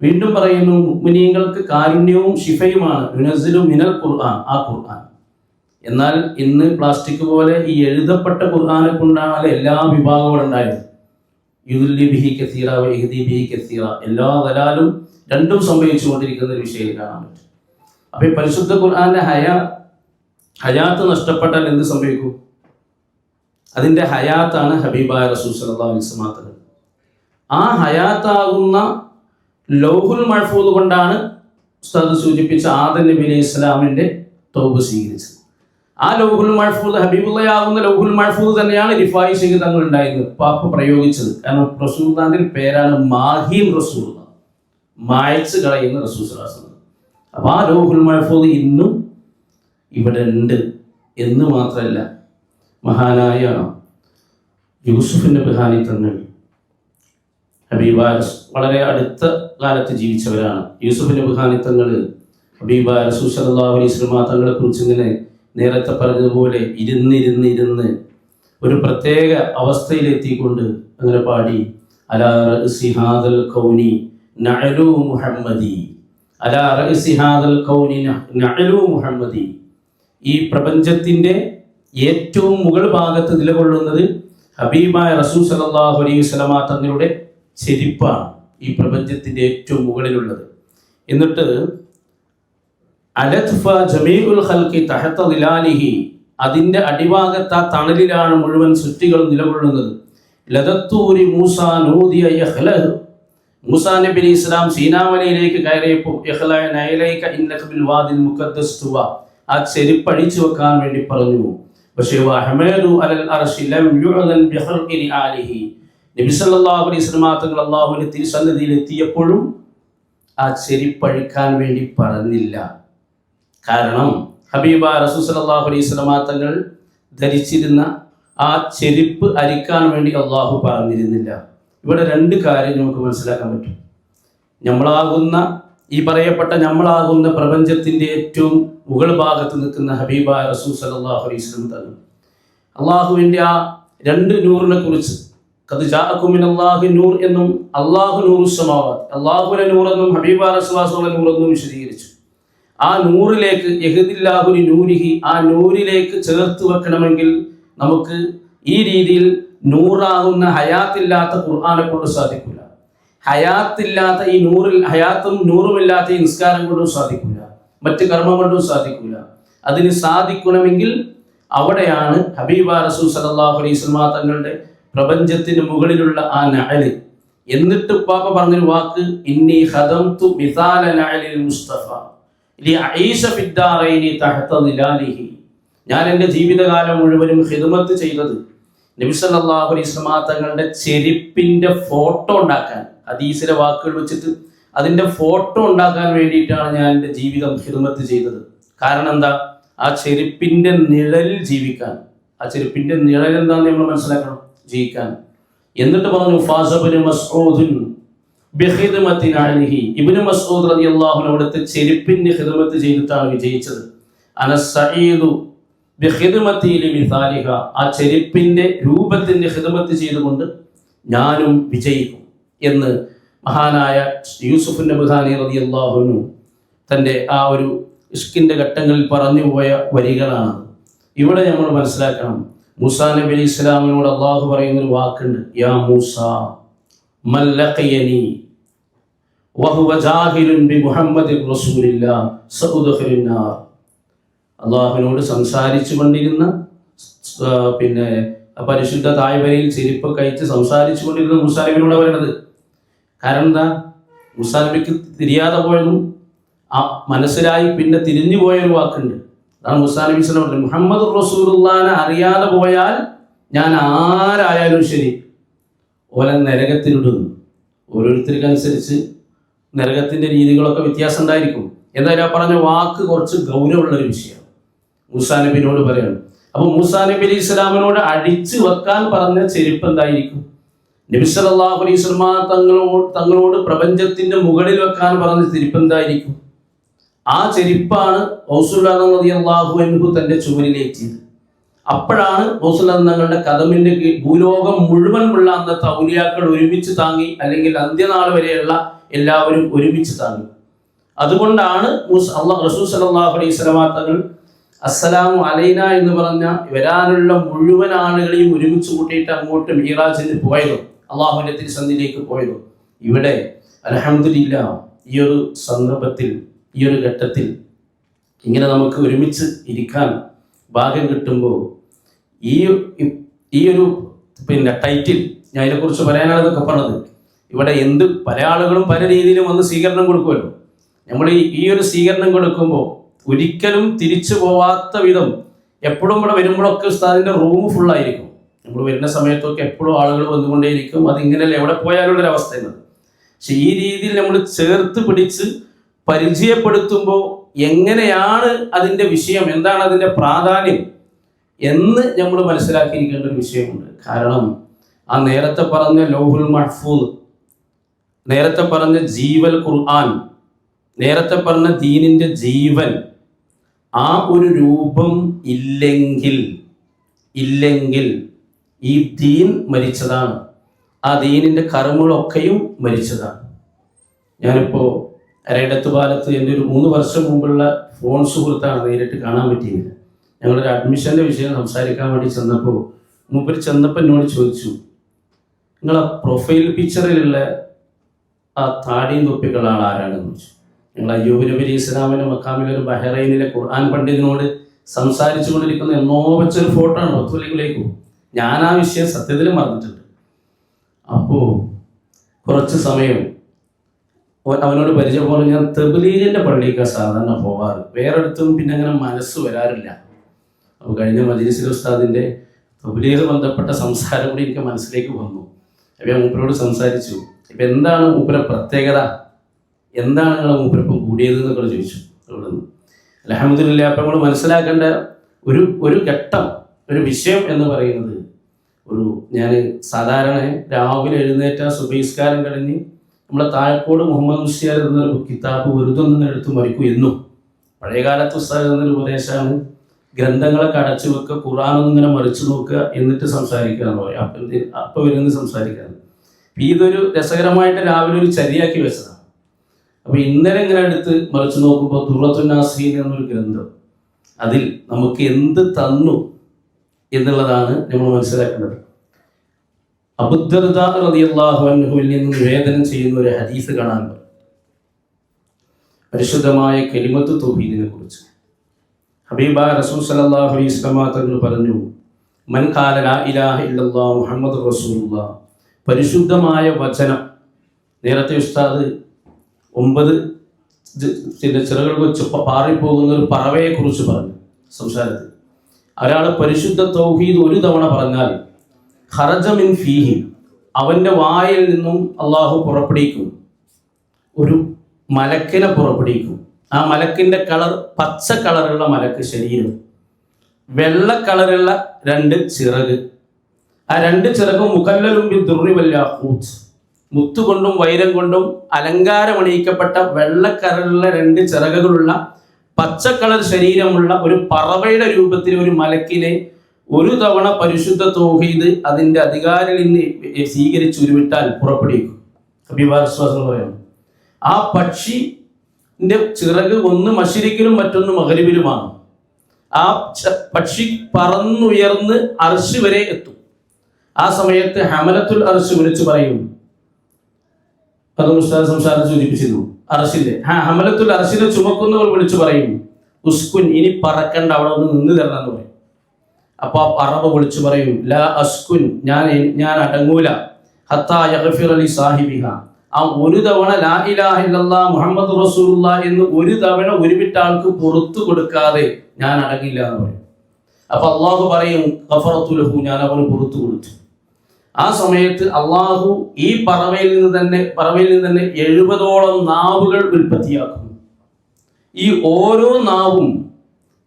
വീണ്ടും പറയുന്നു, മുഅ്മിനീങ്ങൾക്ക് കാരുണ്യവും ശിഫയുമാണ് യുനസ്സിലു മിനൽ ഖുർആൻ, ആ ഖുർആൻ. എന്നാൽ ഇന്ന് പ്ലാസ്റ്റിക് പോലെ ഈ എഴുതപ്പെട്ട ഖുർആനെ കൊണ്ടാണ് എല്ലാ വിഭാഗങ്ങളും ഉണ്ടായത്. യുദ്ലി ബിഹി കസീറ വയഹ്ദി ബിഹി കസീറ, എല്ലാ ദലാലും രണ്ടും സംഭവിച്ചുകൊണ്ടിരിക്കുന്ന ഒരു വിഷയം കാണാൻ പറ്റും. അപ്പൊ ഈ പരിശുദ്ധ ഖുർആന്റെ ഹയാത്ത് നഷ്ടപ്പെട്ടാൽ എന്ത് സംഭവിക്കും? അതിന്റെ ഹയാത്താണ് ഹബീബായ റസൂൽ സല്ലല്ലാഹു അലൈഹി വസല്ലം തങ്ങൾ. ആ ഹയാത്താകുന്ന ലൗഹുൽ മഹ്ഫൂദ് കൊണ്ടാണ് ഉസ്താദ് സൂചിപ്പിച്ച ആദം നബി അലൈഹി ഇസ്ലാമിന്റെ തൗബ സ്വീകരിച്ചത്. ആ ലൗഹുൽ മഹ്ഫൂദ്, ഹബീബുള്ളയാകുന്ന ലൗഹുൽ മഹ്ഫൂദ് തന്നെയാണ് റിഫായി ശൈഖ് തങ്ങൾ ഉണ്ടായിരുന്നത്, പാപ്പ പ്രയോഗിച്ചത്. കാരണം റസൂലുള്ളാഹിന്റെ പേരാണ് മാഹിൻ റസൂൽ, മായ്ച്ച് കളയുന്ന റസൂൽ സല്ലല്ലാഹു അലൈഹി വസല്ലം. അപ്പോൾ ആ ലൗഹുൽ മഹ്ഫൂദ് ഇന്നും ഇവിടെ ഉണ്ട് എന്ന് മാത്രമല്ല, മഹാനായ യൂസുഫ് നബ്ഹാനി തങ്ങൾ, ഹബീബായ വളരെ അടുത്ത കാലത്ത് ജീവിച്ചവരാണ്. യൂസുഫ് നബ്ഹാനി തങ്ങൾ ഹബീബായ റസൂൽ സല്ലല്ലാഹു അലൈഹി വസല്ലം തങ്ങളെ കുറിച്ച് ഇങ്ങനെ നേരത്തെ പറഞ്ഞതുപോലെ ഇരുന്ന് ഒരു പ്രത്യേക അവസ്ഥയിലെത്തിക്കൊണ്ട് അങ്ങനെ പാടി, അലാ റഅ്സി ഹാദൽ കൗനി നഅലു മുഹമ്മദി, അലാ റഅ്സി ഹാദൽ കൗനി നഅലു മുഹമ്മദി. ഈ പ്രപഞ്ചത്തിന്റെ ഏറ്റവും മുകൾ ഭാഗത്ത് നിലകൊള്ളുന്നത് ഹബീബായ റസൂൽ സല്ലല്ലാഹു അലൈഹി വസല്ലം തങ്ങളുടെ ചെരിപ്പാണ്, ഈ പ്രപഞ്ചത്തിന്റെ ഏറ്റവും മുകളിലുള്ളത്. എന്നിട്ട് അലത്ഫ ജമീഉൽ ഖൽഖി തഹത ദിലാലിഹി, അതിന്റെ അടിഭാഗത്ത് ആ തണലിലാണ് മുഴുവൻ സൃഷ്ടികളും നിലകൊള്ളുന്നത്. ലദത്തൂരി മൂസ നൂദിയ യഖ്ലഹ്, മൂസാ നബി അലൈഹി ഇസ്ലാം സീനാമലയിലേക്ക് കയറിയപ്പോൾ യഖ്ലഅ നൈലൈക ഇന്നക ബിൽ വാദിൽ മുഖദ്ദസ് തുവ, ആ ചെരിപ്പ് അഴിച്ചു വെക്കാൻ വേണ്ടി പറഞ്ഞു. പക്ഷേ വഹമദു അലൽ അർശി ലം യുഅദൻ ബിഖൽഖി ആലിഹി, നബി സല്ലല്ലാഹു അലൈഹി വസല്ലം തങ്ങൾ അല്ലാഹുവിന്റെ തിരുസന്നിധിയിൽ എത്തിയപ്പോഴും ആ ചെരിപ്പ് അഴിക്കാൻ വേണ്ടി പറഞ്ഞില്ല. കാരണം ഹബീബ റസൂൽ സല്ലല്ലാഹു അലൈഹി വസല്ലം തങ്ങൾ ധരിച്ചിരുന്ന ആ ചെരിപ്പ് അരിക്കാൻ വേണ്ടി അള്ളാഹു പറഞ്ഞിരുന്നില്ല. ഇവിടെ രണ്ട് കാര്യം നമുക്ക് മനസ്സിലാക്കാൻ പറ്റും. നമ്മളാകുന്ന ഈ പറയപ്പെട്ട നമ്മളാകുന്ന പ്രപഞ്ചത്തിന്റെ ഏറ്റവും മുകൾ ഭാഗത്ത് നിൽക്കുന്ന ഹബീബ റസൂൽ സല്ലല്ലാഹു അലൈഹി വസല്ലം തങ്ങൾ, അള്ളാഹുവിന്റെ ആ രണ്ട് നൂറിനെ കുറിച്ച് ഖദ് ജാഅകും മിനല്ലാഹി നൂർ എന്നും അല്ലാഹു നൂറുസ് സമാവാത്ത്, അല്ലാഹുവിന്റെ നൂർ എന്നും ഹബീബ റസൂലുള്ളാഹിയുടെ നൂർ എന്നും വിശദീകരിച്ചു. ആ നൂറിലേക്ക് യഹ്ദില്ലാഹു നൂരിഹി, ആ നൂറിലേക്ക് ചേർത്ത് വെക്കണമെങ്കിൽ നമുക്ക് ഈ രീതിയിൽ നൂറാകുന്ന ഹയാത്തില്ലാത്ത ഖുർആനെ കൊണ്ട് സാധിക്കില്ല. ഹയാത്തില്ലാത്ത ഈ നൂറിൽ, ഹയാത്തും നൂറുമില്ലാത്ത ഈ നിസ്കാരം കൊണ്ടും സാധിക്കില്ല, മറ്റ് കർമ്മം കൊണ്ടും സാധിക്കില്ല. അതിന് സാധിക്കണമെങ്കിൽ അവിടെയാണ് ഹബീബ റസൂൽ സല്ലല്ലാഹു അലൈഹി വസല്ലം തങ്ങളുടെ പ്രപഞ്ചത്തിന് മുകളിലുള്ള ആ നഅല്. എന്നിട്ട് പാപ്പ പറഞ്ഞൊരു വാക്ക്, ഇന്നി ഖദംതു മിസാല നഅലിൽ മുസ്തഫ ലിഅഈശ ഫിദ്ദാറൈനി തഹത ദിലാലിഹി, ഞാൻ എൻ്റെ ജീവിതകാലം മുഴുവനും ഖിദ്മത്ത് ചെയ്തത് നബി സല്ലല്ലാഹു അലൈഹി വസല്ലം തങ്ങളുടെ ചെരിപ്പിന്റെ ഫോട്ടോ ഉണ്ടാക്കാൻ, ഹദീസിലെ വാക്കുകൾ വെച്ചിട്ട് അതിന്റെ ഫോട്ടോ ഉണ്ടാക്കാൻ വേണ്ടിയിട്ടാണ് ഞാൻ എൻ്റെ ജീവിതം ഖിദ്മത്ത് ചെയ്തത്. കാരണം എന്താ? ആ ചെരുപ്പിന്റെ നിഴലിൽ ജീവിക്കാൻ. ആ ചെരുപ്പിന്റെ നിഴൽ എന്താണെന്ന് നമ്മൾ മനസ്സിലാക്കണം, ജീവിക്കാൻ. എന്നിട്ട് പറഞ്ഞു ഫാസബിനു മസ്ഊദുൻ ബിഖിദ്മത്തി അലൈഹി, ഇബ്നു മസ്ഊദ് റളിയല്ലാഹു അൻഹു അവിടുത്തെ ചെരുപ്പിന്റെ ഖിദ്മത്ത് ചെയ്തിട്ടാണ് വിജയിച്ചത്. അനസ്സഈദു ബിഖിദ്മത്തി ലിമിസാലിഹ, ആ ചെരുപ്പിന്റെ രൂപത്തിന്റെ ഖിദ്മത്ത് ചെയ്തുകൊണ്ട് ഞാനും വിജയിക്കും എന്ന് മഹാനായ യൂസുഫ് നബ്ഹാനി റളിയല്ലാഹു അൻഹു തൻ്റെ ആ ഒരു ഇഷ്കിന്റെ ഘട്ടങ്ങളിൽ പറഞ്ഞു പോയ വരികളാണ്. ഇവിടെ നമ്മൾ മനസ്സിലാക്കണം, മൂസാ നബി അലൈഹി ഇസ്ലാമിനോട് അള്ളാഹു പറയുന്നൊരു വാക്കുണ്ട്, യാ മൂസ മൻ ലഖിയനി വഹുവ ജാഹിലുൻ ബി മുഹമ്മദിർ റസൂലില്ലാഹ് സഉദ്ഖിലുൻ നാർ. അള്ളാഹുവിനോട് സംസാരിച്ചു കൊണ്ടിരുന്ന പരിശുദ്ധ തായ്വരയിൽ ചെരുപ്പ് കഴിച്ച് സംസാരിച്ചു കൊണ്ടിരുന്ന മൂസാ നബിയോട് പറയണത്. കാരണം എന്താ? മൂസാ നബിക്ക് തിരിയാതെ പോയതും ആ മനസ്സിലായി പിന്നെ തിരിഞ്ഞു പോയൊരു വാക്കുണ്ട്. അതാണ് മൂസാ നബി സ്വല്ലല്ലാഹു അലൈഹി വസല്ലം മുഹമ്മദ് റസൂലുള്ളാഹിനെ അറിയാതെ പോയാൽ ഞാൻ ആരായാലും ശരി ഓലെ നരകത്തിലിടുന്നു. ഓരോരുത്തർക്കനുസരിച്ച് നരകത്തിൻ്റെ രീതികളൊക്കെ വ്യത്യാസം ഉണ്ടായിരിക്കും. എന്തായാലും ആ പറഞ്ഞ വാക്ക് കുറച്ച് ഗൗരവമുള്ളൊരു വിഷയമാണ്. മൂസാ നബിനോട് പറയണം. അപ്പോൾ മൂസാ നബി അലൈഹി ഇസ്ലാമിനോട് അടിച്ചു വെക്കാൻ പറഞ്ഞ ചെരുപ്പ് എന്തായിരിക്കും? നബി സല്ലല്ലാഹു അലൈഹി വസല്ലം തങ്ങളോട് പ്രപഞ്ചത്തിന്റെ മുകളിൽ വെക്കാൻ പറഞ്ഞ ചെരുപ്പ് എന്തായിരിക്കും? ആ ചെരുപ്പാണ് റസൂലുള്ളാഹി റളിയല്ലാഹു അൻഹു തന്റെ ചുമലിലേറ്റിയത്. അപ്പോഴാണ് റസൂലുള്ളാഹി തങ്ങളുടെ കദമിന്റെ ഭൂലോകം മുഴുവൻ ഉള്ള അന്നത്തെ ഔലിയാക്കൾ ഒരുമിച്ച് താങ്ങി, അല്ലെങ്കിൽ അന്ത്യനാൾ വരെയുള്ള എല്ലാവരും ഒരുമിച്ച് താങ്ങി. അതുകൊണ്ടാണ് റസൂൽ സല്ലല്ലാഹു അലൈഹി വസല്ലം തങ്ങൾ അസ്സലാമു അലൈന എന്ന് പറഞ്ഞ വരാനുള്ള മുഴുവൻ ആളുകളെയും ഒരുമിച്ച് കൂട്ടിയിട്ട് അങ്ങോട്ട് മിഅ്റാജിന് പോയതും അള്ളാഹുവിന്റെ തിരുസന്നിധിയിലേക്ക് പോയതും. ഇവിടെ അൽഹംദുലില്ലാഹ് ഈ ഒരു സന്ദർഭത്തിൽ, ഈ ഒരു ഘട്ടത്തിൽ ഇങ്ങനെ നമുക്ക് ഒരുമിച്ച് ഇരിക്കാൻ ഭാഗ്യം കിട്ടുമ്പോൾ ഈ ഒരു ടൈറ്റിൽ ഞാൻ ഇതിനെക്കുറിച്ച് പറയാനാണ് ഇതൊക്കെ പറഞ്ഞത്. ഇവിടെ പല ആളുകളും പല രീതിയിലും വന്ന് സ്വീകരണം കൊടുക്കുമല്ലോ. നമ്മൾ ഈ ഒരു സ്വീകരണം കൊടുക്കുമ്പോൾ ഒരിക്കലും തിരിച്ചു പോവാത്ത വിധം എപ്പോഴും ഇവിടെ വരുമ്പോഴൊക്കെ ഉസ്താദിന്റെ റൂം ഫുള്ളായിരിക്കും. നമ്മൾ വരുന്ന സമയത്തൊക്കെ എപ്പോഴും ആളുകൾ വന്നുകൊണ്ടേയിരിക്കും. അതിങ്ങനെയല്ല എവിടെ പോയാലുള്ളൊരു അവസ്ഥ എന്നത്. പക്ഷെ ഈ രീതിയിൽ നമ്മൾ ചേർത്ത് പിടിച്ച് പരിചയപ്പെടുത്തുമ്പോൾ എങ്ങനെയാണ് അതിൻ്റെ വിഷയം, എന്താണ് അതിൻ്റെ പ്രാധാന്യം എന്ന് നമ്മൾ മനസ്സിലാക്കിയിരിക്കേണ്ട ഒരു വിഷയമുണ്ട്. കാരണം ആ നേരത്തെ പറഞ്ഞ ലൗഹുൽ മഹ്ഫൂദ്, നേരത്തെ പറഞ്ഞ ജീവൽ ഖുർആൻ, നേരത്തെ പറഞ്ഞ ദീനിന്റെ ജീവൻ, ആ ഒരു രൂപം ഇല്ലെങ്കിൽ ഈ ദീൻ മരിച്ചതാണ്. ആ ദീനിന്റെ കർമ്മങ്ങളൊക്കെയും മരിച്ചതാണ്. ഞാനിപ്പോൾ അരയിടത്തുപാലത്ത് എൻ്റെ ഒരു 3 വർഷം മുമ്പുള്ള ഫോൺ സുഹൃത്താണ്, നേരിട്ട് കാണാൻ പറ്റിയില്ല. ഞങ്ങളൊരു അഡ്മിഷൻ്റെ വിഷയം സംസാരിക്കാൻ വേണ്ടി ചെന്നപ്പോൾ എന്നോട് ചോദിച്ചു, നിങ്ങളെ പ്രൊഫൈൽ പിക്ചറിലുള്ള ആ താടിയും തൊപ്പിക്കുള്ള ആൾ ആരാണെന്ന് ചോദിച്ചു. ഞങ്ങൾ അയ്യൂബ് നബി അലൈഹി ഇസ്ലാമിന്റെ മക്കാമിലെ ഒരു ബഹ്റൈനിലെ ഖുർആൻ പണ്ഡിതനോട് സംസാരിച്ചു കൊണ്ടിരിക്കുന്ന എന്നോ വെച്ചൊരു ഫോട്ടോ ആണ് ഒത്തുവലികളിലേക്കും. ഞാൻ ആ വിഷയം സത്യത്തിൽ മറന്നിട്ടുണ്ട്. അപ്പോൾ കുറച്ച് സമയം അവനോട് പരിചയപോലെ ഞാൻ തബ്ലീഗിന്റെ പള്ളിക്കാണ് സാധാരണ പോവാറ്, വേറെ അടുത്തും പിന്നെ അങ്ങനെ മനസ്സ് വരാറില്ല. അപ്പോൾ കഴിഞ്ഞ മജ്‌ലിസിൽ ഉസ്താദിന്റെ തബ്ലീഗ് ബന്ധപ്പെട്ട സംസാരം കൂടി എനിക്ക് മനസ്സിലേക്ക് വന്നു. അപ്പോൾ ഞാൻ മൂപ്പരോട് സംസാരിച്ചു, ഇപ്പം എന്താണ് മൂപ്പരെ പ്രത്യേകത, എന്താണ് നിങ്ങളെ മൂപ്പരപ്പം കൂടിയത് എന്നൊക്കെ ചോദിച്ചു. അവിടെ നിന്ന് അൽഹംദുലില്ലാഹ് അപ്പം നമ്മൾ മനസ്സിലാക്കേണ്ട ഒരു ഘട്ടം, ഒരു വിഷയം എന്ന് പറയുന്നത്, ഞാൻ സാധാരണ രാവിലെ എഴുന്നേറ്റ സുബഹിസ്കാരം കഴിഞ്ഞ് നമ്മളെ താഴക്കോട് മുഹമ്മദ് മുസ്ലിയാർ എന്നൊരു കിതാബ് വെറുതെ ഒന്നും എടുത്ത് മറിക്കും എന്നും. പഴയകാലത്ത് ഉസ്താദ് എന്നൊരു ഉപദേശമാണ്, ഗ്രന്ഥങ്ങളൊക്കെ അടച്ചു വെക്കുക, ഖുർആനൊന്നും ഇങ്ങനെ മറിച്ചു നോക്കുക, എന്നിട്ട് സംസാരിക്കുക എന്ന് പറയും. അപ്പം വരുന്നത് സംസാരിക്കാറ്. ഇതൊരു രസകരമായിട്ട് രാവിലെ ഒരു ചരിയാക്കി വെച്ചതാണ്. അപ്പോൾ ഇന്നലെ ഇങ്ങനെ എടുത്ത് മറിച്ചു നോക്കുമ്പോൾ ദുർറത്തുൻ നാസിരീൻ എന്നൊരു ഗ്രന്ഥം, അതിൽ നമുക്ക് എന്ത് തന്നു എന്നുള്ളതാണ് നമ്മൾ മനസ്സിലാക്കേണ്ടത്. അബൂദർദാ റളിയല്ലാഹു അൻഹുവിൽ നിന്ന് നിവേദനം ചെയ്യുന്ന ഒരു ഹദീസ് കാണാൻ പറ്റും, പരിശുദ്ധമായ കലിമത്തു തൗഹീദിനെ കുറിച്ച്. ഹബീബായ റസൂൽ സല്ലല്ലാഹു അലൈഹി വസല്ലം തങ്ങൾ പറഞ്ഞു, മൻ ഖാല ലാ ഇലാഹ ഇല്ലല്ലാഹു മുഹമ്മദുർ റസൂലുള്ളാഹ്, പരിശുദ്ധമായ വചനം. നേരത്തെ ഉസ്താദ് 9 ചിറകുകൾ വെച്ച് പാറിപ്പോകുന്ന ഒരു പറവയെ കുറിച്ച് പറഞ്ഞു സംസാരത്തിൽ. ഒരാൾ പരിശുദ്ധ തൗഹീദ് ഒരു തവണ പറഞ്ഞാൽ ഖറജ മിൻ ഫീഹി, അവന്റെ വായിൽ നിന്നും അള്ളാഹു പുറപ്പെടുവിക്കും ഒരു മലക്കിനെ പുറപ്പെടുവിക്കും. ആ മലക്കിന്റെ കളർ പച്ച കളറുള്ള മലക്ക് ശരീരം, വെള്ള കളറുള്ള 2 ചിറക്. ആ 2 ചിറകും മുഖല്ലലും ബിദ്ദുർരി വൽ യാഖൂത്ത്, മുത്തുകൊണ്ടും വൈരം കൊണ്ടും അലങ്കാരമണിയിക്കപ്പെട്ട വെള്ളക്കരലുള്ള 2 ചിറകുകളുള്ള പച്ച കളർ ശരീരമുള്ള ഒരു പറവയുടെ രൂപത്തിൽ ഒരു മലക്കിനെ ഒരു തവണ പരിശുദ്ധ തൗഹീദ് അതിൻ്റെ അധികാരിയിൽ നിന്ന് സ്വീകരിച്ച് ഉരുവിട്ടാൽ പുറപ്പെടുവിക്കും. അഭിവാസ്വാസം പറയണം. ആ പക്ഷിന്റെ ചിറക് ഒന്ന് മശ്രിക്കിലും മറ്റൊന്ന് മഗ്രിബിലുമാണ്. ആ പക്ഷി പറന്നുയർന്ന് അർശ് വരെ എത്തും. ആ സമയത്ത് ഹമലത്തുൽ അർശ് വിളിച്ചു പറയും, അത് മുസ്താദ് സംസാരം സൂചിപ്പിച്ചിരുന്നു, അർശിന്റെ ഹമലത്തുൽ അർശിനെ ചുമക്കുന്നവർ വിളിച്ചു പറയും, ഉസ്കുൻ, ഇനി പറക്കണ്ട, അവിടെ ഒന്ന് നിന്ന് തരണം എന്ന് പറയും. അപ്പോൾ അറബ് വിളിച്ചു പറയും ലാ അസ്കുൻ, ഞാൻ അടങ്ങൂല ഹത്താ യഗ്ഫിറ ലി സാഹിബിഹ, ആ ഒരു തവണ ലാ ഇലാഹ ഇല്ലല്ലാഹ് മുഹമ്മദ് റസൂലുള്ളാഹ് എന്ന് ഒരു തവണ ഒരുമിട്ട ആൾക്ക് പുറത്തു കൊടുക്കാതെ ഞാൻ അടങ്ങില്ല എന്ന് പറയും. അപ്പൊ അള്ളാഹു പറയും ഗഫറതു ലഹു, ഞാൻ അവന് പുറത്തു കൊടുത്തു. ആ സമയത്ത് അള്ളാഹു ഈ പറവയിൽ നിന്ന് തന്നെ 70ഓളം നാവുകൾ ഉൽപ്പത്തിയാക്കുന്നു. ഈ ഓരോ നാവും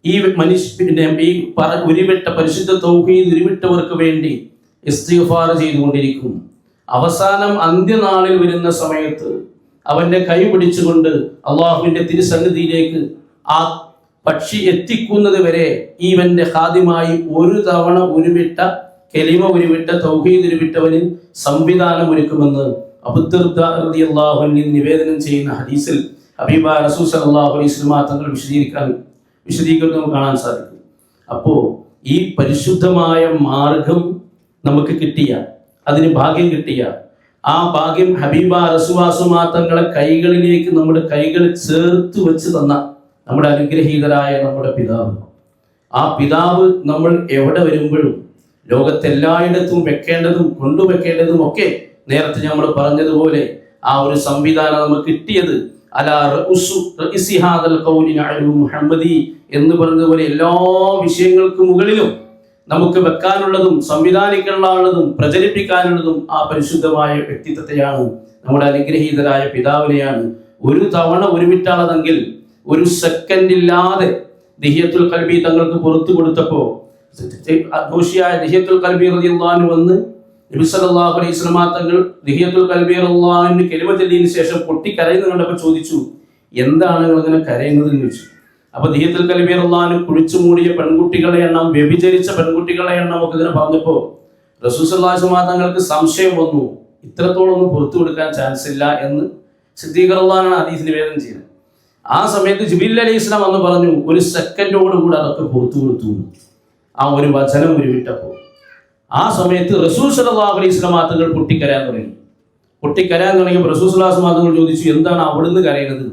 ഈ മനുഷ്യന്റെ ഈ ഉരുവിട്ട പരിശുദ്ധ തൗഹീദ് ഉരുവിട്ടവർക്ക് വേണ്ടി ഇസ്തിഗ്ഫാർ ചെയ്തുകൊണ്ടിരിക്കും. അവസാനം അന്ത്യനാളിൽ വരുന്ന സമയത്ത് അവന്റെ കൈ പിടിച്ചുകൊണ്ട് അള്ളാഹുവിന്റെ തിരുസന്നിധിയിലേക്ക് ആ പക്ഷി എത്തിക്കുന്നത് വരെ ഇവന്റെ ഖാദിമായി ഒരു തവണ ഉരുവിട്ട കലിമ ഉരുവിട്ട തൗഹീദ് ഉരുവിട്ടവന് സംവിധാനം ഒരുക്കുമെന്ന് അബൂ ദർദ റളിയല്ലാഹു അൻഹു നിവേദനം ചെയ്യുന്ന ഹദീസിൽ ഹബീബായ റസൂൽ സല്ലല്ലാഹു അലൈഹി വസല്ലം തങ്ങൾ വിശദീകരിക്കുന്നത് നമുക്ക് കാണാൻ സാധിക്കും. അപ്പോൾ ഈ പരിശുദ്ധമായ മാർഗം നമുക്ക് കിട്ടിയ, അതിന് ഭാഗ്യം കിട്ടിയ, ആ ഭാഗ്യം ഹബീബ റസൂലുള്ളാഹി തങ്ങളെ കൈകളിലേക്ക് നമ്മുടെ കൈകൾ ചേർത്ത് വെച്ച് തന്ന നമ്മുടെ അനുഗ്രഹീതരായ നമ്മുടെ പിതാവ്, ആ പിതാവ് നമ്മൾ എവിടെ വരുമ്പോഴും ലോകത്തെല്ലായിടത്തും വെക്കേണ്ടതും കൊണ്ടുവെക്കേണ്ടതും ഒക്കെ നേരത്തെ നമ്മൾ പറഞ്ഞതുപോലെ ആ ഒരു സംവിധാനം നമുക്ക് കിട്ടിയത് മുഹമ്മദി എന്ന് പറഞ്ഞതുപോലെ എല്ലാ വിഷയങ്ങൾക്കും മുകളിലും നമുക്ക് വെക്കാനുള്ളതും സംവിധാനിക്കാനുള്ളതും പ്രചരിപ്പിക്കാനുള്ളതും ആ പരിശുദ്ധമായ വ്യക്തിത്വത്തെയാണ്, നമ്മുടെ അനുഗ്രഹീതരായ പിതാവിനെയാണ്. ഒരു തവണ ഒരുമിട്ടാളതെങ്കിൽ ഒരു സെക്കൻഡ് ഇല്ലാതെ ദിഹിയത്തുൽ ഖൽബി തങ്ങൾക്ക് പുറത്തു കൊടുത്തപ്പോൾ ദോഷിയായ ദിഹിയത്തുൽ ഖൽബി റളിയല്ലാഹു അൻഹു വന്ന് നബി സല്ലല്ലാഹു അലൈഹി വസല്ലം തങ്ങൾ ദിഹിയത്തുൽ ഖൽബി റളിയല്ലാഹു അൻഹു കലിമ ചൊല്ലിയതിനു ശേഷം പൊട്ടിക്കരയുന്നത് കണ്ടപ്പോൾ ചോദിച്ചു, എന്താണ് നിങ്ങൾ ഇങ്ങനെ കരയുന്നത് എന്ന് ചോദിച്ചു. അപ്പൊ ദിഹിയത്തുൽ ഖൽബി റളിയല്ലാഹു അൻഹു കുഴിച്ചു മൂടിയ പെൺകുട്ടികളെ എണ്ണം, വ്യഭിചരിച്ച പെൺകുട്ടികളെ എണ്ണം ഒക്കെ ഇങ്ങനെ പറഞ്ഞപ്പോൾ റസൂൽ സല്ലല്ലാഹു അലൈഹി വസല്ലം തങ്ങൾക്ക് സംശയം വന്നു, ഇത്രത്തോളം ഒന്നും പുറത്തു കൊടുക്കാൻ ചാൻസ് ഇല്ല എന്ന് സിദ്ദീഖ് റളിയല്ലാഹു അൻഹു ഹദീസ് നിവേദനം ചെയ്യുന്നത്. ആ സമയത്ത് ജിബ്രീൽ അലൈഹിസ്സലാം വന്ന് പറഞ്ഞു, ഒരു സെക്കൻഡോടുകൂടി അതൊക്കെ പുറത്തു കൊടുത്തു. ആ ഒരു വചനം ഉരുവിട്ടപ്പോൾ ആ സമയത്ത് റസൂൽ സല്ലല്ലാഹു അലൈഹി വസല്ലം തങ്ങൾ പൊട്ടിക്കരയാൻ തുടങ്ങിയപ്പോൾ റസൂൽ സല്ലല്ലാഹു അലൈഹി വസല്ലം തങ്ങൾ ചോദിച്ചു, എന്താണ് അവിടുന്ന് കരയുന്നത്?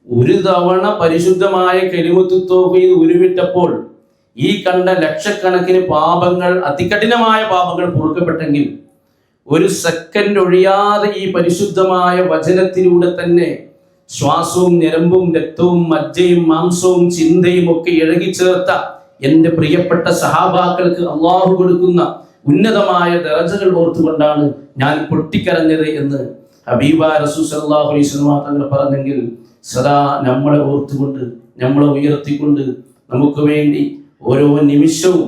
ഒരു തവണ പരിശുദ്ധമായ കലിമത്തു തൗഹീദ് ഉരുവിട്ടപ്പോൾ ഈ കണ്ട ലക്ഷക്കണക്കിന് പാപങ്ങൾ, അതികഠിനമായ പാപങ്ങൾ പൊറുക്കപ്പെട്ടെങ്കിൽ ഒരു സെക്കൻഡ് ഒഴിയാതെ ഈ പരിശുദ്ധമായ വചനത്തിലൂടെ തന്നെ ശ്വാസവും ഞരമ്പും രക്തവും മജ്ജയും മാംസവും ചിന്തയും ഒക്കെ ഇഴകിച്ചേർത്ത എൻ്റെ പ്രിയപ്പെട്ട സഹാബാക്കൾക്ക് അള്ളാഹു കൊടുക്കുന്ന ഉന്നതമായ ദറജകൾ ഓർത്തുകൊണ്ടാണ് ഞാൻ പൊട്ടിക്കരഞ്ഞത് എന്ന് ഹബീബ റസൂൽ സല്ലല്ലാഹു അലൈഹി വസല്ലം തങ്ങൾ പറഞ്ഞെങ്കിൽ സദാ നമ്മളെ ഓർത്തുകൊണ്ട്, നമ്മളെ ഉയർത്തിക്കൊണ്ട്, നമുക്ക് വേണ്ടി ഓരോ നിമിഷവും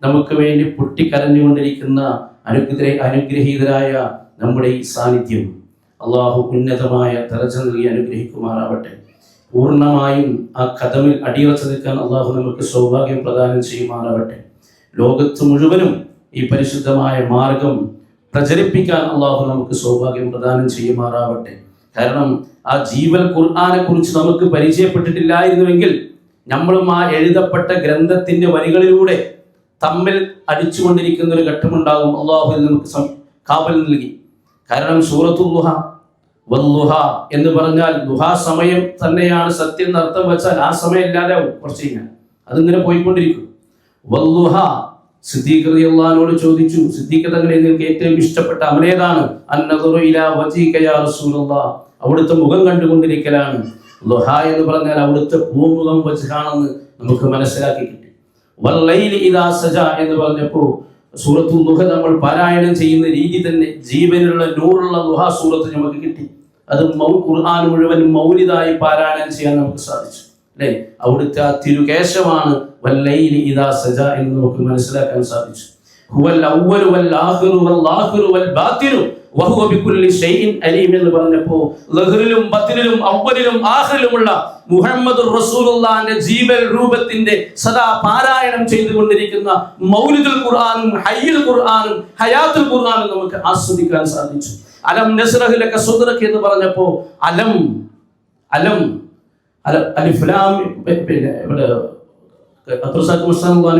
നമുക്ക് വേണ്ടി പൊട്ടിക്കരഞ്ഞുകൊണ്ടിരിക്കുന്ന അനുഗ്രഹീതരായ നമ്മുടെ ഈ സാന്നിധ്യം അള്ളാഹു ഉന്നതമായ ദറജ നൽകി അനുഗ്രഹിക്കുമാറാവട്ടെ. പൂർണ്ണമായും ആ കദമിൽ അടിയുറച്ചു നിൽക്കാൻ അള്ളാഹു നമുക്ക് സൗഭാഗ്യം പ്രദാനം ചെയ്യുമാറാവട്ടെ. ലോകത്ത് മുഴുവനും ഈ പരിശുദ്ധമായ മാർഗം പ്രചരിപ്പിക്കാൻ അള്ളാഹു നമുക്ക് സൗഭാഗ്യം പ്രദാനം ചെയ്യുമാറാവട്ടെ. കാരണം ആ ജീവൽ ഖുർആനെ കുറിച്ച് നമുക്ക് പരിചയപ്പെട്ടിട്ടില്ലായിരുന്നുവെങ്കിൽ നമ്മളും ആ എഴുതപ്പെട്ട ഗ്രന്ഥത്തിന്റെ വരികളിലൂടെ തമ്മിൽ അടിച്ചുകൊണ്ടിരിക്കുന്ന ഒരു ഘട്ടമുണ്ടാകും. അള്ളാഹു നമുക്ക് കാവൽ നൽകി. കാരണം സൂറത്തുൽ ദുഹ വല്ലുഹ എന്ന് പറഞ്ഞാൽ ദുഹാ സമയം തന്നെയാണ് സത്യം എന്നർത്ഥം വെച്ചാൽ ആ സമയം ഇല്ലാതെ കുറച്ച് കഴിഞ്ഞാൽ അതിങ്ങനെ പോയിക്കൊണ്ടിരിക്കും. വല്ലുഹ, സിദ്ദീഖ് റളിയല്ലാഹു അൻഹു ചോദിച്ചു, സിദ്ദീഖ് തങ്ങളെ നിങ്ങൾക്ക് ഏറ്റവും ഇഷ്ടപ്പെട്ട അമലേതാണ്? അന്നദറു ഇലാ വജീക യാ റസൂലല്ലാഹ്, അവിടുത്തെ മുഖം കണ്ടുകൊണ്ടിരിക്കലാണ്. ലുഹ എന്ന് പറഞ്ഞാൽ അവിടുത്തെ പൂമുഖം വജ്ഹാണെന്ന് നമുക്ക് മനസ്സിലാക്കി കിട്ടി. വല്ലൈലി ഇദാ സജ എന്ന് പറഞ്ഞപ്പോൾ സൂറത്തുൽ ദുഹ നമ്മൾ പാരായണം ചെയ്യുന്ന രീതി തന്നെ ജീവനുള്ള നൂറുള്ള ദുഹ സൂറത്ത് നമുക്ക് കിട്ടി. അത് ഖുർആൻ മുഴുവൻ മൗലിദായി പാരായണം ചെയ്യാൻ നമുക്ക് സാധിച്ചു അല്ലേ? അവിടുത്തെ ആ തിരുകേശമാണ് വല്ലൈലി ഇദാ സജ എന്ന് നമുക്ക് മനസ്സിലാക്കാൻ സാധിച്ചു. ഹുവൽ അവ്വലു വൽ ആഖിറു വൽ ആഖിറു വൽ ബാത്തിനു വഹുവ ബികുല്ലി ഷൈഇൻ അലീം എന്ന് പറഞ്ഞപ്പോൾ ലഹ്റിലും ബത്തിനിലും അവ്വലിലും ആഖിറിലുമുള്ള മുഹമ്മദുർ റസൂലുള്ളാഹിന്റെ ജീവൽ രൂപത്തിന്റെ സദാ പാരായണം ചെയ്തുകൊണ്ടിരിക്കുന്ന മൗലിദുൽ ഖുർആനും ഹയ്യുൽ ഖുർആനും ഹയാത്തുൽ ഖുർആനും നമുക്ക് ആസ്വദിക്കാൻ സാധിച്ചു. അലം നസ്റഹ് ലക സദ്റക എന്ന് പറഞ്ഞപ്പോൾ അലം അലം അലിഫ് ലാം പിന്നെ ഇവിടെ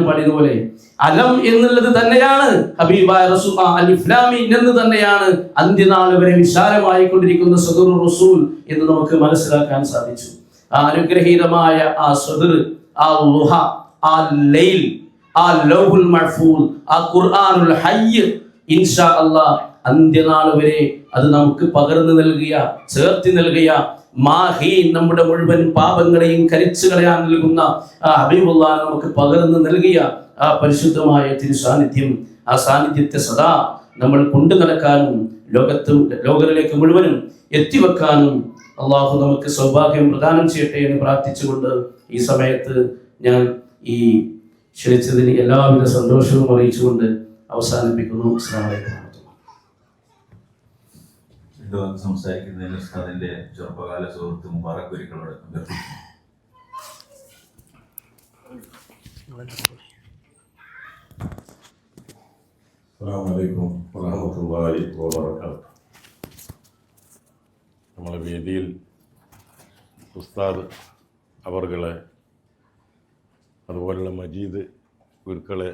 പാടിയതുപോലെ അലം എന്നുള്ളത് തന്നെയാണ് ഹബീബായ റസൂൽ അലിഫ് ലാം എന്ന് തന്നെയാണ് അന്ത്യനാൾ വരെ വിശാലമായിക്കൊണ്ടിരിക്കുന്ന സദറുർ റസൂൽ എന്ന് നമുക്ക് മനസ്സിലാക്കാൻ സാധിച്ചു. ആ അനുഗ്രഹീതമായ ആ സദർ, ആ ലുഹ, ആ ലൈൽ, ആ ആ ലൗഹുൽ മഹ്ഫൂൽ, ആ ഖുർആനുൽ ഹയ്യ് ഇൻഷാ അല്ലാഹ് അന്ത്യനാൾ വരെ അത് നമുക്ക് പകർന്നു നൽകിയ, ചേർത്തി നൽകിയ, മാഹീൻ നമ്മുടെ മുഴുവൻ പാപങ്ങളെയും കരിച്ചു കളയാൻ നൽകുന്ന ആ ഹബീബുള്ളാഹ് നമുക്ക് പകർന്നു നൽകിയ ആ പരിശുദ്ധമായ തിരു സാന്നിധ്യം, ആ സാന്നിധ്യത്തെ സദാ നമ്മൾ കൊണ്ടു നടക്കാനും ലോകരിലേക്ക് മുഴുവനും എത്തിവെക്കാനും അള്ളാഹു നമുക്ക് സൗഭാഗ്യം പ്രദാനം ചെയ്യട്ടെ എന്ന് പ്രാർത്ഥിച്ചുകൊണ്ട് ഈ സമയത്ത് ഞാൻ ഈ ക്ഷണിച്ചതിന് എല്ലാവിധ സന്തോഷവും അറിയിച്ചുകൊണ്ട് അവസാനിപ്പിക്കുന്നു. അസ്സലാമു അലൈക്കും. സംസാരിക്കുന്നതിന് ഉസ്താദിന്റെ ചെറുപ്പകാല സുഹൃത്ത് മുബാറക് ഒരിക്കലോട് അഭ്യർത്ഥിക്കുന്നു. അസ്സലാമു അലൈക്കും വറഹ്മത്തുള്ളാഹി വബറകാതുഹു. നമ്മളെ വേദിയിൽ ഉസ്താദ് അവർകളെ, അതുപോലുള്ള മജീദ് ഗുരുക്കളെ,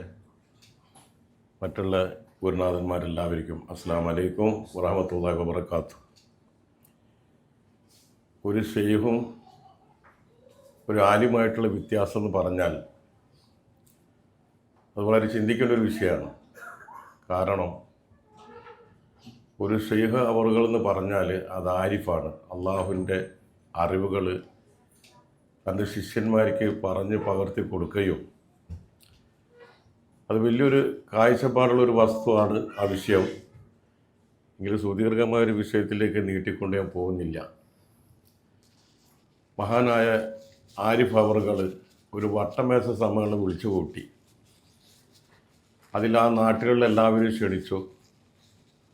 മറ്റുള്ള ഗുരുനാഥന്മാരെല്ലാവർക്കും അസ്സലാമു അലൈക്കും വറഹ്മത്തുള്ളാഹി വബറകാതുഹു. ഒരു ഷെയ്ഖും ഒരു ആലിമായിട്ടുള്ള വ്യത്യാസം എന്ന് പറഞ്ഞാൽ അത് വളരെ ചിന്തിക്കേണ്ട ഒരു വിഷയമാണ്. കാരണം ഒരു ഷെയ്ഖ് അവറുകൾ എന്ന് പറഞ്ഞാൽ അത് ആരിഫാണ്. അള്ളാഹുവിൻ്റെ അറിവുകൾ തൻ്റെ ശിഷ്യന്മാർക്ക് പറഞ്ഞ് പകർത്തി കൊടുക്കുകയും അത് വലിയൊരു കാഴ്ചപ്പാടുള്ളൊരു വസ്തുവാണ് ആ വിഷയം. എങ്കിലും സുദീർഘമായ ഒരു വിഷയത്തിലേക്ക് നീട്ടിക്കൊണ്ട് ഞാൻ പോകുന്നില്ല. മഹാനായ ആരിഫ് അവറുകൾ ഒരു വട്ടമേശ സമ്മേളനം വിളിച്ചു കൂട്ടി. അതിൽ ആ നാട്ടിലുള്ള എല്ലാവരും ക്ഷണിച്ചു.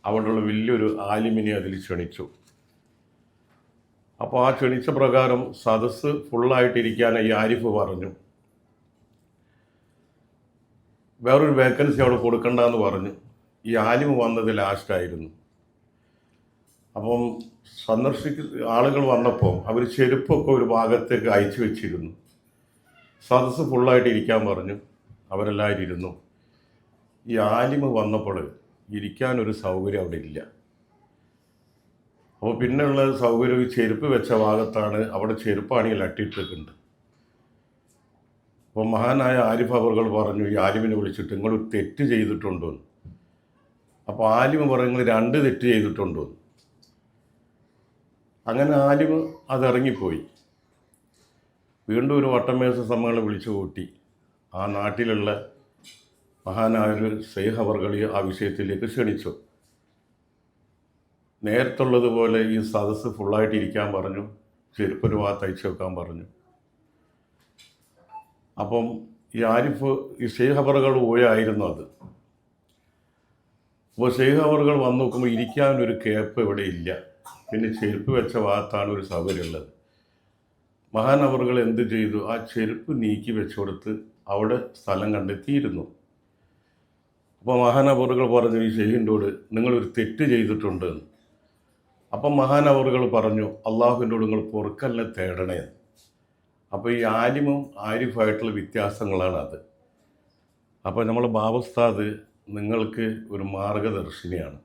അവിടെയുള്ള വലിയൊരു ആലിമിനെ അതിൽ ക്ഷണിച്ചു. അപ്പോൾ ആ ക്ഷണിച്ച പ്രകാരം സദസ്സ് ഫുള്ളായിട്ടിരിക്കാൻ ഈ ആരിഫ് പറഞ്ഞു. വേറൊരു വേക്കൻസി അവിടെ കൊടുക്കണ്ടെന്ന് പറഞ്ഞു. ഈ ആലിമ് വന്നത് ലാസ്റ്റായിരുന്നു. അപ്പം ആളുകൾ വന്നപ്പോൾ അവർ ചെരുപ്പൊക്കെ ഒരു ഭാഗത്തേക്ക് അയച്ചു വെച്ചിരുന്നു. സദസ്സ് ഫുള്ളായിട്ട് ഇരിക്കാൻ പറഞ്ഞു. അവരെല്ലാവരും ഇരുന്നു. ഈ ആലിമ് വന്നപ്പോൾ ഇരിക്കാനൊരു സൗകര്യം അവിടെ ഇല്ല. അപ്പോൾ പിന്നെയുള്ള സൗകര്യം ഈ ചെരുപ്പ് വെച്ച ഭാഗത്താണ്. അവിടെ ചെരുപ്പാണെങ്കിൽ അട്ടിയിട്ടിട്ടുണ്ട്. അപ്പോൾ മഹാനായ ആരിഫ് അവറുകൾ പറഞ്ഞു, ഈ ആലിമിനെ വിളിച്ചിട്ട് നിങ്ങൾ ഒരു തെറ്റ് ചെയ്തിട്ടുണ്ടോ? അപ്പോൾ ആലിമ് പറഞ്ഞു, നിങ്ങൾ 2 തെറ്റ് ചെയ്തിട്ടുണ്ടോ? അങ്ങനെ ആലിമ് അതിറങ്ങിപ്പോയി. വീണ്ടും ഒരു വട്ടമേശ സമ്മേളനം വിളിച്ചു കൂട്ടി. ആ നാട്ടിലുള്ള മഹാനായൊരു ഷെയ്ഖ് അവറുകൾ ആ വിഷയത്തിലേക്ക് ക്ഷണിച്ചു. നേരത്തുള്ളതുപോലെ ഈ സദസ്സ് ഫുള്ളായിട്ട് ഇരിക്കാൻ പറഞ്ഞു. ചെരുപ്പൊരു ഭാഗത്ത് അയച്ചു വെക്കാൻ പറഞ്ഞു. അപ്പം ഈ ആരിഫ് ഈ ഷെയ്ഖ് അവറുകൾ പോയായിരുന്നു അത്. അപ്പോൾ ഷെയ്ഖ് അവറുകൾ വന്ന് നോക്കുമ്പോൾ ഇരിക്കാനൊരു കേപ്പ് ഇവിടെ ഇല്ല. പിന്നെ ചെരുപ്പ് വെച്ച ഭാഗത്താണ് ഒരു സൗകര്യമുള്ളത്. മഹാൻ അവറുകൾ എന്ത് ചെയ്തു? ആ ചെരുപ്പ് നീക്കി വെച്ചുകൊടുത്ത് അവിടെ സ്ഥലം കണ്ടെത്തിയിരുന്നു. അപ്പോൾ മഹാനവറുകൾ പറഞ്ഞു ഈ ഷെയ്ഖിൻ്റോട് നിങ്ങളൊരു തെറ്റ് ചെയ്തിട്ടുണ്ട്. അപ്പം മഹാനവറുകൾ പറഞ്ഞു അള്ളാഹുവിൻ്റോട് നിങ്ങൾ പൊറുക്കല്ല തേടണേ. അപ്പോൾ ഈ ആലിമും ആരിഫായിട്ടുള്ള വ്യത്യാസങ്ങളാണ് അത്. അപ്പോൾ നമ്മൾ ബാബുസ്താദ് നിങ്ങൾക്ക് ഒരു മാർഗദർശിനിയാണ്.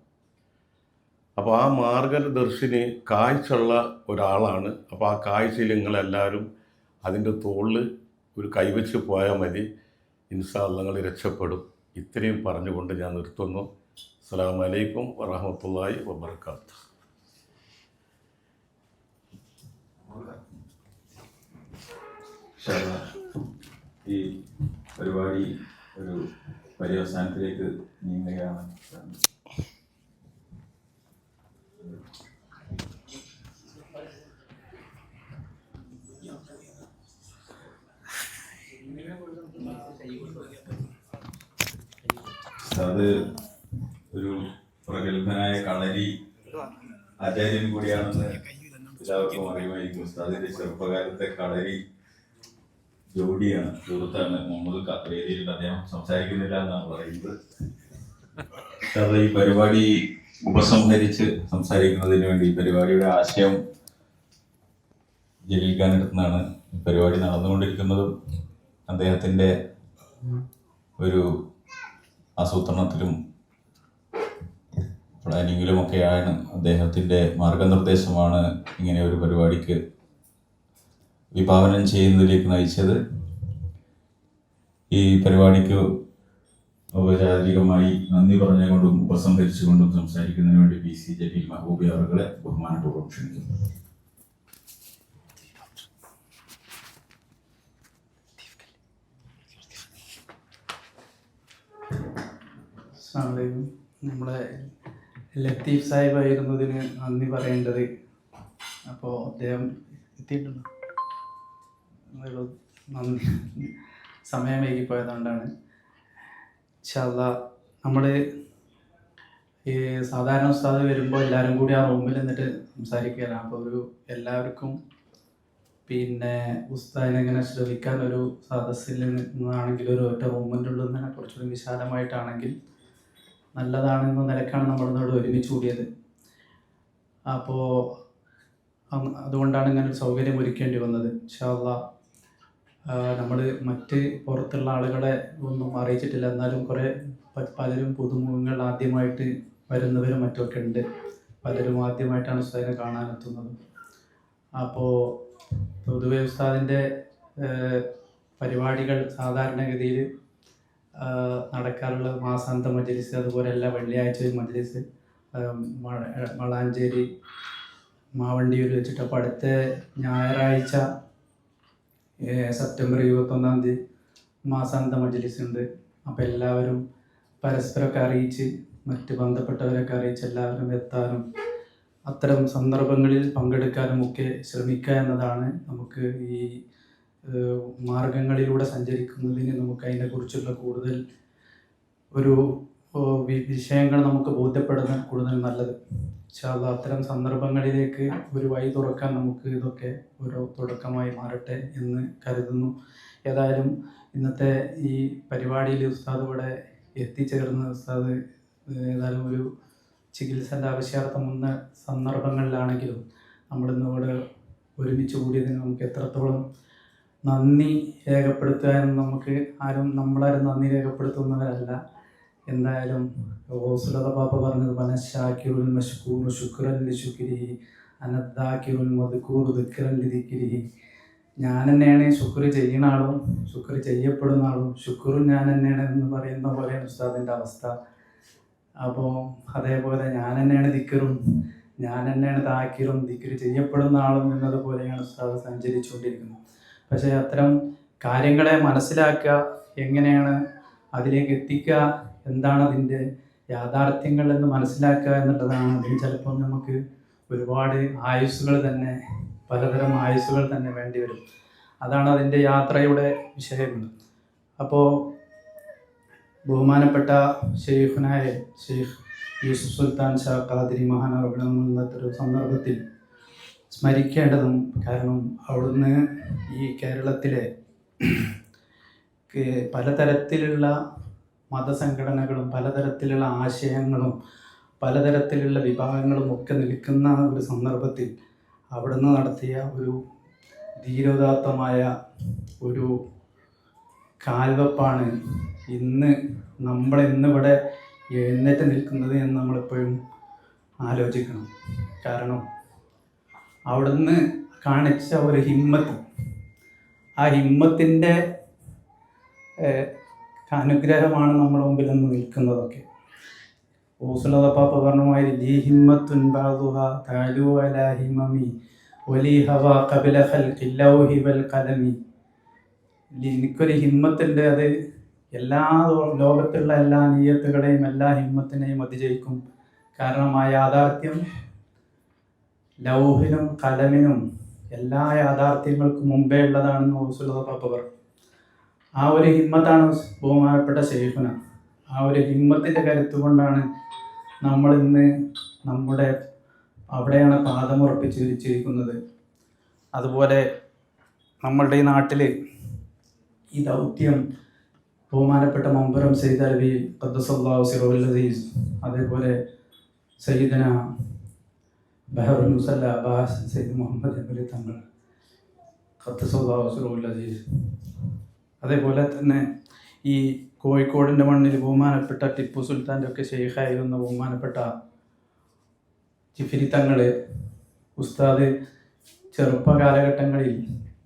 അപ്പോൾ ആ മാർഗദർശിനി കാഴ്ചയുള്ള ഒരാളാണ്. അപ്പോൾ ആ കാഴ്ചയിൽ നിങ്ങളെല്ലാവരും അതിൻ്റെ തോളിൽ ഒരു കൈവച്ച് പോയാൽ മതി. ഇൻഷാ അല്ലാഹ് നിങ്ങൾ രക്ഷപ്പെടും. ഇത്രയും പറഞ്ഞുകൊണ്ട് ഞാൻ നിർത്തുന്നു. അസ്സലാമു അലൈക്കും വറഹ്മത്തുള്ളാഹി വബറകാതുഹു. ഈ പരിപാടി ഒരു പര്യവസാനത്തിലേക്ക് നീങ്ങുകയാണ്. അത് ഒരു പ്രഗത്ഭനായ കളരി ആചാര്യൻ കൂടിയാണെന്ന് എല്ലാവർക്കും അറിയുമായിരിക്കും. ഉസ്താദിന്റെ ചെറുപ്പകാലത്തെ കളരി ജോഡിയാണ്, സുഹൃത്താണ് മുഹമ്മദ്. വേദിയിൽ അദ്ദേഹം സംസാരിക്കുന്നില്ല എന്നാണ് പറയുന്നത്. അത് ഈ പരിപാടി ഉപസംഹരിച്ച് സംസാരിക്കുന്നതിന് വേണ്ടി ഈ പരിപാടിയുടെ ആശയം ജലീൽ ഖാൻ എടുത്തുനിന്നാണ് ഈ പരിപാടി നടന്നുകൊണ്ടിരിക്കുന്നതും അദ്ദേഹത്തിൻ്റെ ഒരു ആസൂത്രണത്തിലും പ്ലാനിങ്ങിലുമൊക്കെയാണ്. അദ്ദേഹത്തിൻ്റെ മാർഗനിർദ്ദേശമാണ് ഇങ്ങനെ ഒരു പരിപാടിക്ക് വിഭാവനം ചെയ്യുന്നതിലേക്ക് നയിച്ചത്. ഈ പരിപാടിക്ക് ഔപചാരികമായി നന്ദി പറഞ്ഞുകൊണ്ടും ഉപസംഹരിച്ചുകൊണ്ടും സംസാരിക്കുന്നതിന് വേണ്ടി PC ജലീൽ മഹബൂബി അവരുടെ ബഹുമാനപൂർവ്വം ക്ഷണിക്കുന്നു. നമ്മുടെ ലത്തീഫ് സാഹിബ് ആയിരുന്നതിന് നന്ദി പറയേണ്ടത്. അപ്പോൾ അദ്ദേഹം എത്തിയിട്ടുണ്ട്. നന്ദി, സമയം വൈകിപ്പോയതുകൊണ്ടാണ്. ഇൻഷാ അല്ലാഹ് നമ്മൾ ഈ സാധാരണ ഉസ്താദ് വരുമ്പോൾ എല്ലാവരും കൂടി ആ റൂമിൽ നിന്നിട്ട് സംസാരിക്കുകയാണ്. അപ്പോൾ എല്ലാവർക്കും പിന്നെ ഉസ്താദിനെ ഇങ്ങനെ ശ്രവിക്കാൻ ഒരു സദസ്സിൽ നിന്നാണെങ്കിൽ ഒരു ഒറ്റ റൂമിൻ്റെ ഉള്ളിൽ നിന്ന് കുറച്ചുകൂടി വിശാലമായിട്ടാണെങ്കിൽ നല്ലതാണെന്ന നിലക്കാണ് നമ്മളിന്നോട് ഒരുമിച്ച് കൂടിയത്. അപ്പോൾ അതുകൊണ്ടാണ് ഇങ്ങനെ ഒരു സൗകര്യം ഒരുക്കേണ്ടി വന്നത്. ഇൻഷാ അല്ലാഹ് നമ്മൾ മറ്റ് പുറത്തുള്ള ആളുകളെ ഒന്നും അറിയിച്ചിട്ടില്ല. എന്നാലും പലരും പുതുമുഖങ്ങൾ ആദ്യമായിട്ട് വരുന്നവരും മറ്റുമൊക്കെ ഉണ്ട്. പലരും ആദ്യമായിട്ടാണ് ഉസ്താദിനെ കാണാനെത്തുന്നത്. അപ്പോൾ പൊതുവെ ഉസ്താദിൻ്റെ പരിപാടികൾ സാധാരണഗതിയിൽ നടക്കാറുള്ള മാസാന്ത മജ്ലിസ്, അതുപോലെ എല്ലാ വെള്ളിയാഴ്ചയും മജ്ലിസ് വളാഞ്ചേരി മാവണ്ടിയൂർ വെച്ചിട്ട്. അപ്പോൾ അടുത്ത ഞായറാഴ്ച സെപ്റ്റംബർ 21 മാസാന്ത മജ്ലിസ് ഉണ്ട്. അപ്പോൾ എല്ലാവരും പരസ്പരമൊക്കെ അറിയിച്ച് മറ്റ് ബന്ധപ്പെട്ടവരൊക്കെ അറിയിച്ച് എല്ലാവരും എത്താനും അത്തരം സന്ദർഭങ്ങളിൽ പങ്കെടുക്കാനും ഒക്കെ ശ്രമിക്കുക എന്നതാണ് നമുക്ക് ഈ മാർഗങ്ങളിലൂടെ സഞ്ചരിക്കുന്നതിന് നമുക്ക് അതിനെക്കുറിച്ചുള്ള കൂടുതൽ ഒരു വിഷയങ്ങൾ നമുക്ക് ബോധ്യപ്പെടുന്ന കൂടുതൽ നല്ലത്. ഇൻഷാ അല്ലാഹ് അത്തരം സന്ദർഭങ്ങളിലേക്ക് ഒരു വഴി തുറക്കാൻ നമുക്ക് ഇതൊക്കെ ഒരു തുടക്കമായി മാറട്ടെ എന്ന് കരുതുന്നു. ഏതായാലും ഇന്നത്തെ ഈ പരിപാടിയിൽ ഉസ്താദ് ഇവിടെ എത്തിച്ചേർന്ന ഉസ്താദ് ഏതായാലും ഒരു ചികിത്സൻ്റെ ആവശ്യാർത്ഥം വന്ന സന്ദർഭങ്ങളിലാണെങ്കിലും നമ്മളിന്നിവിടെ ഒരുമിച്ച് കൂടിയതിന് നമുക്ക് എത്രത്തോളം നന്ദി രേഖപ്പെടുത്തുക എന്ന് നമുക്ക് നമ്മളാരും നന്ദി രേഖപ്പെടുത്തുന്നവരല്ല. എന്തായാലും ഓസുലത പാപ്പ പറഞ്ഞത് മനഃശാക്കിറുൽ മഷ്കൂർ ശുക്രൻ ലി ശുക്രിഹി അനദ്ദാക്കിറുൽ മദ്കൂർ ദിക്റൻ ലി ദിക്രിഹി. ഞാൻ തന്നെയാണ് ശുക്ർ ചെയ്യുന്ന ആളും ശുക്ർ ചെയ്യപ്പെടുന്ന ആളും ശുക്റും ഞാൻ തന്നെയാണ് എന്ന് പറയുന്ന പോലെയാണ് ഉസ്താദിൻ്റെ അവസ്ഥ. അപ്പോൾ അതേപോലെ ഞാൻ തന്നെയാണ് ദിക്റും ഞാൻ തന്നെയാണ് താക്കിറും ദിക്റ് ചെയ്യപ്പെടുന്ന ആളും എന്നതുപോലെയാണ് ഉസ്താദ് സഞ്ചരിച്ചുകൊണ്ടിരിക്കുന്നത്. പക്ഷേ അത്തരം കാര്യങ്ങളെ മനസ്സിലാക്കുക, എങ്ങനെയാണ് അതിലേക്ക് എത്തിക്കുക, എന്താണ് അതിൻ്റെ യാഥാർത്ഥ്യങ്ങൾ എന്ന് മനസ്സിലാക്കുക എന്നുള്ളതാണ്. അതിന് ചിലപ്പോൾ നമുക്ക് ഒരുപാട് ആയുസ്സുകൾ തന്നെ പലതരം ആയുസ്സുകൾ തന്നെ വേണ്ടി വരും. അതാണ് അതിൻ്റെ യാത്രയുടെ വിഷയങ്ങൾ. അപ്പോൾ ബഹുമാനപ്പെട്ട ഷെയ്ഖുനായ ഷെയ്ഖ് യൂസുഫ് സുൽത്താൻ ഷാ ഖാദിരി മഹാനവറുകളെ ഇന്നത്തെ സന്ദർഭത്തിൽ സ്മരിക്കേണ്ടതും, കാരണം അവിടുന്ന് ഈ കേരളത്തിലെ പലതരത്തിലുള്ള മതസംഘടനകളും പലതരത്തിലുള്ള ആശയങ്ങളും പലതരത്തിലുള്ള വിഭാഗങ്ങളും ഒക്കെ നിൽക്കുന്ന ഒരു സന്ദർഭത്തിൽ അവിടുന്ന് നടത്തിയ ഒരു ധീരോദാത്തമായ ഒരു കാൽവെപ്പാണ് ഇന്ന് നമ്മളിന്നിവിടെ എഴുന്നേറ്റ് നിൽക്കുന്നത് എന്ന് നമ്മളെപ്പോഴും ആലോചിക്കണം. കാരണം അവിടുന്ന് കാണിച്ച ഒരു ഹിമ്മത്ത്, ആ ഹിമ്മത്തിൻ്റെ അനുഗ്രഹമാണ് നമ്മുടെ മുമ്പിൽ നിന്ന് നിൽക്കുന്നതൊക്കെ. ഓസുലതപ്പാപ്പ പറഞ്ഞമാതിരി ലീ ഹിമ്മത്തുൻ ബാദുഹ തഅലു അലാ ഹിമമി വലി ഹവ ഖബല ഖൽഖി ലൗഹി വൽ ഖലമി. എനിക്കൊരു ഹിമ്മത്തുണ്ട്, അത് എല്ലാ ലോകത്തുള്ള എല്ലാ നിയ്യത്തുകളെയും എല്ലാ ഹിമ്മത്തിനെയും അതിജയിക്കും. കാരണം ആ യാഥാർത്ഥ്യം ലൗഹിനും കലമിനും എല്ലാ യാഥാർത്ഥ്യങ്ങൾക്കും മുമ്പേ ഉള്ളതാണെന്ന് ഓസുലതപ്പാപ്പ പറഞ്ഞു. ആ ഒരു ഹിമ്മത്താണ് ബഹുമാനപ്പെട്ട ശൈഖുന. ആ ഒരു ഹിമ്മത്തിൻ്റെ കരുത്ത് കൊണ്ടാണ് നമ്മളിന്ന് നമ്മുടെ അവിടെയാണ് പാദമുറപ്പിച്ച് വെച്ചിരിക്കുന്നത്. അതുപോലെ നമ്മളുടെ ഈ നാട്ടിൽ ഈ ദൗത്യം ബഹുമാനപ്പെട്ട മമ്പുറം സയ്യിദ് അലവി ഖദ്ദസല്ലാഹു സിറഹുൽ അസീസ്, അതേപോലെ സയ്യിദന ബഹറുൽ മുസല്ല അബ്ബാസ് സയ്യിദ് മുഹമ്മദ് അബ്ബലി തങ്ങൾ ഖദ്ദസല്ലാഹു സിറഹുൽ അസീസ്, അതേപോലെ തന്നെ ഈ കോഴിക്കോടിൻ്റെ മണ്ണിൽ ബഹുമാനപ്പെട്ട ടിപ്പു സുൽത്താൻ്റെ ഒക്കെ ഷെയ്ഖായിരുന്ന ബഹുമാനപ്പെട്ട ജിഫിരി തങ്ങൾ ഉസ്താദ് ചെറുപ്പ കാലഘട്ടങ്ങളിൽ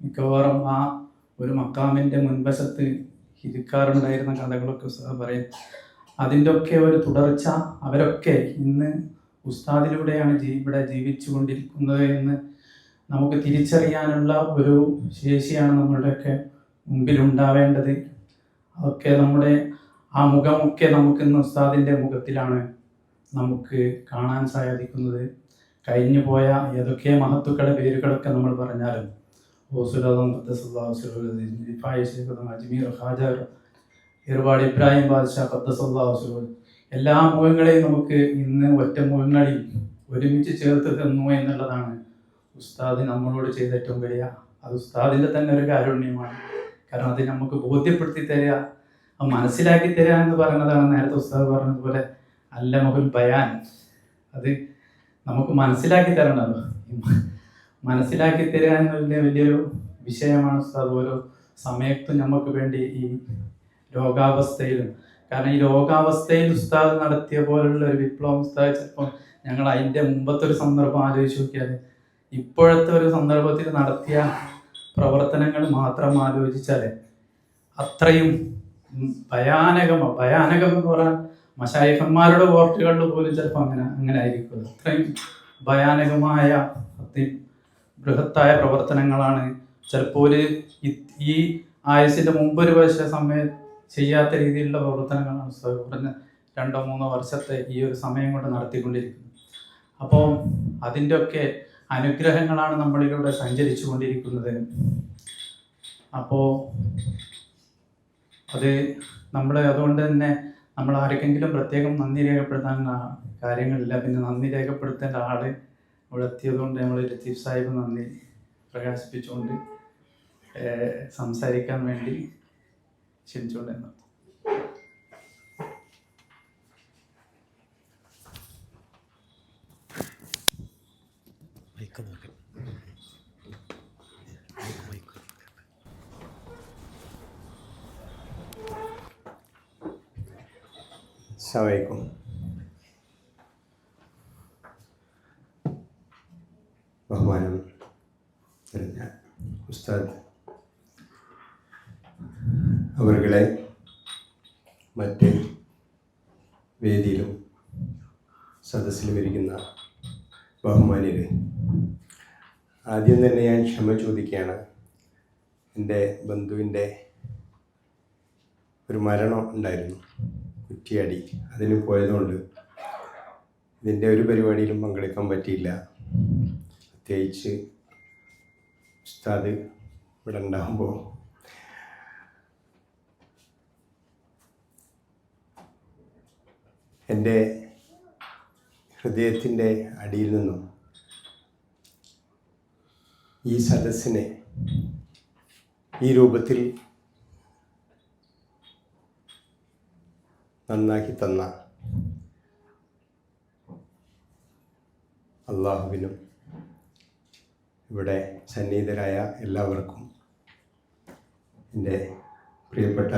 മിക്കവാറും ആ ഒരു മക്കാമിൻ്റെ മുൻവശത്ത് ഇരിക്കാറുണ്ടായിരുന്ന കഥകളൊക്കെ ഉസ്താദ് പറയും. അതിൻ്റെ ഒക്കെ ഒരു തുടർച്ച അവരൊക്കെ ഇന്ന് ഉസ്താദിലൂടെയാണ് ഇവിടെ ജീവിച്ചു കൊണ്ടിരിക്കുന്നത് എന്ന് നമുക്ക് തിരിച്ചറിയാനുള്ള ഒരു ശേഷിയാണ് നമ്മളുടെയൊക്കെ മുമ്പിലുണ്ടാവേണ്ടത്. അതൊക്കെ നമ്മുടെ ആ മുഖമൊക്കെ നമുക്കിന്ന് ഉസ്താദിൻ്റെ മുഖത്തിലാണ് നമുക്ക് കാണാൻ സാധിക്കുന്നത്. കഴിഞ്ഞു പോയ ഏതൊക്കെ മഹത്തുക്കളുടെ പേരുകളൊക്കെ നമ്മൾ പറഞ്ഞാലും ഓസുലം അജ്മീർ ഖാജ ഏർവാട് ഇബ്രാഹിം ബാദ്ഷാ ഖദ്ദസല്ലാഹു എല്ലാ മുഖങ്ങളെയും നമുക്ക് ഇന്ന് ഒറ്റ മുഖങ്ങളിൽ ഒരുമിച്ച് ചേർത്ത് തന്നു എന്നുള്ളതാണ് ഉസ്താദ് നമ്മളോട് ചെയ്ത ഏറ്റവും വലിയ, അത് ഉസ്താദിൻ്റെ തന്നെ ഒരു കാരുണ്യമാണ്. കാരണം അത് നമുക്ക് ബോധ്യപ്പെടുത്തി തരിക, അത് മനസ്സിലാക്കി തരിക എന്ന് പറയുന്നതാണ്. നേരത്തെ ഉസ്താദ് പറഞ്ഞതുപോലെ അല്ല മഹുൽ ബയാൻ, അത് നമുക്ക് മനസ്സിലാക്കി തരണമല്ലോ. മനസ്സിലാക്കി തരിക എന്നുള്ള വലിയൊരു വിഷയമാണ് ഉസ്താദ് ഓരോ സമയത്തും നമുക്ക് വേണ്ടി ഈ രോഗാവസ്ഥയിലും. കാരണം ഈ രോഗാവസ്ഥയിൽ ഉസ്താദ് നടത്തിയ പോലുള്ള ഒരു വിപ്ലവം ഉസ്താദ് ചിലപ്പോൾ ഞങ്ങൾ അതിൻ്റെ മുമ്പത്തെ ഒരു സന്ദർഭം ആലോചിച്ച് നോക്കിയാൽ ഇപ്പോഴത്തെ ഒരു സന്ദർഭത്തിൽ നടത്തിയ പ്രവർത്തനങ്ങൾ മാത്രം ആലോചിച്ചാൽ അത്രയും ഭയാനകം എന്ന് പറയാൻ മശായിഖന്മാരുടെ വോട്ടുകളിൽ പോലും ചിലപ്പോൾ അങ്ങനെ ആയിരിക്കും. അത്രയും ഭയാനകമായ ബൃഹത്തായ പ്രവർത്തനങ്ങളാണ് ചിലപ്പോൾ ഈ ആയുസിൻ്റെ മുമ്പൊരു സമയം ചെയ്യാത്ത രീതിയിലുള്ള പ്രവർത്തനങ്ങളാണ് കുറഞ്ഞ 2-3 വർഷത്തെ ഈ ഒരു സമയം കൊണ്ട് നടത്തിക്കൊണ്ടിരിക്കുന്നത്. അപ്പോൾ അതിൻ്റെയൊക്കെ അനുഗ്രഹങ്ങളാണ് നമ്മളിലൂടെ സഞ്ചരിച്ചു കൊണ്ടിരിക്കുന്നത്. അപ്പോൾ അത് അതുകൊണ്ട് തന്നെ നമ്മൾ ആർക്കെങ്കിലും പ്രത്യേകം നന്ദി രേഖപ്പെടുത്താൻ കാര്യങ്ങളില്ല. പിന്നെ നന്ദി രേഖപ്പെടുത്തേണ്ട ആൾ ഇവിടെ എത്തിയതുകൊണ്ട് നമ്മൾ ലത്തീഫ് സാഹിബ് നന്ദി പ്രകാശിപ്പിച്ചുകൊണ്ട് സംസാരിക്കാൻ വേണ്ടി ക്ഷണിച്ചുകൊണ്ടിരുന്നു. അസ്സലാമു ബഹുമാനം നിറഞ്ഞ ഉസ്താദ് അവരുടെ മറ്റ് വേദിയിലും സദസ്സിലും ഇരിക്കുന്ന ബഹുമാന്യരെ, ആദ്യം തന്നെ ഞാൻ ക്ഷമ ചോദിക്കുകയാണ്. എൻ്റെ ബന്ധുവിൻ്റെ ഒരു മരണം ഉണ്ടായിരുന്നു, കുറ്റിയാടി. അതിന് പോയതുകൊണ്ട് ഇതിൻ്റെ ഒരു പരിപാടിയിലും പങ്കെടുക്കാൻ പറ്റിയില്ല. പ്രത്യേകിച്ച് ഉസ്താദ് ഇവിടെ ഉണ്ടാകുമ്പോൾ എൻ്റെ ഹൃദയത്തിൻ്റെ അടിയിൽ നിന്നും ഈ സദസ്സിനെ ഈ രൂപത്തിൽ നന്നാക്കി തന്ന അള്ളാഹുവിനും ഇവിടെ സന്നിഹിതരായ എല്ലാവർക്കും, എൻ്റെ പ്രിയപ്പെട്ട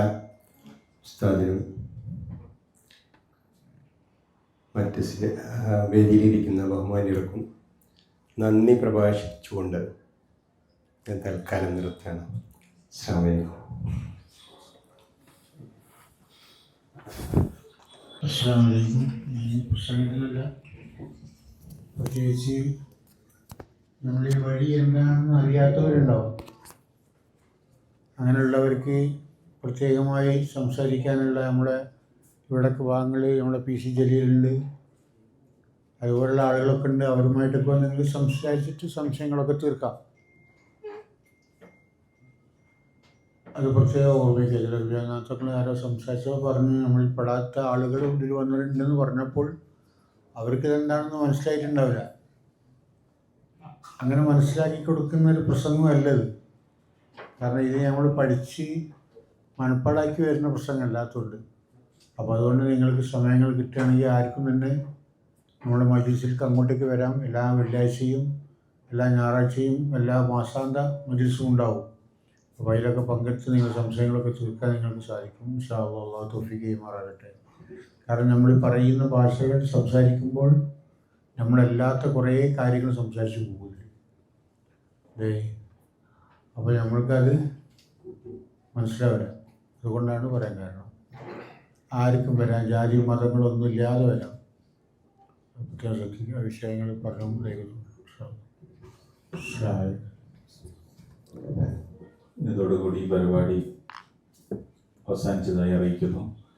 ഉസ്താദിനും മറ്റ് വേദിയിലിരിക്കുന്ന ബഹുമാന്യർക്കും നന്ദി പ്രഭാഷിച്ചുകൊണ്ട് ഞാൻ തൽക്കാലം നിർത്തുകയാണ്. സമയം അസ്സലാമലൈക്കും. ഞാൻ പ്രസംഗത്തിലല്ല, പ്രത്യേകിച്ച് നമ്മൾ ഈ വഴി എന്താണെന്ന് അറിയാത്തവരുണ്ടാവും. അങ്ങനെയുള്ളവർക്ക് പ്രത്യേകമായി സംസാരിക്കാനുള്ള നമ്മുടെ ഇവിടേക്ക് വാങ്ങൽ നമ്മുടെ PC ജലീലുണ്ട്, അതുപോലുള്ള ആളുകളൊക്കെ ഉണ്ട്. അവരുമായിട്ടൊക്കെ നിങ്ങൾ സംസാരിച്ചിട്ട് സംശയങ്ങളൊക്കെ തീർക്കാം. അത് പ്രത്യേകം ഓർമ്മിക്കുക. ചില വിദ്യാർത്ഥികൾ ആരോ സംസാരിച്ചപ്പോൾ പറഞ്ഞ് നമ്മളിൽ പെടാത്ത ആളുകൾ ഇതിൽ വന്നിട്ടുണ്ടെന്ന് പറഞ്ഞപ്പോൾ അവർക്കിതെന്താണെന്ന് മനസ്സിലായിട്ടുണ്ടാവില്ല. അങ്ങനെ മനസ്സിലാക്കി കൊടുക്കുന്ന ഒരു പ്രസംഗമല്ലത്. കാരണം ഇത് നമ്മൾ പഠിച്ച് മനപ്പാടാക്കി വരുന്ന പ്രസംഗമല്ലാത്തതുകൊണ്ട്. അപ്പോൾ അതുകൊണ്ട് നിങ്ങൾക്ക് സമയങ്ങൾ കിട്ടുകയാണെങ്കിൽ ആർക്കും തന്നെ നമ്മുടെ മജ്ലിസിലേക്ക് അങ്ങോട്ടേക്ക് വരാം. എല്ലാ വെള്ളിയാഴ്ചയും എല്ലാ ഞായറാഴ്ചയും എല്ലാ മാസാന്ത മജ്ലിസും ഉണ്ടാവും. അപ്പോൾ അതിലൊക്കെ പങ്കെടുത്ത് നിങ്ങൾ സംശയങ്ങളൊക്കെ തീർക്കാൻ നിങ്ങൾക്ക് സാധിക്കും. ഇൻഷാ അല്ലാഹ് അല്ലാഹു തൗഫീഖ് ചെയ്യുമാറാകട്ടെ. കാരണം നമ്മൾ പറയുന്ന ഭാഷകൾ സംസാരിക്കുമ്പോൾ നമ്മളല്ലാത്ത കുറേ കാര്യങ്ങൾ സംസാരിച്ച് പോകില്ലേ. അപ്പോൾ നമ്മൾക്കത് മനസ്സിലാവില്ല. അതുകൊണ്ടാണ് പറയാൻ കാരണം. ആർക്കും വരാം, ജാതി മതങ്ങളൊന്നും ഇല്ലാതെ വരാം. ആ വിഷയങ്ങൾ പറഞ്ഞു. ഇതോടുകൂടി ഈ പരിപാടി അവസാനിച്ചതായി അറിയിക്കുന്നു.